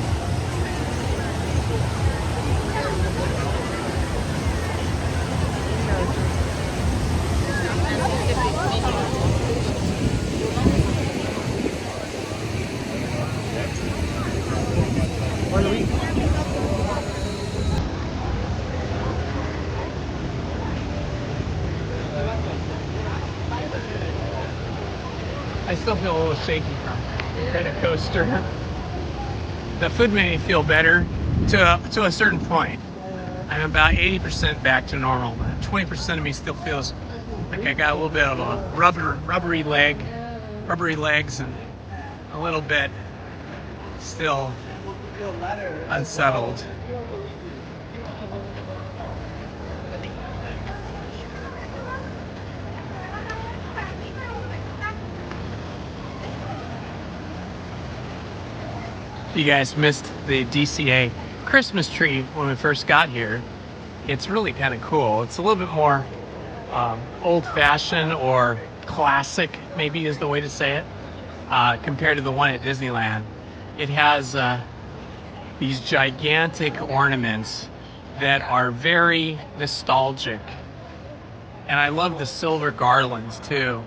S3: I still feel a little shaky from Incredicoaster. The food made me feel better to a certain point. I'm about 80% back to normal. 20% of me still feels like I got a little bit of a rubbery legs, and a little bit still unsettled. You guys missed the DCA Christmas tree when we first got here. It's really kind of cool. It's a little bit more old-fashioned or classic, maybe is the way to say it, compared to the one at Disneyland. It has these gigantic ornaments that are very nostalgic. And I love the silver garlands too.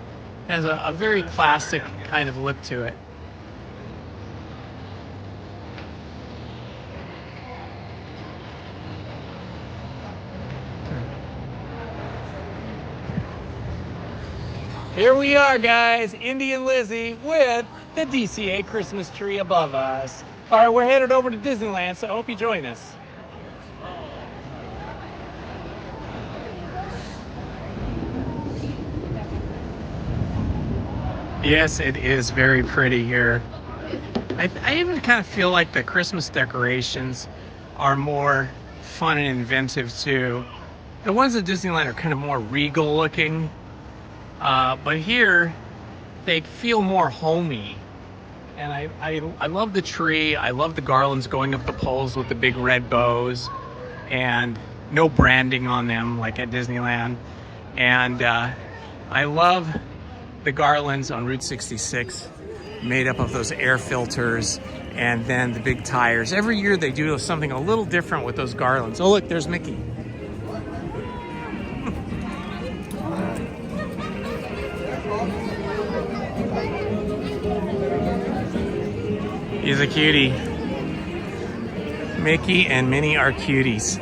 S3: It has a very classic kind of look to it. Here we are, guys, Indy and Lizzy with the DCA Christmas tree above us. All right, we're headed over to Disneyland, so I hope you join us. Yes, it is very pretty here. I even kind of feel like the Christmas decorations are more fun and inventive too. The ones at Disneyland are kind of more regal looking. But here, they feel more homey. And I love the tree. I love the garlands going up the poles with the big red bows. And no branding on them like at Disneyland. And I love the garlands on Route 66, made up of those air filters and then the big tires. Every year they do something a little different with those garlands. Oh look, there's Mickey. He's a cutie. Mickey and Minnie are cuties.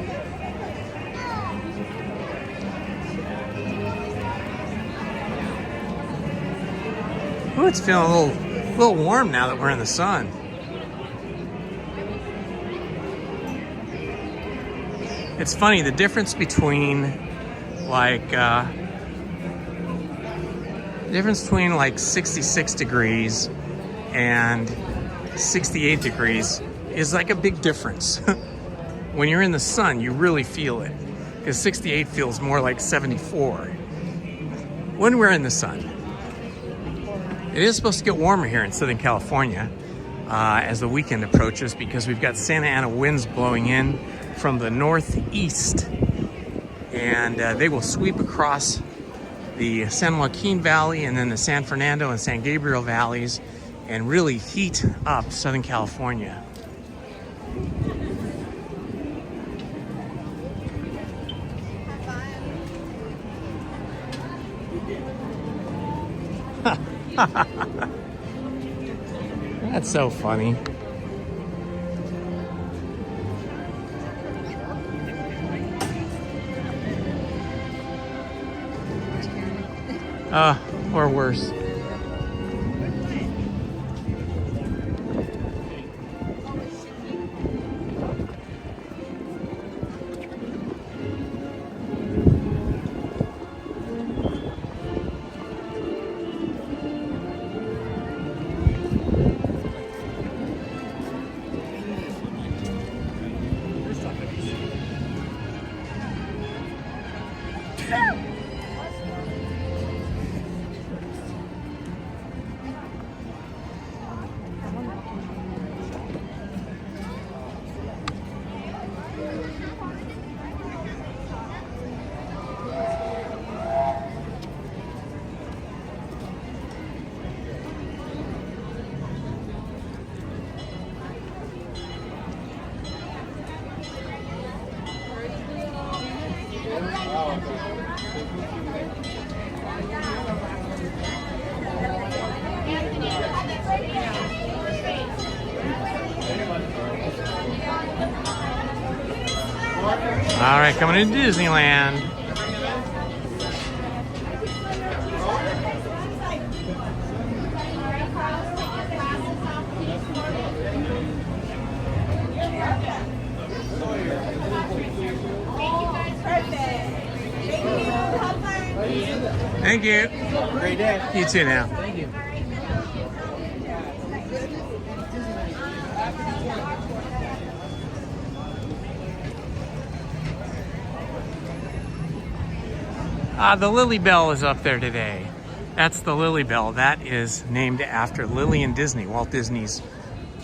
S3: Ooh, it's feeling a little warm now that we're in the sun. It's funny, the difference between like 66 degrees and 68 degrees is like a big difference. When you're in the sun, you really feel it, because 68 feels more like 74 when we're in the sun. It is supposed to get warmer here in Southern California as the weekend approaches, because we've got Santa Ana winds blowing in from the northeast, and they will sweep across the San Joaquin Valley and then the San Fernando and San Gabriel valleys and really heat up Southern California. That's so funny. Or worse. All right, coming to Disneyland. Thank you.
S1: Great day.
S3: You too now.
S1: Thank you.
S3: The Lily Bell is up there today. That's the Lily Bell. That is named after Lillian Disney, Walt Disney's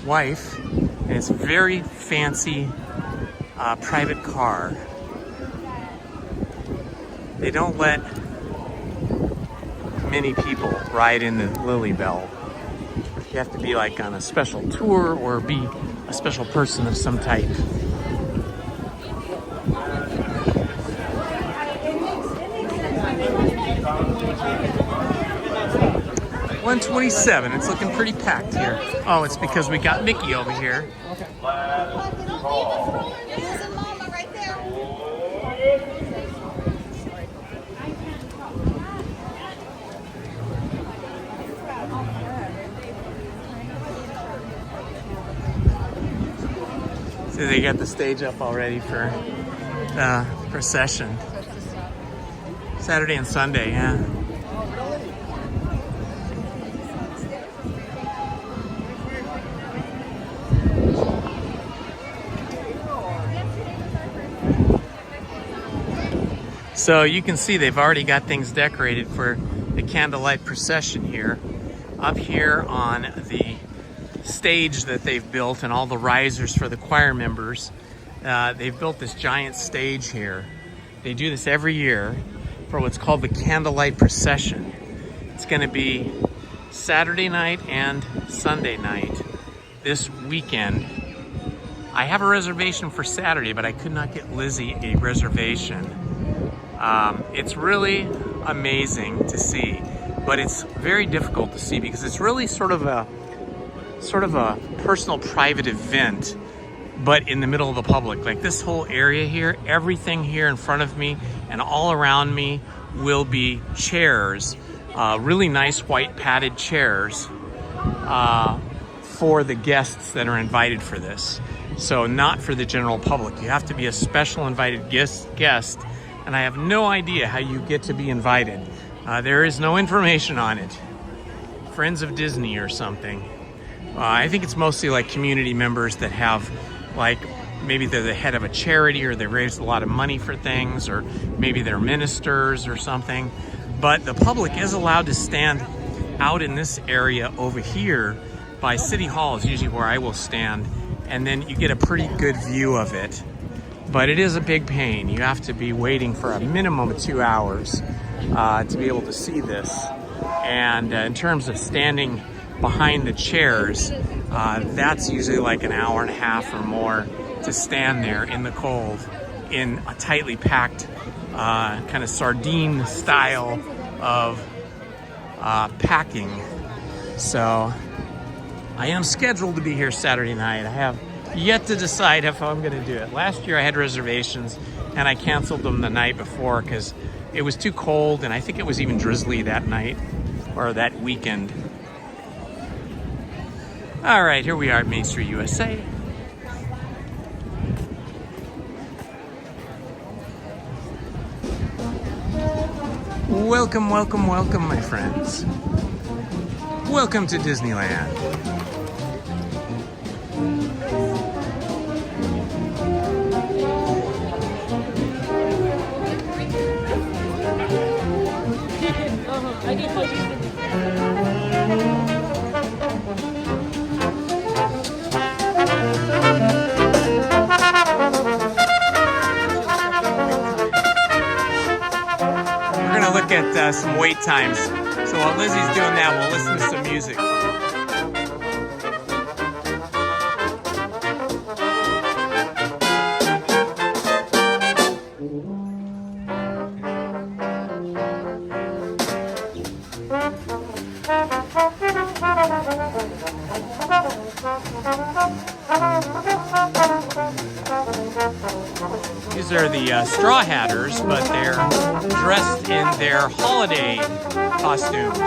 S3: wife. And it's a very fancy private car. They don't let many people ride in the Lily Bell. You have to be like on a special tour or be a special person of some type. 127. It's looking pretty packed here. Oh, it's because we got Mickey over here. So they got the stage up already for the procession. Saturday and Sunday, yeah. So you can see they've already got things decorated for the candlelight procession here. Up here on the stage that they've built and all the risers for the choir members, they've built this giant stage here. They do this every year for what's called the candlelight procession. It's going to be Saturday night and Sunday night this weekend. I have a reservation for Saturday, but I could not get Lizzie a reservation. It's really amazing to see, but it's very difficult to see because it's really sort of a personal private event, but in the middle of the public. Like this whole area here, everything here in front of me and all around me will be chairs, really nice white padded chairs for the guests that are invited for this. So not for the general public. You have to be a special invited guest, and I have no idea how you get to be invited. There is no information on it. Friends of Disney or something. I think it's mostly like community members that have, like, maybe they're the head of a charity or they raised a lot of money for things, or maybe they're ministers or something. But the public is allowed to stand out in this area over here by City Hall is usually where I will stand, and then you get a pretty good view of it. But it is a big pain. You have to be waiting for a minimum of 2 hours to be able to see this. And in terms of standing behind the chairs, that's usually like an hour and a half or more to stand there in the cold in a tightly packed kind of sardine style of packing. So I am scheduled to be here Saturday night. I have yet to decide if I'm going to do it. Last year I had reservations and I canceled them the night before because it was too cold, and I think it was even drizzly that night or that weekend. All right, here we are at Main Street, USA. Welcome, welcome, welcome, my friends. Welcome to Disneyland. at some wait times. So while Lizzie's doing that, we'll listen to some music. These are the Straw Hatters, but they're dressed in their holiday costumes.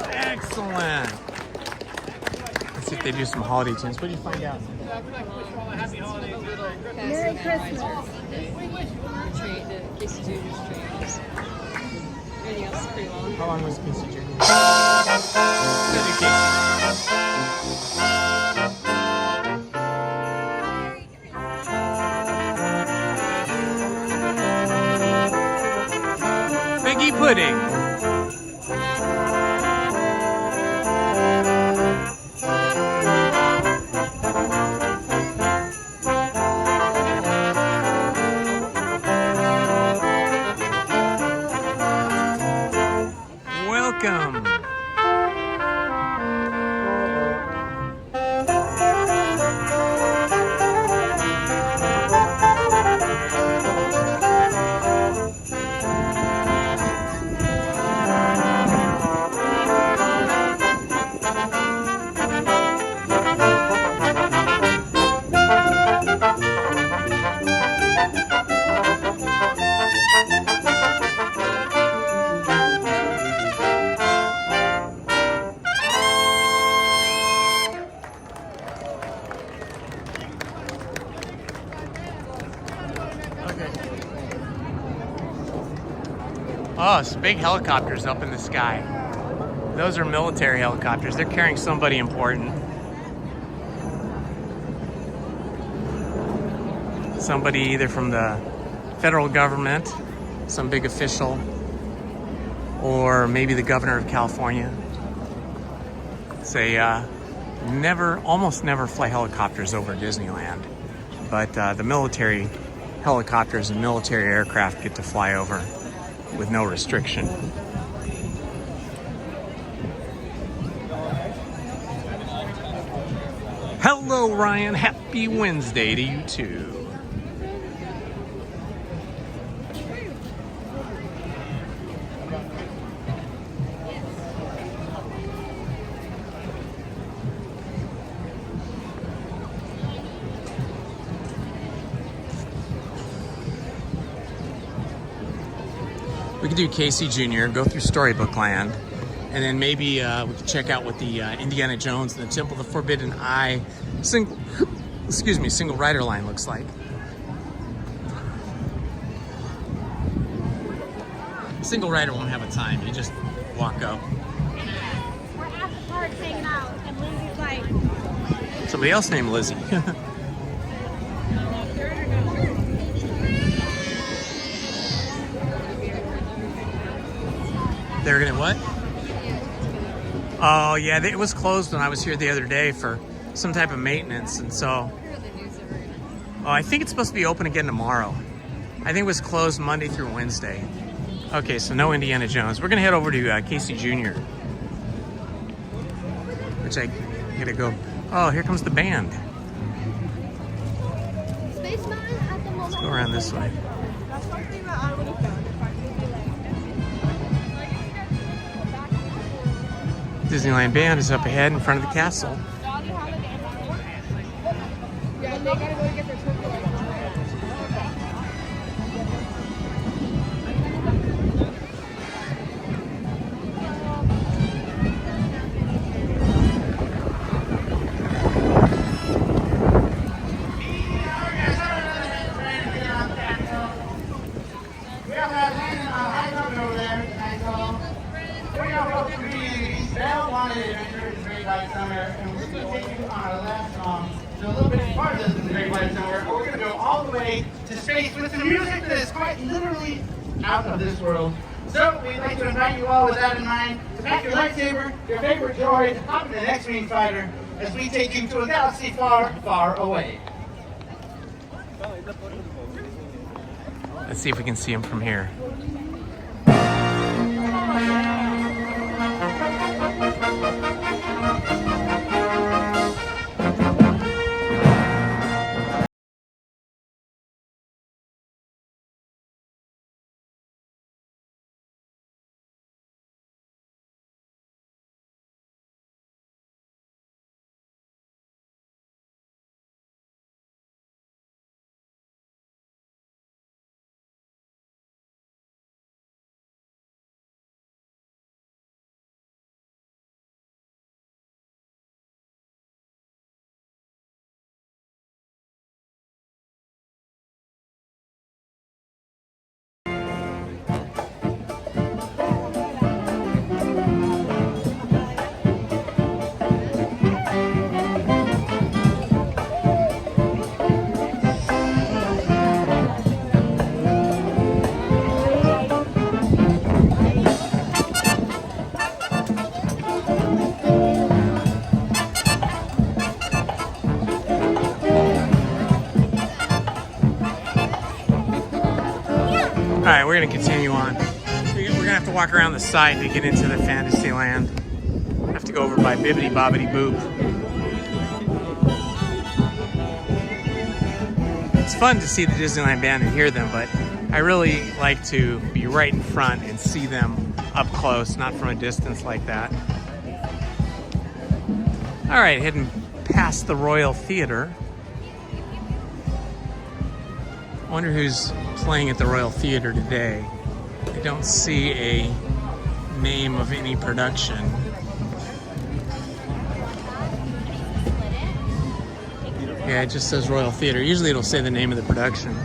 S3: Excellent. Let's see if they do some holiday tunes. What did you find out?
S12: Merry Christmas.
S3: How long was Casey Jr.? Figgy pudding. Welcome. Oh, some big helicopters up in the sky. Those are military helicopters. They're carrying somebody important. Somebody either from the federal government, some big official, or maybe the governor of California. Say, almost never fly helicopters over Disneyland, but the military helicopters and military aircraft get to fly over with no restriction. Hello, Ryan. Happy Wednesday to you too. We could do Casey Jr., go through Storybook Land, and then maybe we could check out what the Indiana Jones and the Temple of the Forbidden Eye single rider line looks like. Single rider won't have a time. You just walk up.
S12: We're at the park hanging out, and Lizzie's like...
S3: Somebody else named Lizzie. They're gonna what? Oh yeah, it was closed when I was here the other day for some type of maintenance, and so. Oh, I think it's supposed to be open again tomorrow. I think it was closed Monday through Wednesday. Okay, so no Indiana Jones. We're gonna head over to Casey Jr., which I gotta go. Oh, here comes the band. Let's go around this way.
S10: That's something that I would have done if I could be like.
S3: Disneyland band is up ahead in front of the castle.
S10: Yeah, they gotta go get their turkey legs.
S16: A little bit farther than the Great White Somewhere, but we're going to go all the way to space with some music that is quite literally out of this world. So we'd like to invite you all with that in mind to pack your lightsaber, your favorite droid, hop in the X-Wing fighter as we take you to a galaxy far, far away.
S3: Let's see if we can see him from here. All right, we're gonna continue on. We're gonna have to walk around the side to get into the Fantasyland. Have to go over by Bibbidi Bobbidi Boop. It's fun to see the Disneyland band and hear them, but I really like to be right in front and see them up close, not from a distance like that. All right, heading past the Royal Theater. I wonder who's playing at the Royal Theater today. I don't see a name of any production. Yeah, it just says Royal Theater. Usually it'll say the name of the production.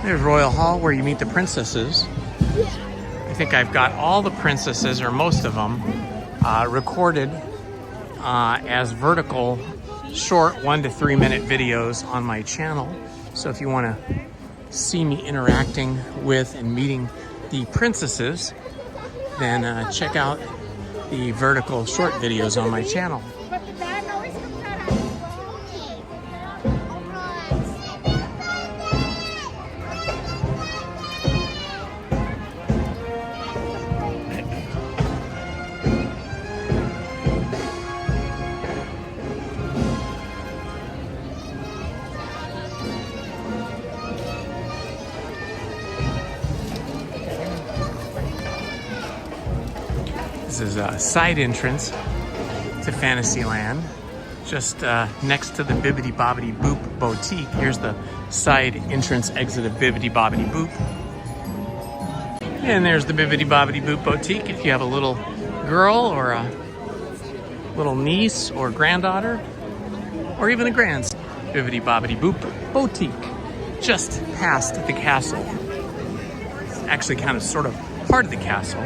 S3: There's Royal Hall where you meet the princesses. I think I've got all the princesses, or most of them, recorded as vertical short 1 to 3 minute videos on my channel. So if you want to see me interacting with and meeting the princesses, then check out the vertical short videos on my channel. This is a side entrance to Fantasyland, just next to the Bibbidi Bobbidi Boop Boutique. Here's the side entrance exit of Bibbidi Bobbidi Boop. And there's the Bibbidi Bobbidi Boop Boutique. If you have a little girl or a little niece or granddaughter, or even a grandson, Bibbidi Bobbidi Boop Boutique, just past the castle. It's actually kind of sort of part of the castle.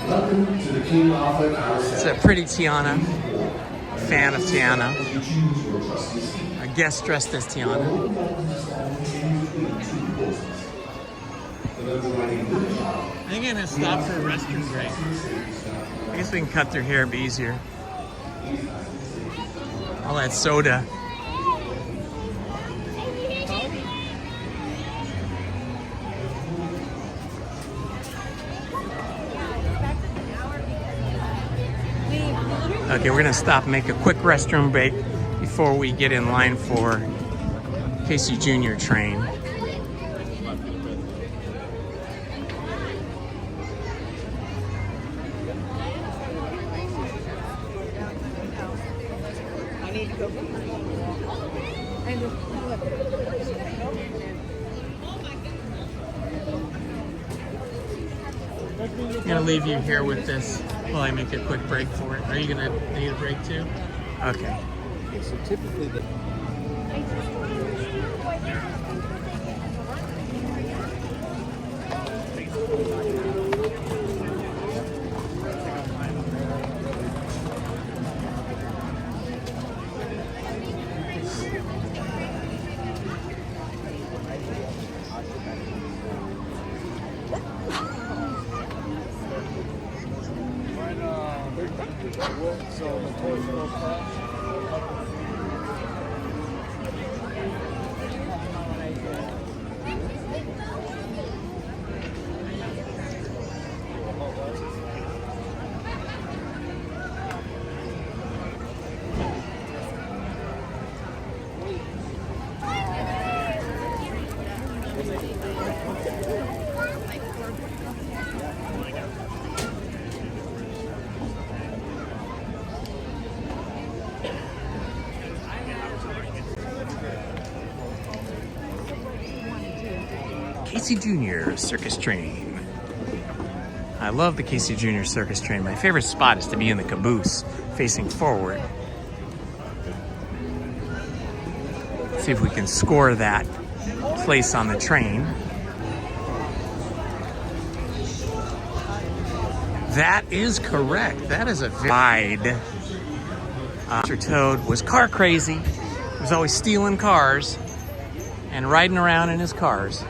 S6: Welcome to the King Arthur Carousel.
S3: It's a pretty Tiana, fan of Tiana, a guest dressed as Tiana. I think I'm gonna stop for a restroom break. I guess we can cut through here, it'd be easier. All that soda. Okay, we're gonna stop and make a quick restroom break before we get in line for Casey Jr. train. I'm gonna leave you here with this while I make a quick break for it. Are you gonna need a break too? Okay.
S9: So typically the
S3: Casey Jr. Circus Train. I love the Casey Jr. Circus Train. My favorite spot is to be in the caboose, facing forward. See if we can score that place on the train. That is correct. That is a ride. Mr. Toad was car crazy. He was always stealing cars and riding around in his cars.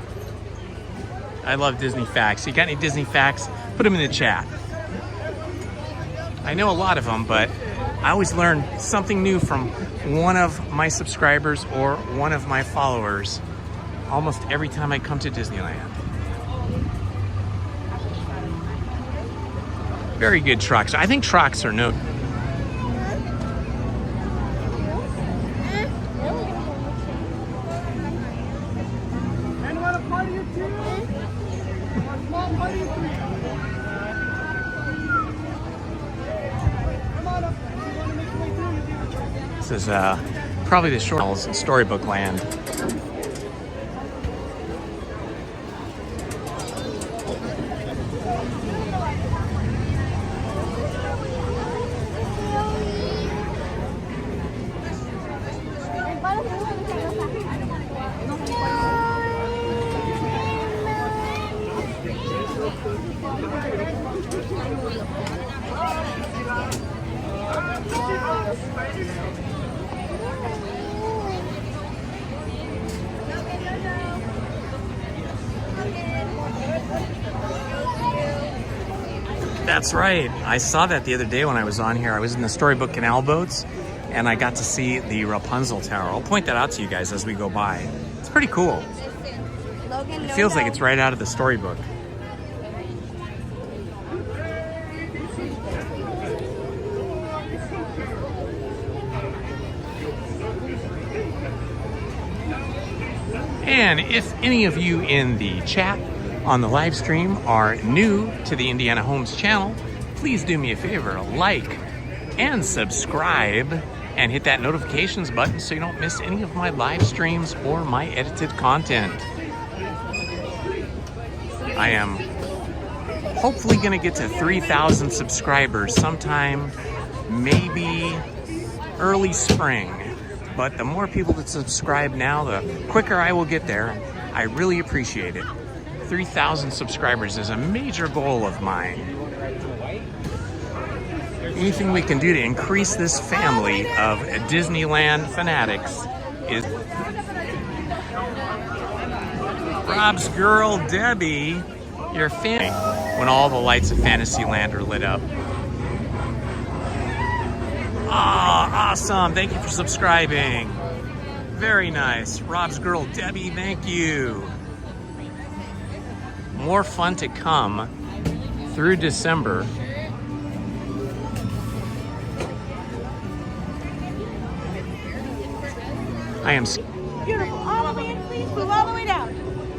S3: I love Disney facts. You got any Disney facts? Put them in the chat. I know a lot of them, but I always learn something new from one of my subscribers or one of my followers almost every time I come to Disneyland. Very good trucks. I think trucks are no. This is probably the short in Storybook Land. That's right. I saw that the other day when I was on here. I was in the Storybook Canal boats and I got to see the Rapunzel Tower. I'll point that out to you guys as we go by. It's pretty cool. It feels like it's right out of the storybook. And if any of you in the chat on the live stream are new to the Indiana Homes channel, please do me a favor, like and subscribe and hit that notifications button so you don't miss any of my live streams or my edited content. I am hopefully gonna get to 3,000 subscribers sometime, maybe early spring. But the more people that subscribe now, the quicker I will get there. I really appreciate it. 3,000 subscribers is a major goal of mine. Anything we can do to increase this family of Disneyland fanatics is... Rob's girl, Debbie, your fan. When all the lights of Fantasyland are lit up. Ah, awesome. Thank you for subscribing. Very nice. Rob's girl, Debbie, thank you. More fun to come through December. I am...
S12: Beautiful. All the way in, please. Move all the way down.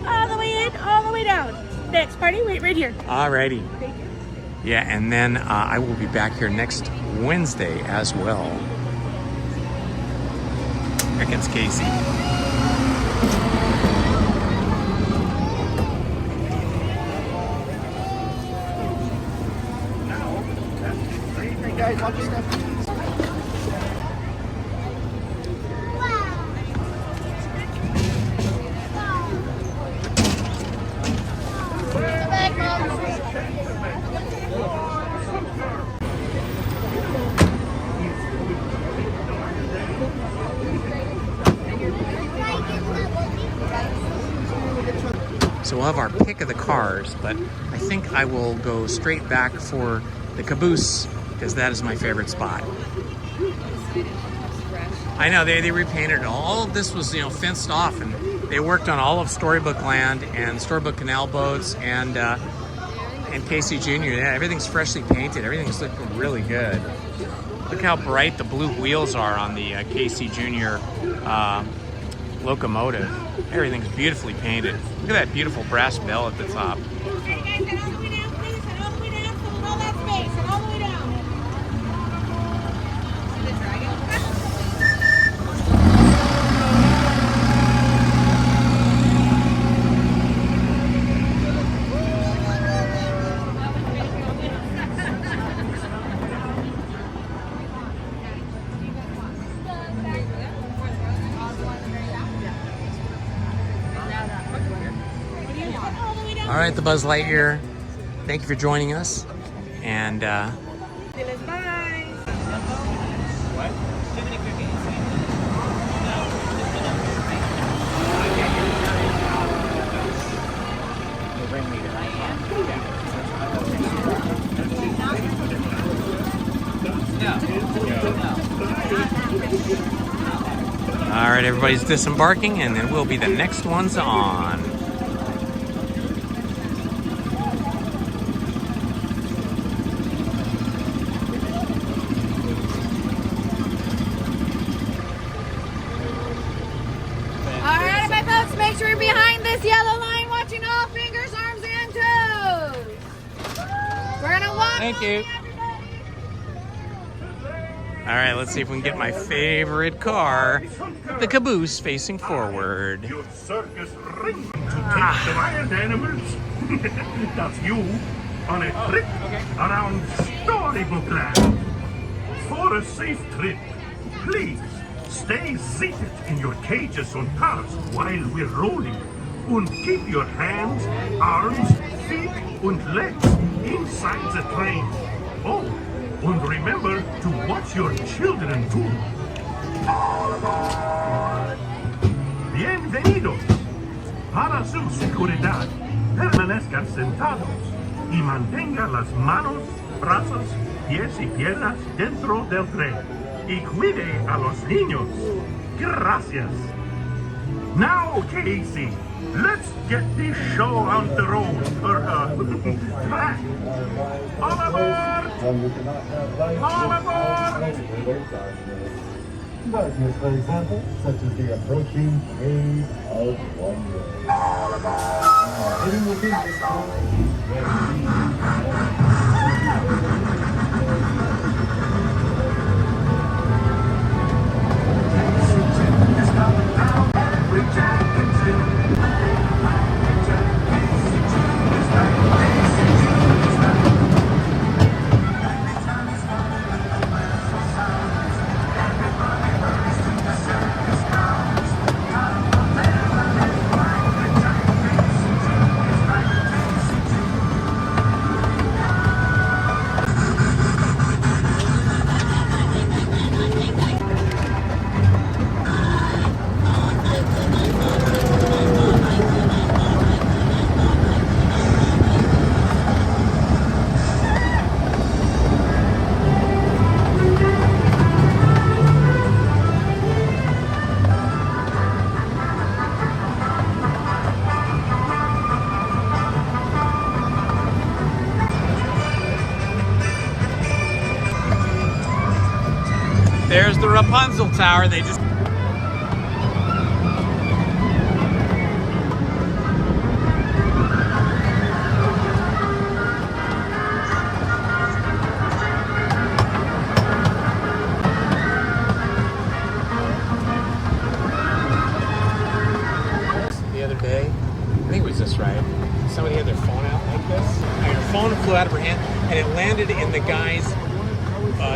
S12: All the way in, all the way down. Next party, wait right here.
S3: Alrighty. Yeah, and then I will be back here next Wednesday as well. Here comes Casey.
S16: Hey guys, watch your step.
S3: So we'll have our pick of the cars, but I think I will go straight back for the caboose because that is my favorite spot. I know they repainted it. All of this was, you know, fenced off, and they worked on all of Storybook Land and Storybook Canal boats and Casey Jr. Yeah, everything's freshly painted. Everything's looking really good. Look how bright the blue wheels are on the Casey Jr. Locomotive. Everything's beautifully painted. Look at that beautiful brass bell at the top.
S12: Okay, guys, head all the way down, please. Head all the way down. Fill all that space. Head all the way down. See the dragon?
S3: All right, the Buzz Lightyear. Thank you for joining us. And all right, everybody's disembarking, and then we'll be the next ones on.
S12: Make sure you're behind this yellow line, watching all fingers, arms, and toes. We're gonna walk.
S3: Thank you. All right, let's see if we can get my favorite car, the caboose, facing forward.
S6: Your circus ring to take the wild animals. That's you on a trip around Storybook Land. For a safe trip, please stay seated in your cages on cars while we're rolling. And keep your hands, arms, feet, and legs inside the train. Oh, and remember to watch your children too. All aboard! Bienvenidos. Para su seguridad, permanezcan sentados y mantenga las manos, brazos, pies y piernas dentro del tren. Y cuide a los niños. Gracias. Now, Casey, let's get this show on the road, or track. All aboard! All aboard!
S9: Darkness, for example, such as the approaching Cave of Wonder.
S6: All aboard!
S9: Hidden within this
S3: There's the Rapunzel Tower. They just... The other day, I think it was this ride, somebody had their phone out like this, and her phone flew out of her hand, and it landed in the guy's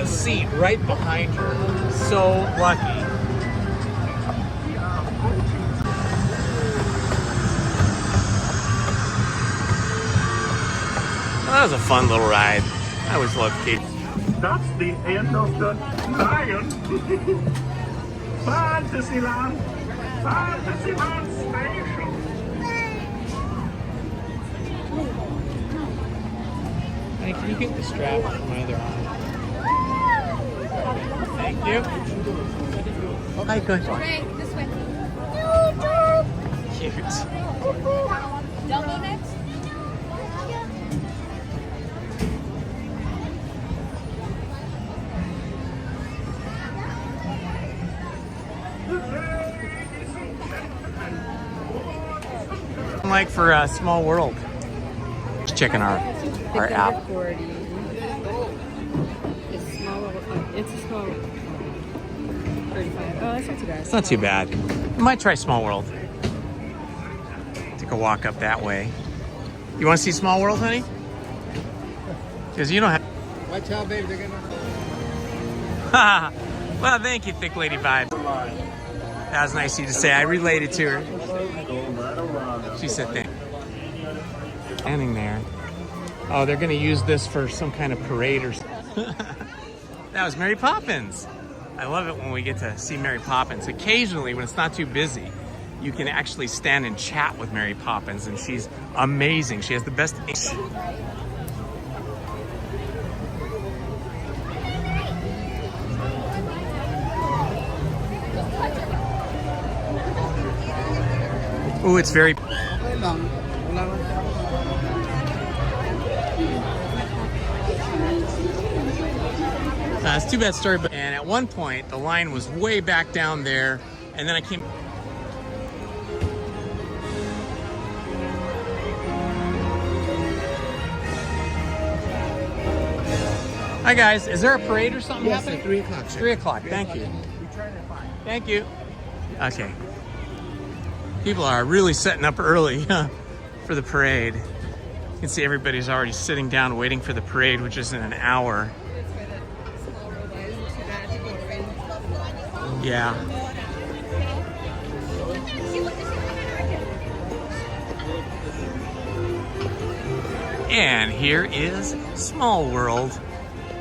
S3: seat right behind her. So lucky. Well, that was a fun little ride. I always loved Kate.
S6: That's the end of the lion. Fantasyland. Fantasyland Station.
S3: Honey, can you get the strap from my other arm? Thank you. Hi, good.
S12: Ray, this way.
S3: Cute.
S12: Dumbo next?
S3: Like for Small World. Just checking our app.
S10: It's a small 35. Oh, that's not too bad.
S3: It's not too bad. I might try Small World. Take a walk up that way. You want to see Small World, honey? Because you don't have...
S13: Watch out, baby. They're gonna...
S3: Well, thank you, Thick Lady Vibe. That was nice of you to say. I related to her. She said thank you. Standing there. Oh, they're going to use this for some kind of parade or something. That was Mary Poppins. I love it when we get to see Mary Poppins. Occasionally, when it's not too busy, you can actually stand and chat with Mary Poppins, and she's amazing. She has the best English. Ooh, it's very... It's too bad story, but and at one point the line was way back down there, and then I came. Hi guys, is there a parade or something happening?
S13: At 3 o'clock.
S3: 3 o'clock. Thank you. Thank you. Okay. People are really setting up early for the parade. You can see everybody's already sitting down waiting for the parade, which is in an hour. Yeah. And here is Small World.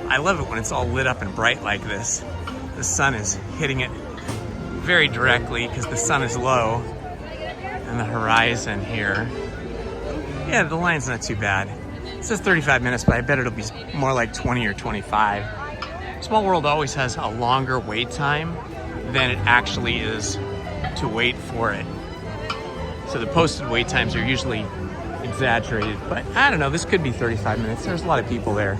S3: I love it when it's all lit up and bright like this. The sun is hitting it very directly because the sun is low. And the horizon here. Yeah, the line's not too bad. It says 35 minutes, but I bet it'll be more like 20 or 25. Small World always has a longer wait time than it actually is to wait for it. So the posted wait times are usually exaggerated, but I don't know, this could be 35 minutes. There's a lot of people there.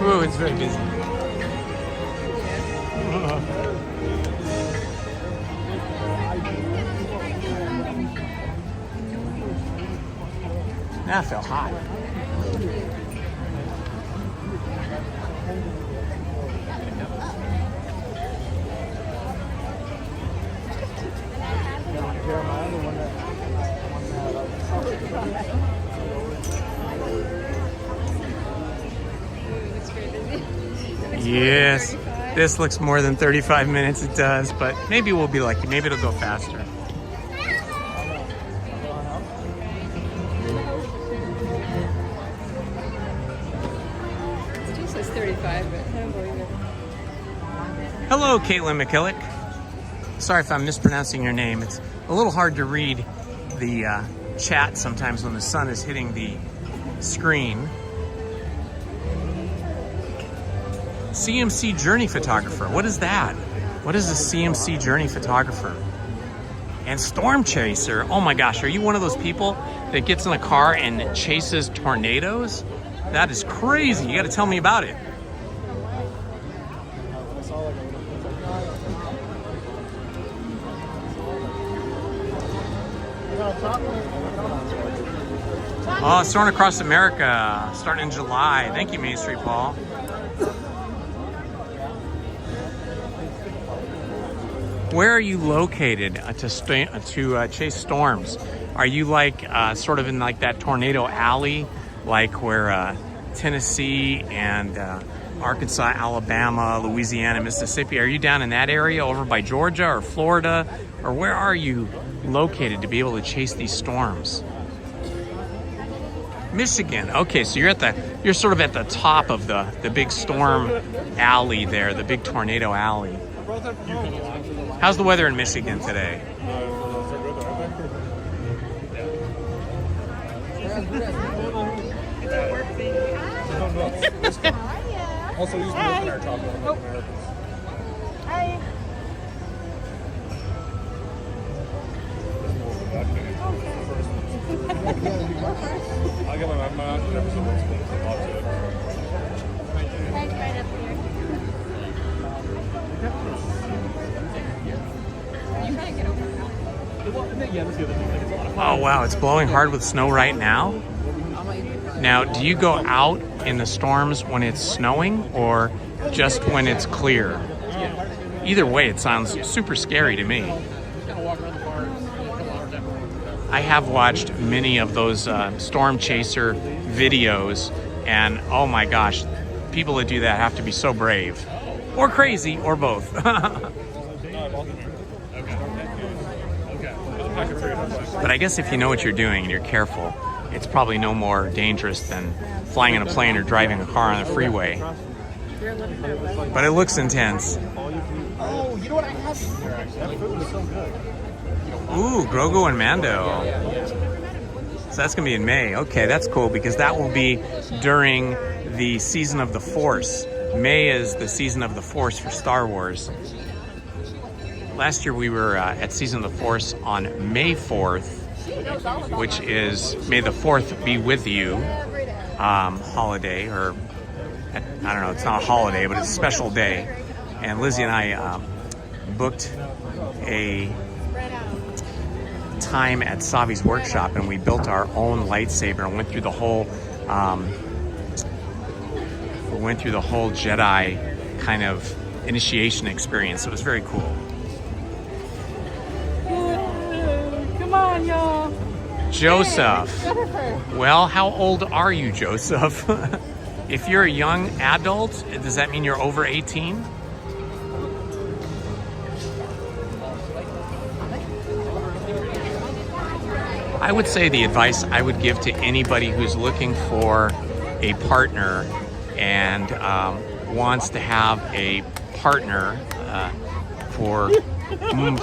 S3: Ooh, it's very busy. Now I feel hot. Yes, this looks more than 35 minutes, it does, but maybe we'll be lucky. Maybe it'll go faster.
S10: It still says 35, but I don't believe it.
S3: Hello, Caitlin McKillick. Sorry if I'm mispronouncing your name. It's a little hard to read the chat sometimes when the sun is hitting the screen. CMC Journey Photographer. What is that? What is a CMC Journey Photographer? And Storm Chaser. Oh my gosh, are you one of those people that gets in a car and chases tornadoes? That is crazy. You got to tell me about it. Oh, Soaring Across America, starting in July. Thank you, Main Street Paul. Where are you located to chase storms? Are you like sort of in like that tornado alley, like where Tennessee and Arkansas, Alabama, Louisiana, Mississippi? Are you down in that area over by Georgia or Florida? Or where are you located to be able to chase these storms? Michigan. Okay, so you're sort of at the top of the big storm alley there, the big tornado alley. How's the weather in Michigan today?
S13: Also, use milk in our chocolate.
S10: Hi.
S13: I'll get my mom never so much.
S12: Right up here. You trying to get over now?
S3: Oh wow, it's blowing hard with snow right now. Now, do you go out in the storms when it's snowing or just when it's clear? Either way, it sounds super scary to me. I have watched many of those storm chaser videos, and oh my gosh, people that do that have to be so brave. Or crazy, or both. But I guess if you know what you're doing and you're careful, it's probably no more dangerous than flying in a plane or driving a car on the freeway. But it looks intense.
S16: Oh, you know what I have here actually? That food was so good.
S3: Ooh, Grogu and Mando. So that's gonna be in May. Okay, that's cool because that will be during the season of the Force. May is the season of the Force for Star Wars. Last year we were at Season of the Force on May 4th, which is May the 4th be with you holiday, or I don't know, it's not a holiday, but it's a special day. And Lizzie and I booked a time at Savi's workshop, and we built our own lightsaber and went through the whole Jedi kind of initiation experience. It was very cool.
S10: Come on, y'all.
S3: Joseph. Well, how old are you, Joseph? If you're a young adult, does that mean you're over 18? I would say the advice I would give to anybody who's looking for a partner and wants to have a partner for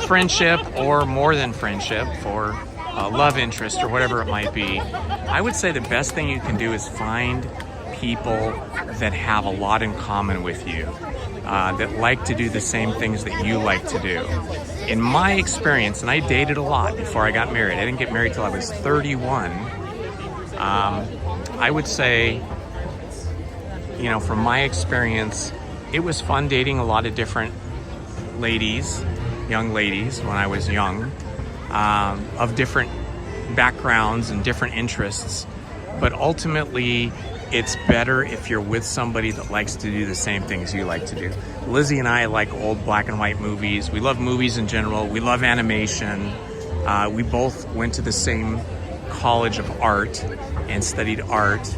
S3: friendship or more than friendship, for love interest or whatever it might be, I would say the best thing you can do is find people that have a lot in common with you, that like to do the same things that you like to do. In my experience, and I dated a lot before I got married. I didn't get married till I was 31. I would say, you know, from my experience, it was fun dating a lot of different ladies, young ladies when I was young, of different backgrounds and different interests. But ultimately, it's better if you're with somebody that likes to do the same things you like to do. Lizzie and I like old black and white movies. We love movies in general. We love animation. We both went to the same college of art and studied art.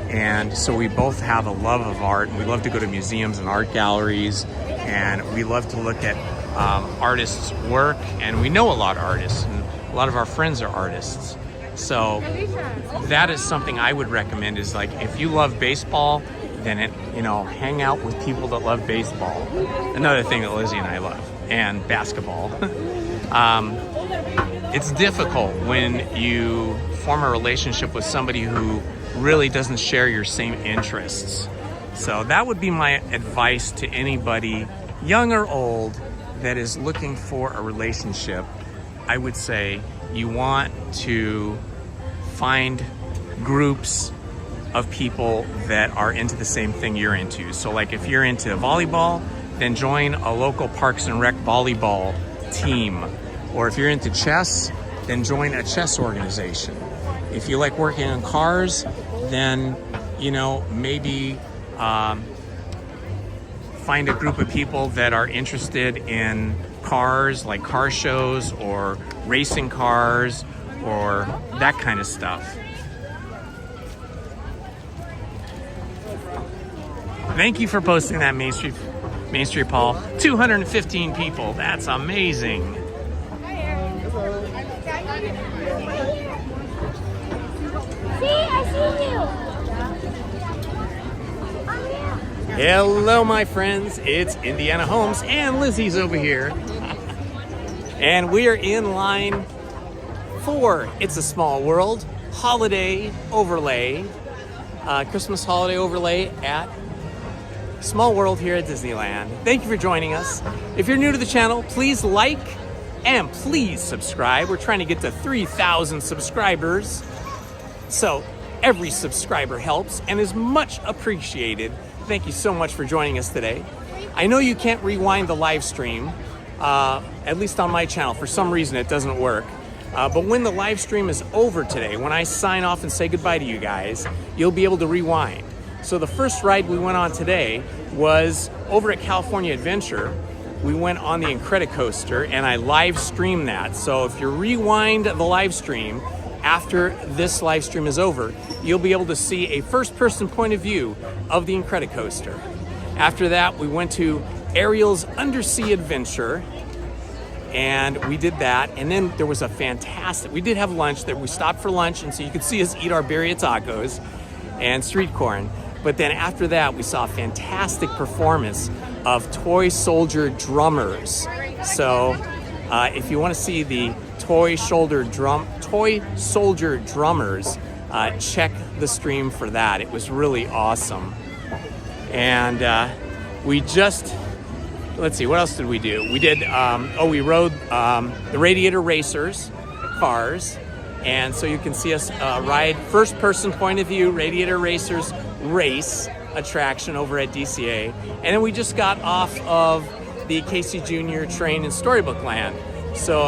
S3: And so we both have a love of art, and we love to go to museums and art galleries, and we love to look at artists' work, and we know a lot of artists, and a lot of our friends are artists. So that is something I would recommend, is like, if you love baseball, then hang out with people that love baseball. Another thing that Lizzie and I love, and basketball. it's difficult when you form a relationship with somebody who really doesn't share your same interests. So that would be my advice to anybody, young or old, that is looking for a relationship. I would say you want to find groups of people that are into the same thing you're into. So like if you're into volleyball, then join a local Parks and Rec volleyball team. Or if you're into chess, then join a chess organization. If you like working on cars, then, you know, maybe find a group of people that are interested in cars, like car shows or racing cars or that kind of stuff. Thank you for posting that, Main Street Paul. 215 people, that's amazing. Hello, my friends. It's Indiana Holmes and Lizzy's over here. And we are in line for It's a Small World holiday overlay, Christmas holiday overlay at Small World here at Disneyland. Thank you for joining us. If you're new to the channel, please like and please subscribe. We're trying to get to 3,000 subscribers. So every subscriber helps and is much appreciated. Thank you so much for joining us today. I know you can't rewind the live stream, at least on my channel. For some reason, it doesn't work. But when the live stream is over today, when I sign off and say goodbye to you guys, you'll be able to rewind. So the first ride we went on today was over at California Adventure. We went on the Incredicoaster and I live streamed that. So if you rewind the live stream after this live stream is over, you'll be able to see a first-person point of view of the Incredicoaster. After that, we went to Ariel's Undersea Adventure and we did that. And then there was a fantastic, we did have lunch there. We stopped for lunch and so you could see us eat our birria tacos and street corn. But then after that, we saw a fantastic performance of toy soldier drummers. So if you want to see the toy soldier drummers, check the stream for that. It was really awesome. And we just, let's see, what else did we do? We did, we rode the Radiator Racers cars. And so you can see us ride first person point of view Radiator Racers race attraction over at DCA. And then we just got off of the Casey Jr. train in Storybook Land. So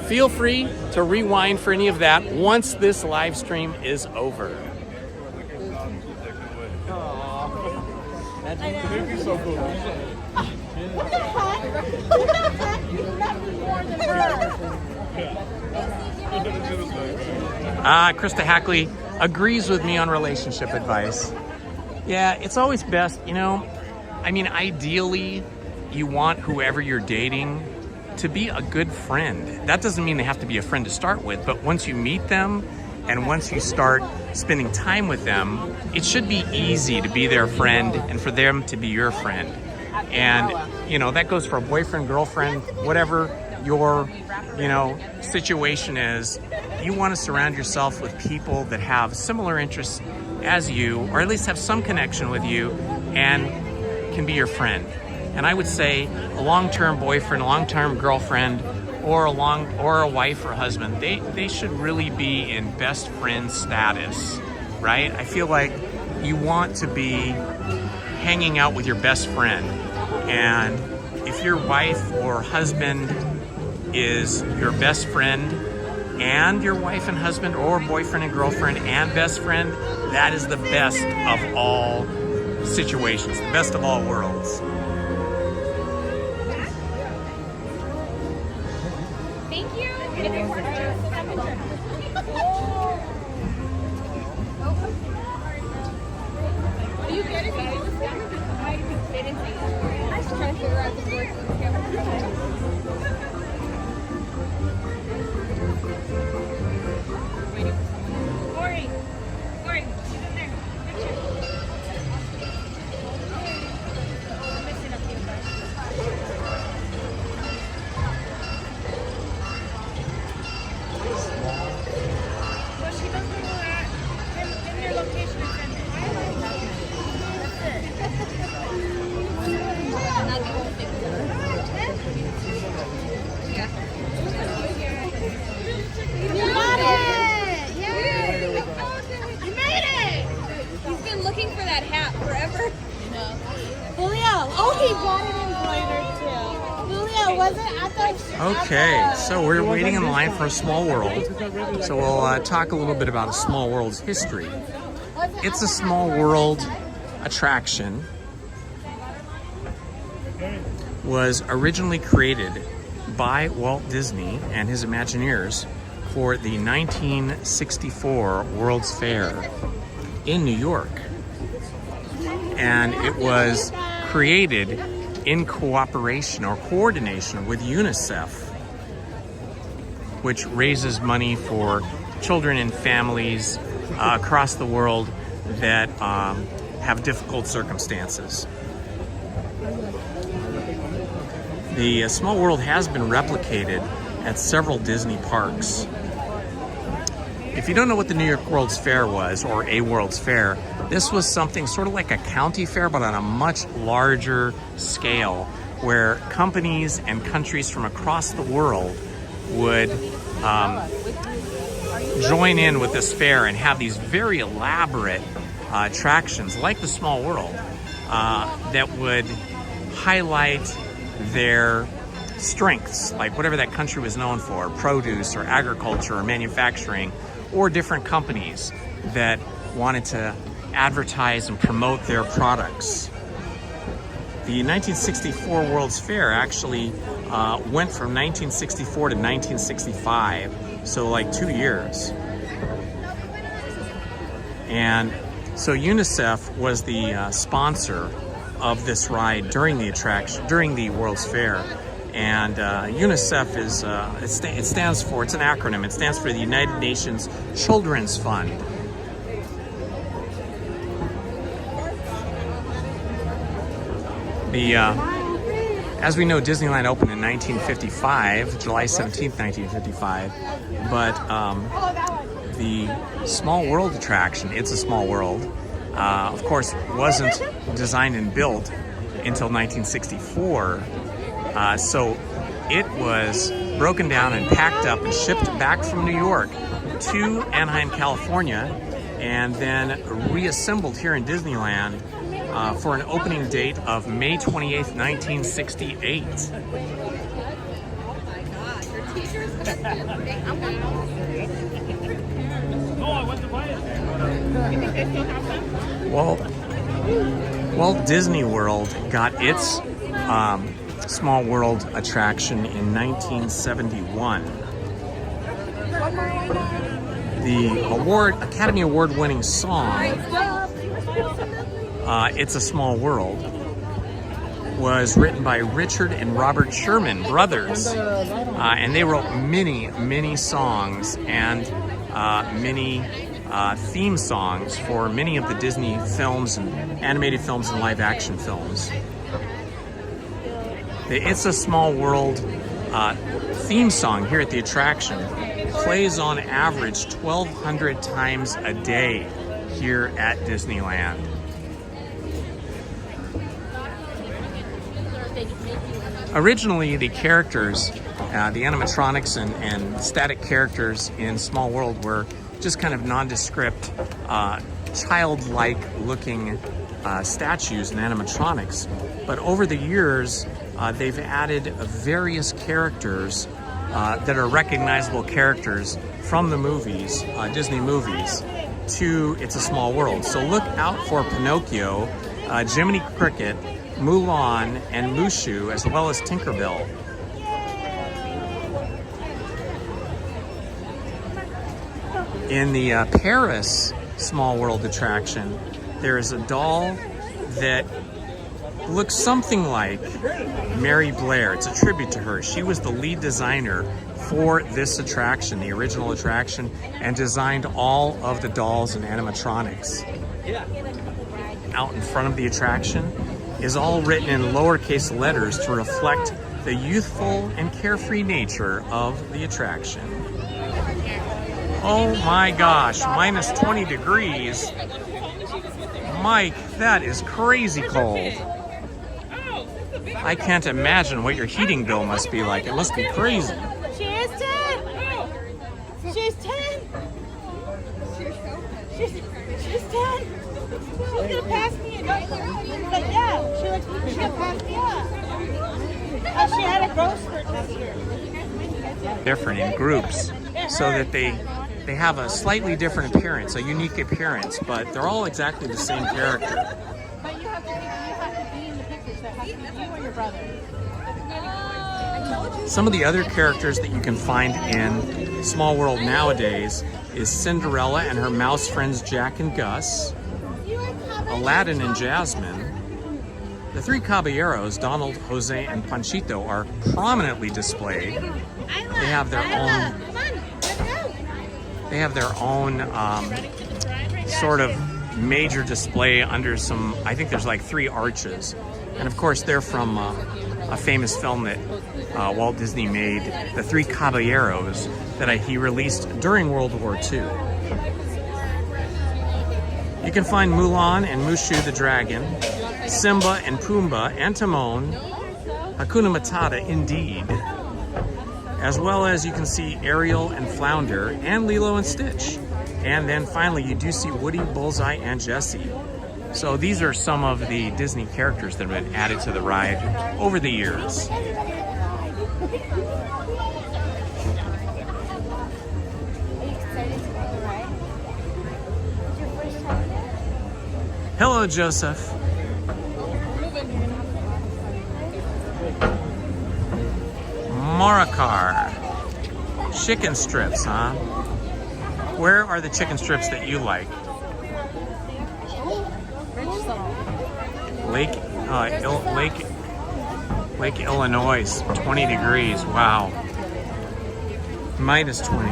S3: feel free to rewind for any of that once this live stream is over.
S10: What the heck? What the heck? You never more than her.
S3: Krista Hackley agrees with me on relationship advice. Yeah, it's always best, you know, I mean, ideally, you want whoever you're dating to be a good friend. That doesn't mean they have to be a friend to start with, but once you meet them and once you start spending time with them, it should be easy to be their friend and for them to be your friend. And, you know, that goes for a boyfriend, girlfriend, whatever your, you know, situation is. You want to surround yourself with people that have similar interests as you, or at least have some connection with you and can be your friend. And I would say a long-term boyfriend, a long-term girlfriend, or a wife or husband, they should really be in best friend status, right? I feel like you want to be hanging out with your best friend. And if your wife or husband is your best friend and your wife and husband, or boyfriend and girlfriend and best friend, that is the best of all situations, the best of all worlds.
S12: Thank you. Are you getting it? I was trying to figure out the word.
S3: Okay, so we're waiting in line for A Small World. So we'll talk a little bit about A Small World's history. It's a Small World attraction. Was originally created by Walt Disney and his Imagineers for the 1964 World's Fair in New York. And it was created in cooperation or coordination with UNICEF, which raises money for children and families across the world that have difficult circumstances. The Small World has been replicated at several Disney parks. If you don't know what the New York World's Fair was, or a World's Fair, this was something sort of like a county fair, but on a much larger scale, where companies and countries from across the world would join in with this fair and have these very elaborate attractions like the Small World that would highlight their strengths, like whatever that country was known for, produce or agriculture or manufacturing, or different companies that wanted to advertise and promote their products. The 1964 World's Fair actually went from 1964 to 1965, so like 2 years. And so UNICEF was the sponsor of this ride during the attraction, during the World's Fair. And UNICEF is, it stands for, it's an acronym, it stands for the United Nations Children's Fund. As we know, Disneyland opened in 1955, July 17th, 1955, but the Small World attraction, It's a Small World, of course, wasn't designed and built until 1964. So it was broken down and packed up and shipped back from New York to Anaheim, California, and then reassembled here in Disneyland for an opening date of May 28th, 1968. Well, Walt Disney World got its Small World attraction in 1971. The Academy Award winning song, It's a Small World, was written by Richard and Robert Sherman brothers, and they wrote many songs and many theme songs for many of the Disney films and animated films and live action films. The It's a Small World theme song here at the attraction plays on average 1,200 times a day here at Disneyland. Originally, the characters, the animatronics and static characters in Small World were just kind of nondescript, childlike looking statues and animatronics. But over the years, they've added various characters that are recognizable characters from the movies, Disney movies, to It's a Small World. So look out for Pinocchio, Jiminy Cricket, Mulan, and Mushu, as well as Tinkerbell. In the Paris Small World attraction, there is a doll that looks something like Mary Blair. It's a tribute to her. She was the lead designer for this attraction, the original attraction, and designed all of the dolls and animatronics. Out in front of the attraction is all written in lowercase letters to reflect the youthful and carefree nature of the attraction. Oh my gosh, minus 20 degrees. Mike, that is crazy cold. I can't imagine what your heating bill must be like. It must be crazy.
S10: She is 10. She's 10. She's 10. She's gonna pass me. But yeah, she's gonna pass me up. She had a growth spurt this year.
S3: different in groups so that they have a slightly different appearance, a unique appearance, but they're all exactly the same character.
S12: But you have to be in the pictures. So it has to be you or your brother.
S3: Some of the other characters that you can find in Small World nowadays is Cinderella and her mouse friends Jack and Gus, Aladdin and Jasmine. The three caballeros, Donald, Jose, and Panchito, are prominently displayed. They have their own sort of major display under some, I think there's like 3 arches. And of course they're from a famous film that Walt Disney made, The Three Caballeros, that he released during World War II. You can find Mulan and Mushu the dragon, Simba and Pumbaa and Timon, Hakuna Matata indeed, as well as you can see Ariel and Flounder and Lilo and Stitch. And then finally you do see Woody, Bullseye, and Jessie. So these are some of the Disney characters that have been added to the ride over the years. Hello, Joseph. Moracar. Chicken strips, huh? Where are the chicken strips that you like? Lake Illinois, 20 degrees. Wow. Minus 20.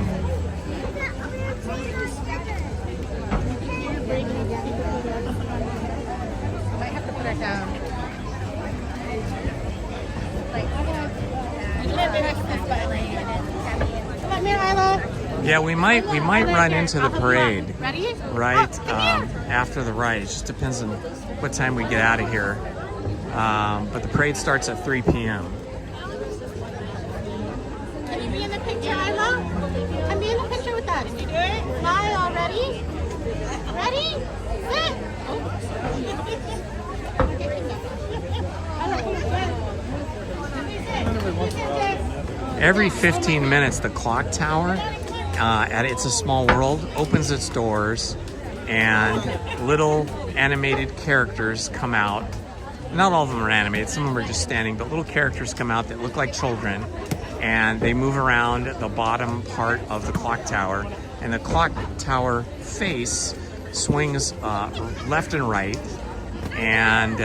S3: Yeah, we might run into the parade right after the ride. It just depends on what time we get out of here. But the parade starts at 3 p.m.
S12: Can you be in the picture, Isla? Come be in the picture with us. Can you do it? Smile, ready? Ready? Sit.
S3: Every 15 minutes, the clock tower at It's a Small World opens its doors and little animated characters come out. Not all of them are animated, some of them are just standing, but little characters come out that look like children, and they move around the bottom part of the clock tower, and the clock tower face swings left and right, and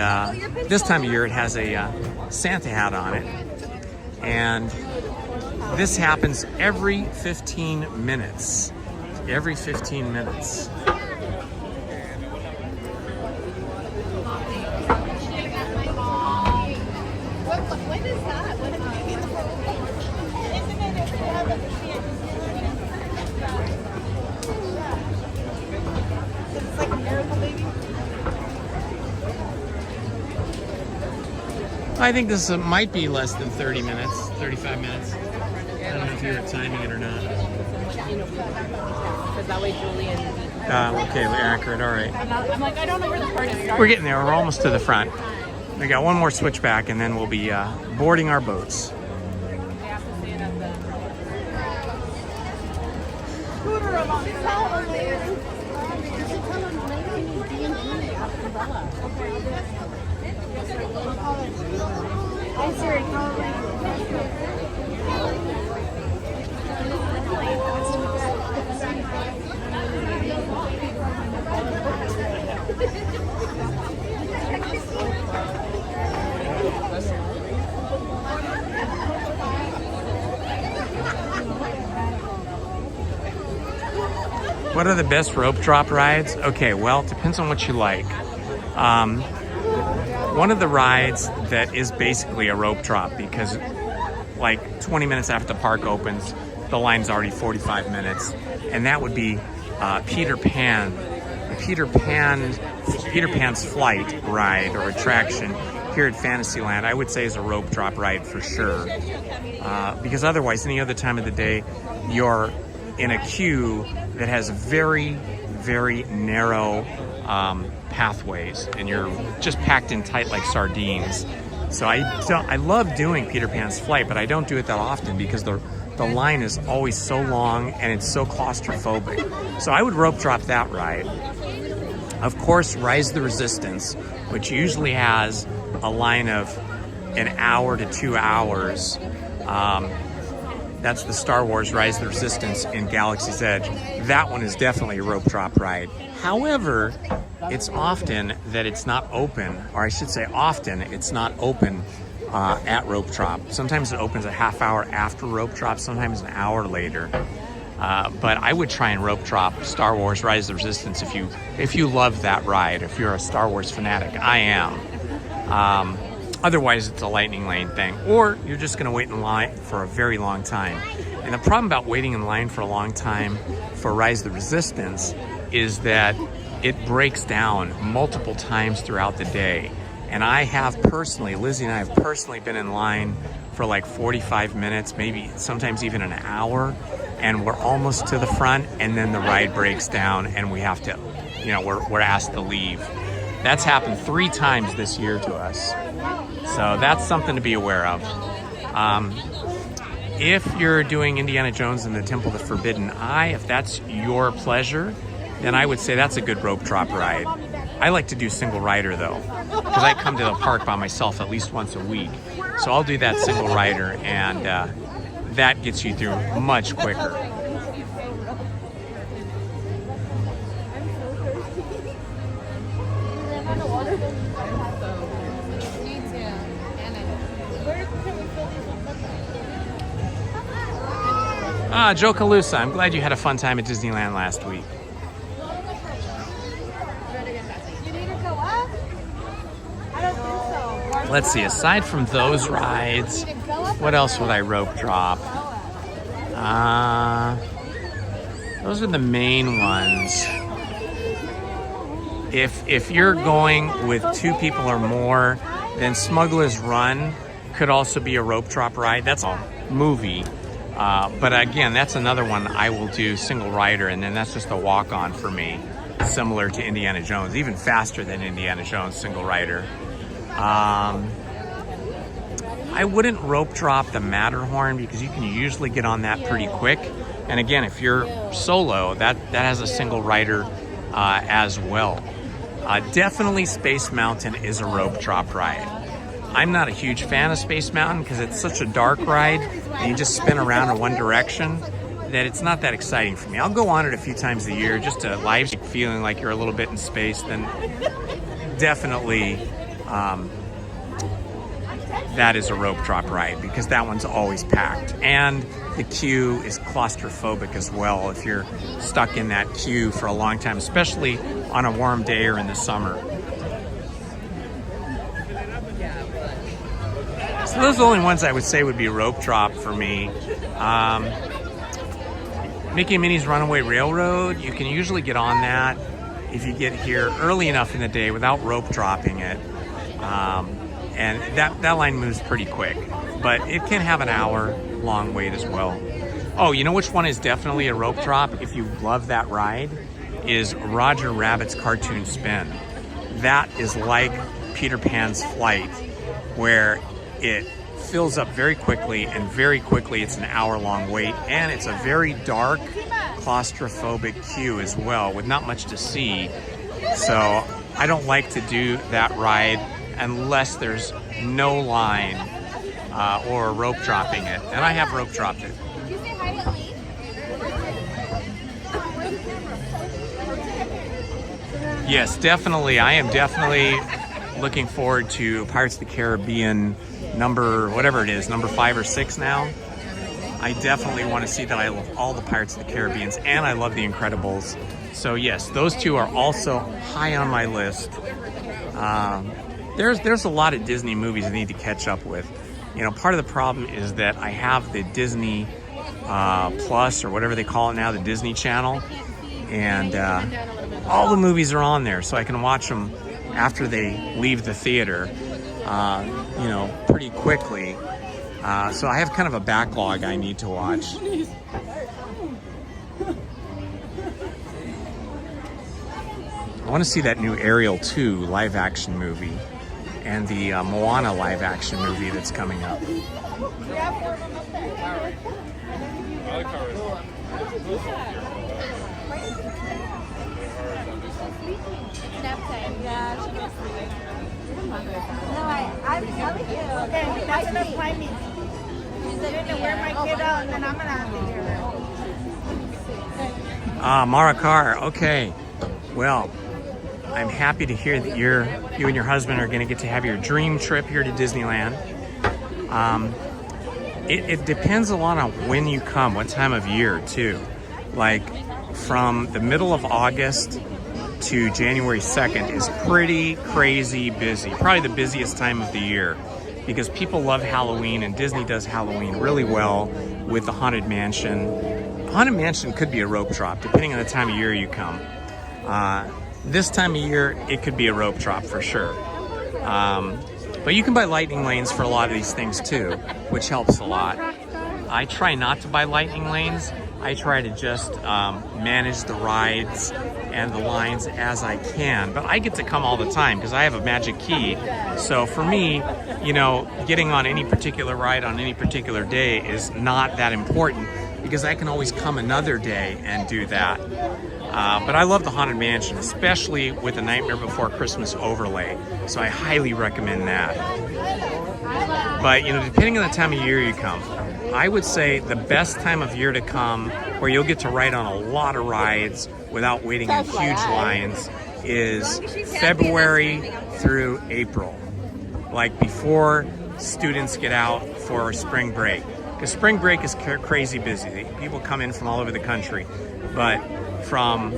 S3: this time of year it has a Santa hat on it, and this happens every 15 minutes. Every 15 minutes.
S12: What is that? What is it's like a miracle baby.
S3: I think this might be less than 30 minutes, 35 minutes. I don't know if you were timing it or not.
S12: Because that way Julian.
S3: Okay, accurate, all right.
S12: I'm like, I don't know where the party starts.
S3: We're getting there, we're almost to the front. We got one more switchback and then we'll be boarding our boats.
S12: Hi, Siri, call it.
S3: What are the best rope drop rides? Okay, well, it depends on what you like. One of the rides that is basically a rope drop because like 20 minutes after the park opens, the line's already 45 minutes, and that would be Peter Pan. The Peter Pan's Flight ride or attraction here at Fantasyland, I would say is a rope drop ride for sure. Because otherwise, any other time of the day, you're in a queue that has very, very narrow pathways, and you're just packed in tight like sardines. So I love doing Peter Pan's Flight, but I don't do it that often because the the line is always so long and it's so claustrophobic. So I would rope drop that ride. Of course, Rise the Resistance, which usually has a line of an hour to 2 hours. That's the Star Wars Rise the Resistance in Galaxy's Edge. That one is definitely a rope drop ride. However, it's often that it's not open, or I should say often it's not open at rope drop. Sometimes it opens a half hour after rope drop, sometimes an hour later. But I would try and rope drop Star Wars Rise of the Resistance if you love that ride, if you're a Star Wars fanatic. I am. Otherwise, it's a lightning lane thing, or you're just going to wait in line for a very long time. And the problem about waiting in line for a long time for Rise of the Resistance is that it breaks down multiple times throughout the day. And I have personally, Lizzie and I have personally been in line for like 45 minutes, maybe sometimes even an hour, and we're almost to the front, and then the ride breaks down and we have to, you know, we're asked to leave. That's happened 3 times this year to us. So that's something to be aware of. If you're doing Indiana Jones and the Temple of the Forbidden Eye, if that's your pleasure, then I would say that's a good rope drop ride. I like to do single rider though, because I come to the park by myself at least once a week. So I'll do that single rider, and that gets you through much quicker. Joe Calusa, I'm glad you had a fun time at Disneyland last week. Let's see, aside from those rides, what else would I rope drop? Those are the main ones. If you're going with 2 people or more, then Smuggler's Run could also be a rope drop ride. That's a movie. But again, that's another one I will do single rider, and then that's just a walk-on for me, similar to Indiana Jones, even faster than Indiana Jones single rider. I wouldn't rope drop the Matterhorn because you can usually get on that pretty quick. And again, if you're solo, that has a single rider as well. Definitely Space Mountain is a rope drop ride. I'm not a huge fan of Space Mountain because it's such a dark ride and you just spin around in one direction that it's not that exciting for me. I'll go on it a few times a year just to live feeling like you're a little bit in space. Then definitely that is a rope drop ride because that one's always packed. And the queue is claustrophobic as well if you're stuck in that queue for a long time, especially on a warm day or in the summer. So those are the only ones I would say would be rope drop for me. Mickey and Minnie's Runaway Railroad, you can usually get on that if you get here early enough in the day without rope dropping it. And that line moves pretty quick, but it can have an hour-long wait as well. Oh, you know which one is definitely a rope drop if you love that ride? Is Roger Rabbit's Cartoon Spin. That is like Peter Pan's Flight, where it fills up very quickly, and very quickly it's an hour-long wait, and it's a very dark, claustrophobic queue as well, with not much to see. So I don't like to do that ride unless there's no line or rope dropping it, and I have rope dropped it. Yes, definitely. I am definitely looking forward to Pirates of the Caribbean number 5 or 6 now. I definitely want to see that. I love all the Pirates of the Caribbeans, and I love the Incredibles. So yes, those 2 are also high on my list. There's a lot of Disney movies I need to catch up with. You know, part of the problem is that I have the Disney Plus, or whatever they call it now, the Disney Channel, and all the movies are on there, so I can watch them after they leave the theater, you know, pretty quickly. So I have kind of a backlog I need to watch. I want to see that new Ariel 2 live-action movie and the Moana live-action movie that's coming up.
S12: Nap time. Yeah, she goes sleep. No, I'm telling you.
S10: Okay, that's enough time. I'm gonna wear my kid out and then I'm gonna have to hear it.
S3: Mara Carr. Okay. Well, I'm happy to hear that you and your husband are going to get to have your dream trip here to Disneyland. It depends a lot on when you come, what time of year too. Like from the middle of August to January 2nd is pretty crazy busy. Probably the busiest time of the year because people love Halloween and Disney does Halloween really well with the Haunted Mansion. Haunted Mansion could be a rope drop depending on the time of year you come. This time of year, it could be a rope drop for sure. But you can buy lightning lanes for a lot of these things too, which helps a lot. I try not to buy lightning lanes. I try to just manage the rides and the lines as I can. But I get to come all the time because I have a magic key. So for me, you know, getting on any particular ride on any particular day is not that important because I can always come another day and do that. But I love the Haunted Mansion, especially with the Nightmare Before Christmas overlay. So I highly recommend that. But, you know, depending on the time of year you come, I would say the best time of year to come where you'll get to ride on a lot of rides without waiting in huge lines is February through April. Like before students get out for spring break. Because spring break is crazy busy. People come in from all over the country. But from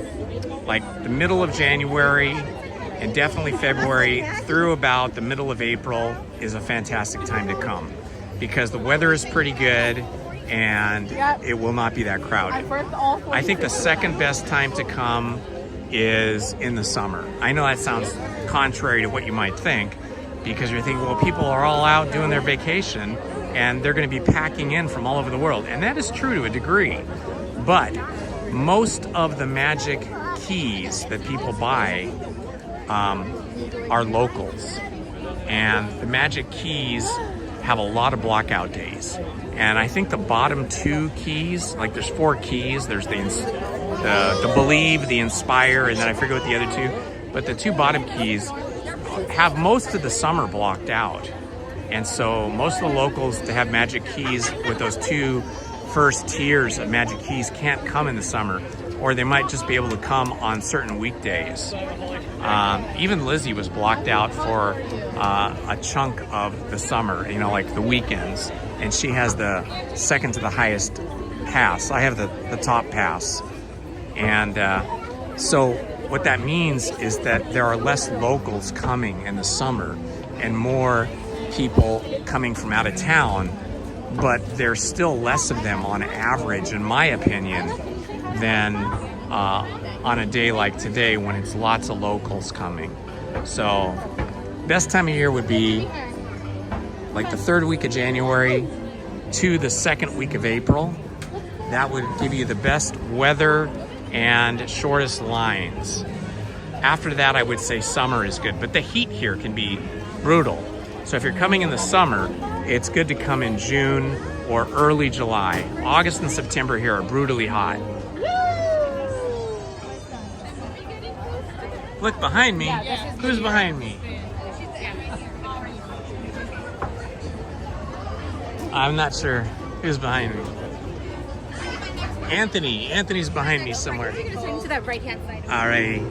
S3: like the middle of January and definitely February through about the middle of April is a fantastic time to come because the weather is pretty good and it will not be that crowded. I think the second best time to come is in the summer. I know that sounds contrary to what you might think because you're thinking, well, people are all out doing their vacation and they're going to be packing in from all over the world. And that is true to a degree, but most of the magic keys that people buy are locals. And the magic keys have a lot of blockout days. And I think the bottom two keys, like there's 4 keys, there's the Believe, the Inspire, and then I forget what the other 2, but the 2 bottom keys have most of the summer blocked out. And so most of the locals to have magic keys with those 2 first tiers of magic keys can't come in the summer, or they might just be able to come on certain weekdays. Even Lizzie was blocked out for a chunk of the summer, you know, like the weekends, and she has the second to the highest pass. I have the top pass. And so what that means is that there are less locals coming in the summer and more people coming from out of town, but there's still less of them on average, in my opinion, than on a day like today when it's lots of locals coming. So best time of year would be like the 3rd week of January to the 2nd week of April. That would give you the best weather and shortest lines. After that, I would say summer is good, but the heat here can be brutal. So if you're coming in the summer, it's good to come in June or early July. August and September here are brutally hot. Look behind me. Who's behind me? I'm not sure who's behind me. Anthony. Anthony's behind me somewhere.
S12: Swing to that right-hand side.
S3: Alrighty.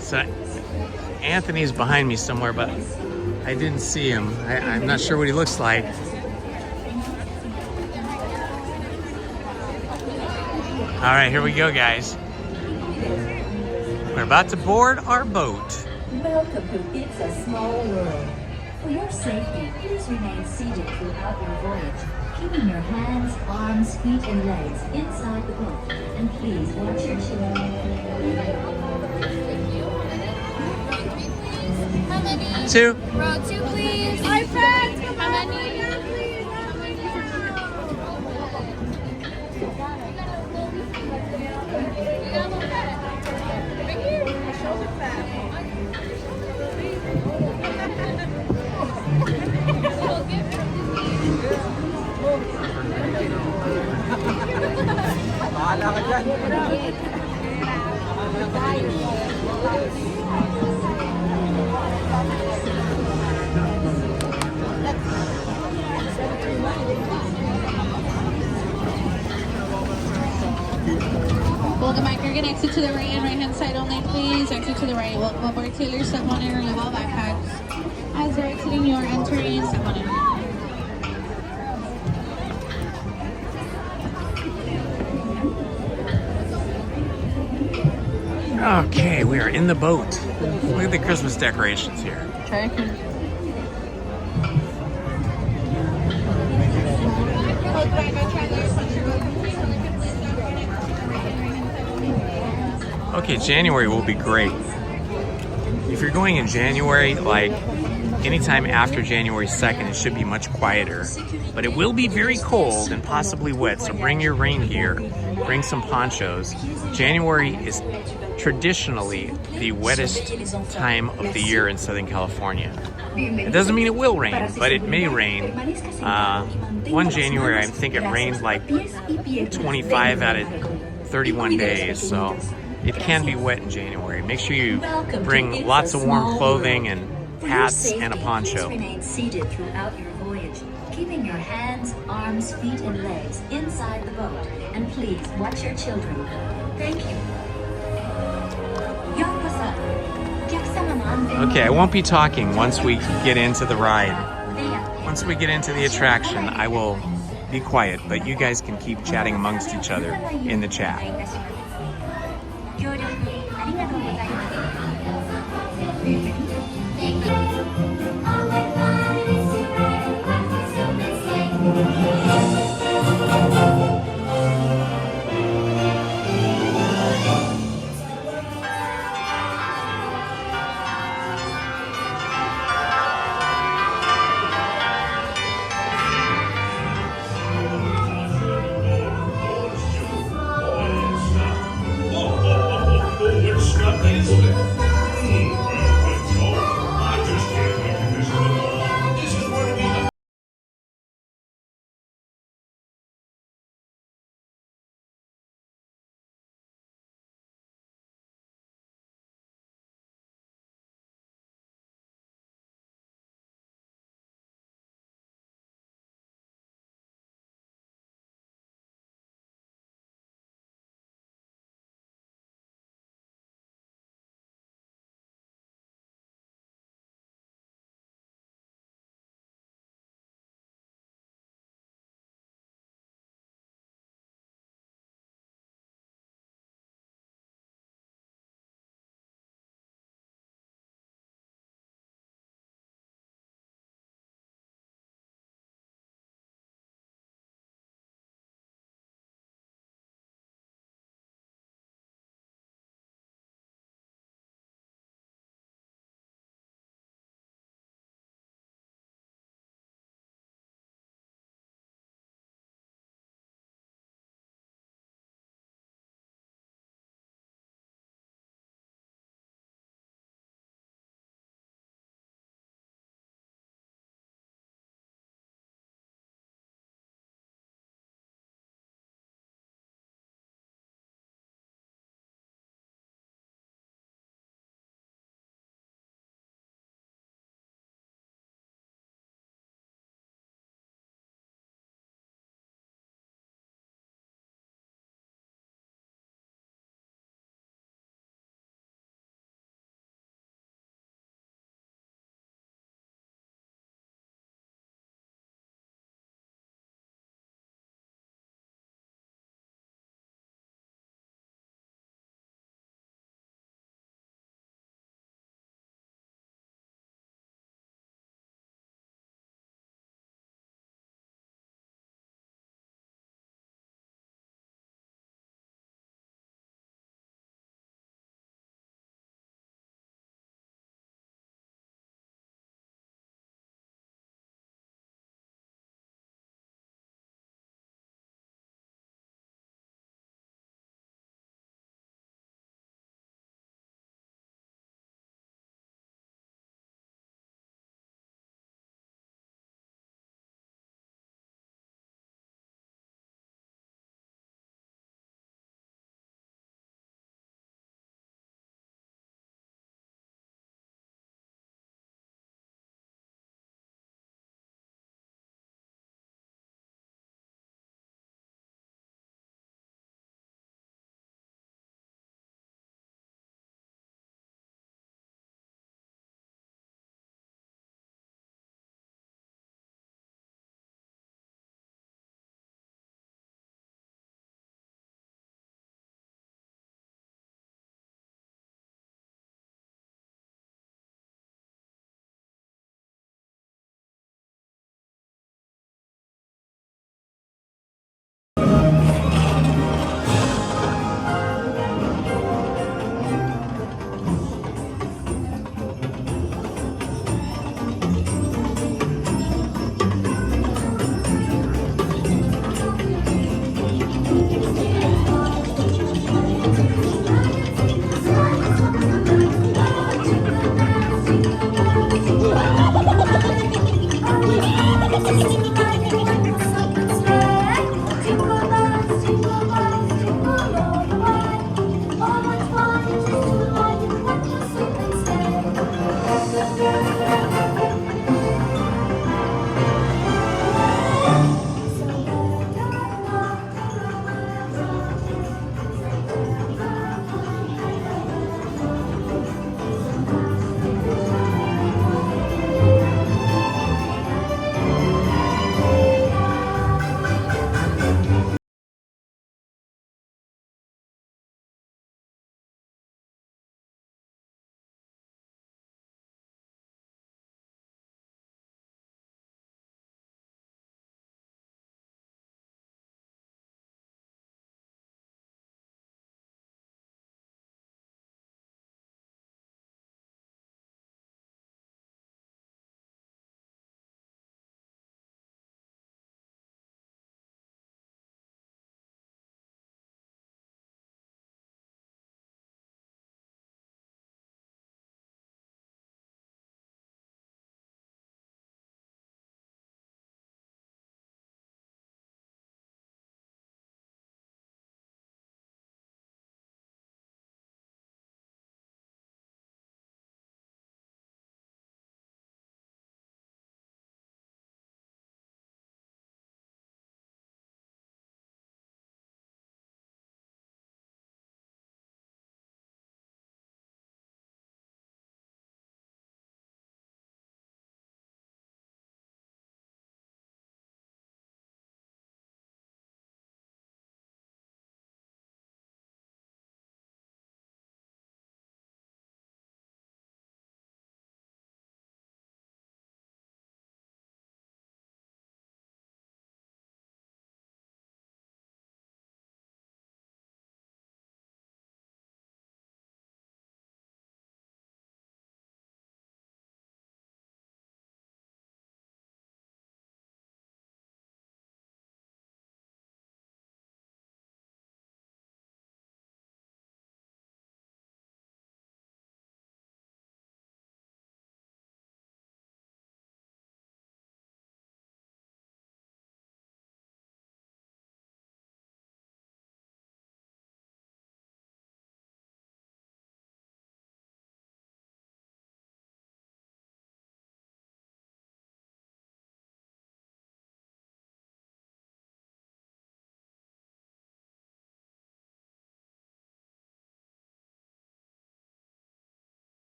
S3: So Anthony's behind me somewhere, but I didn't see him. I'm not sure what he looks like. All right, here we go, guys. We're about to board our boat.
S2: Welcome to It's a Small World. For your safety, please remain seated throughout your voyage, keeping your hands, arms, feet, and legs inside the boat. And please watch your children.
S3: 2.
S12: Row 2, please. My friends, come on. How many? Welcome back. You're gonna exit to the right and right-hand side only, please. Exit to the right. We'll board Taylor, step on in, remove all backpacks. As you're exiting, you're entering, step on in.
S3: Okay, we are in the boat. Look at the Christmas decorations here.
S12: Try
S3: Okay, January will be great. If you're going in January, like anytime after January 2nd, it should be much quieter. But it will be very cold and possibly wet, so bring your rain gear, bring some ponchos. January is traditionally the wettest time of the year in Southern California. It doesn't mean it will rain, but it may rain. One January, I think it rained like 25 out of 31 days, so it can be wet in January. Make sure you bring lots of warm clothing and hats and a poncho.
S17: Remain seated throughout your voyage, keeping your hands, arms, feet, and legs inside the boat. And please watch your children. Thank you.
S3: Okay, I won't be talking once we get into the ride. Once we get into the attraction, I will be quiet, but you guys can keep chatting amongst each other in the chat.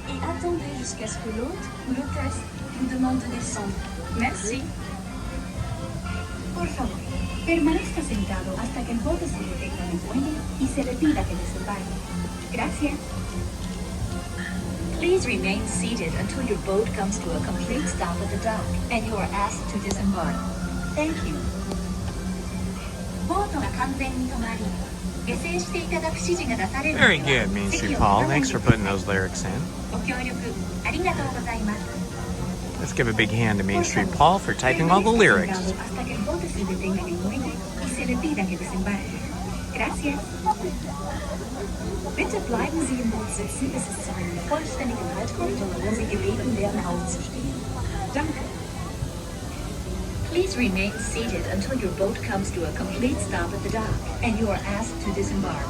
S17: et attendez jusqu'à ce que l'hôte ou l'hôtesse vous demande de descendre. Merci. Por favor, permanezca sentado hasta que el bote se detenga en el muelle y se le pida que desembarque. Gracias. Please remain seated until your boat comes to a complete stop at the dock and you are asked to disembark. Thank you. ボートが完全に止まり、下船していただく指示が出される。
S3: Very good, Main Street Paul. Thanks for putting those lyrics in.
S17: ご協力ありがとうございます。
S3: Let's give a big hand to Main Street Paul for typing all the lyrics.
S17: Hasta que el bote se detenga en el muelle y se le pida que desembarque. Gracias. Bitte bleiben Sie im Boot sitzen, bis es zu einem vollständigen Halt kommt, wo Sie gebeten werden aufzustehen. Danke. Please remain seated until your boat comes to a complete stop at the dock and you are asked to disembark.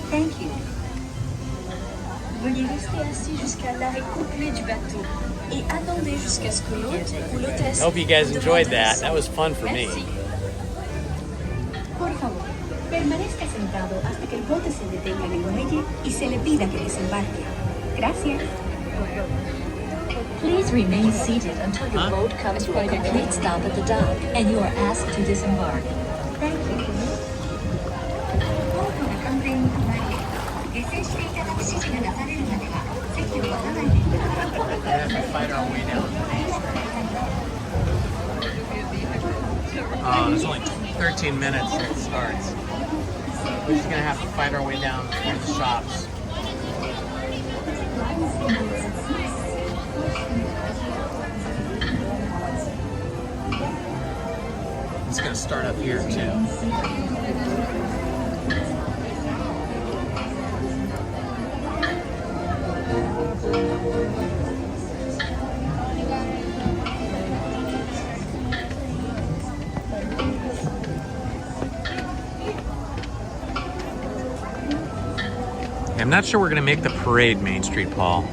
S17: Thank you. Veuillez rester assis jusqu'à l'arrêt complet du bateau et attendez jusqu'à ce que l'hôte ou l'hôtesse.
S3: Hope you guys enjoyed that. That was fun for me.
S17: Por favor, permanezca sentado hasta que el bote se detenga en el muelle y se le pida que desembarque. Gracias. Please remain seated until your boat comes to a complete stop at the dock and you are asked to disembark. Thank you.
S3: We have to fight our way down. There's only 13 minutes till it starts. We're just gonna have to fight our way down through the shops. It's gonna start up here too. I'm not sure we're gonna make the parade, Main Street Paul.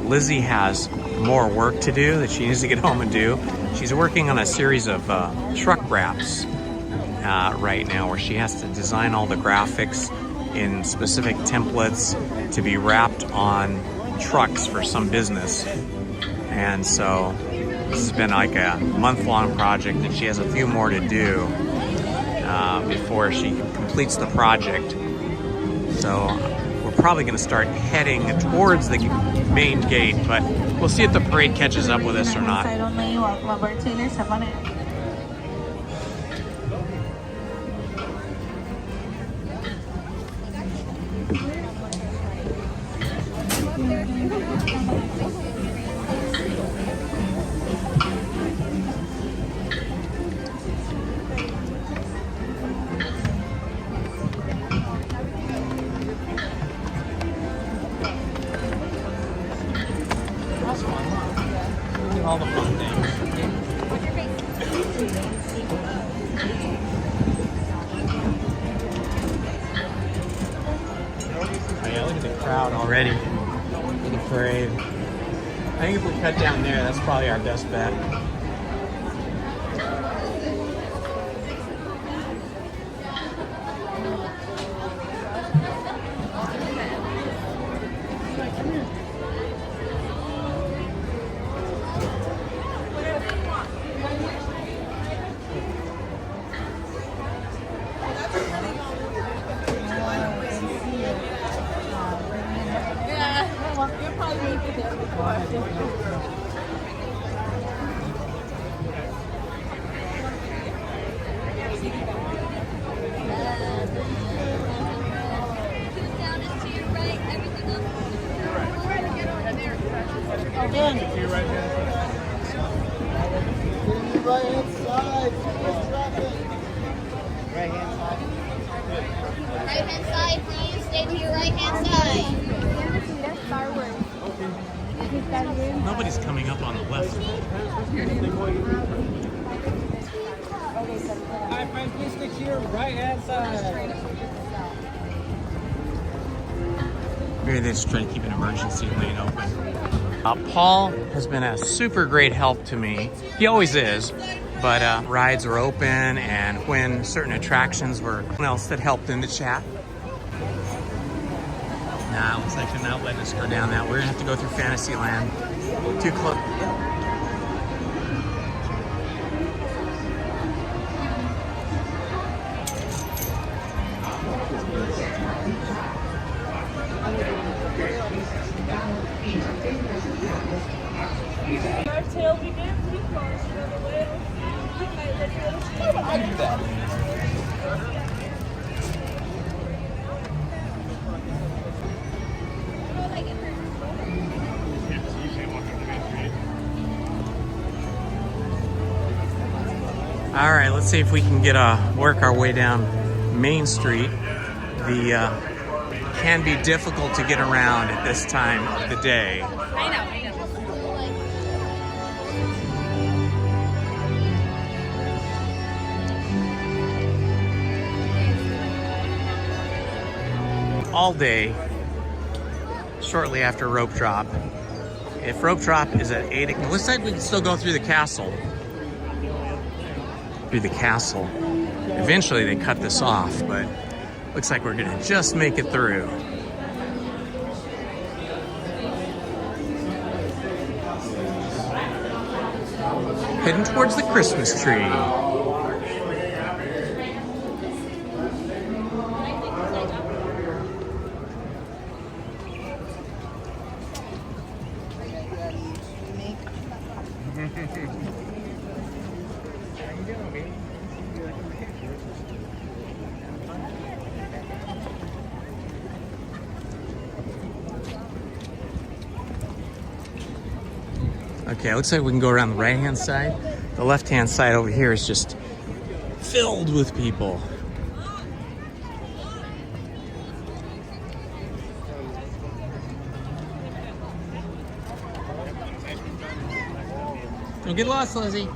S3: Lizzie has more work to do that she needs to get home and do. She's working on a series of truck wraps right now, where she has to design all the graphics in specific templates to be wrapped on trucks for some business. And so this has been like a month-long project, and she has a few more to do before she completes the project. So we're probably going to start heading towards the main gate, but we'll see if the parade catches up with us or not. All the fun things. Oh yeah, look at the crowd already for the parade. I think if we cut down there, that's probably our best bet.
S2: Right-hand side, please. Stay to your right-hand side.
S3: Nobody's coming up on the left.
S18: Alright, friends, please stick to your right-hand side.
S3: Maybe they just try to keep an emergency lane open. Paul has been a super great help to me. He always is. But rides were open, and when certain attractions were, someone else that helped in the chat. Nah, looks like they're not letting us go down that. We're gonna have to go through Fantasyland. Too close.
S12: Our tail began to cross the whale.
S1: I do that.
S3: All right, let's see if we can work our way down Main Street. The can be difficult to get around at this time of the day.
S12: I know.
S3: All day, shortly after rope drop. If rope drop is at 8, it looks like we can still go through the castle. Eventually they cut this off, but looks like we're gonna just make it through. Heading towards the Christmas tree. Okay, it looks like we can go around the right-hand side. The left-hand side over here is just filled with people. Don't get lost, Lizzie.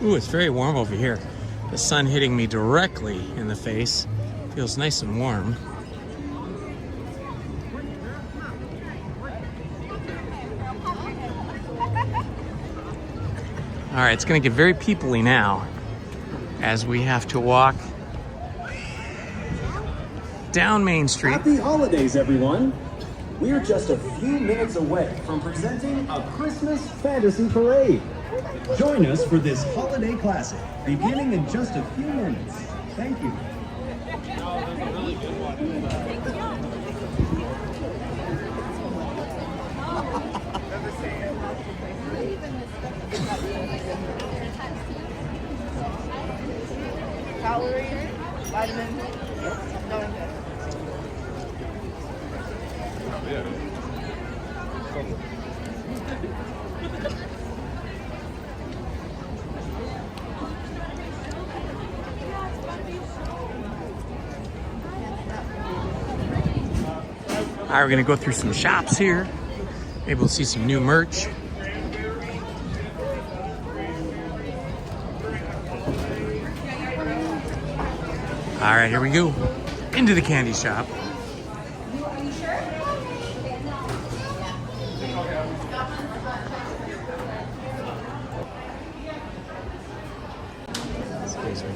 S3: Ooh, it's very warm over here. The sun hitting me directly in the face. Feels nice and warm. All right, it's gonna get very people-y now as we have to walk down Main Street.
S19: Happy holidays, everyone. We're just a few minutes away from presenting a Christmas fantasy parade. Join us for this holiday classic, beginning in just a few minutes. Thank you.
S10: Calories, vitamins, no good.
S3: All right, we're gonna go through some shops here. Maybe we'll see some new merch. All right, here we go. Into the candy shop. Excuse me.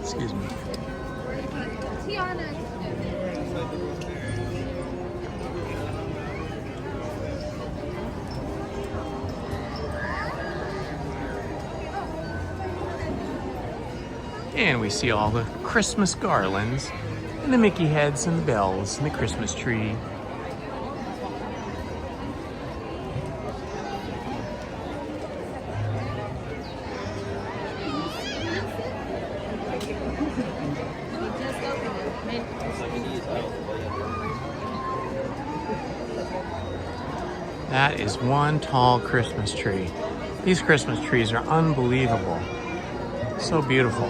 S3: Excuse me. And we see all the Christmas garlands and the Mickey heads and the bells and the Christmas tree. That is one tall Christmas tree. These Christmas trees are unbelievable. So beautiful.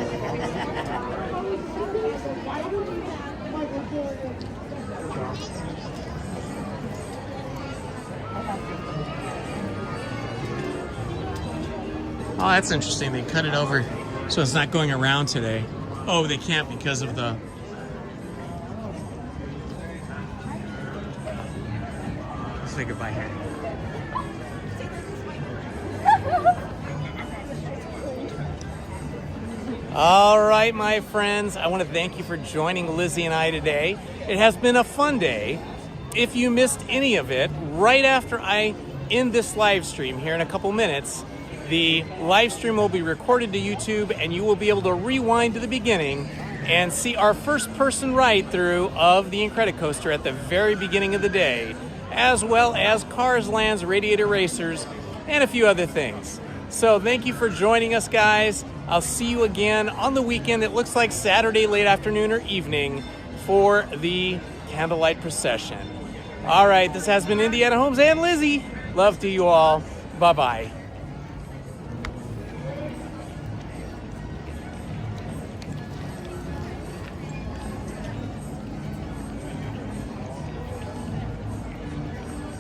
S3: Oh, that's interesting. They cut it over so it's not going around today. Oh, they can't because of the... Let's say goodbye here. All right, my friends, I want to thank you for joining Lizzie and I today. It has been a fun day. If you missed any of it, right after I end this live stream here in a couple minutes, the live stream will be recorded to YouTube and you will be able to rewind to the beginning and see our first person ride through of the Incredicoaster at the very beginning of the day, as well as Cars Land's Radiator Racers and a few other things. So thank you for joining us, guys. I'll see you again on the weekend. It looks like Saturday late afternoon or evening for the candlelight procession. All right, this has been Indiana Holmes and Lizzie. Love to you all. Bye-bye.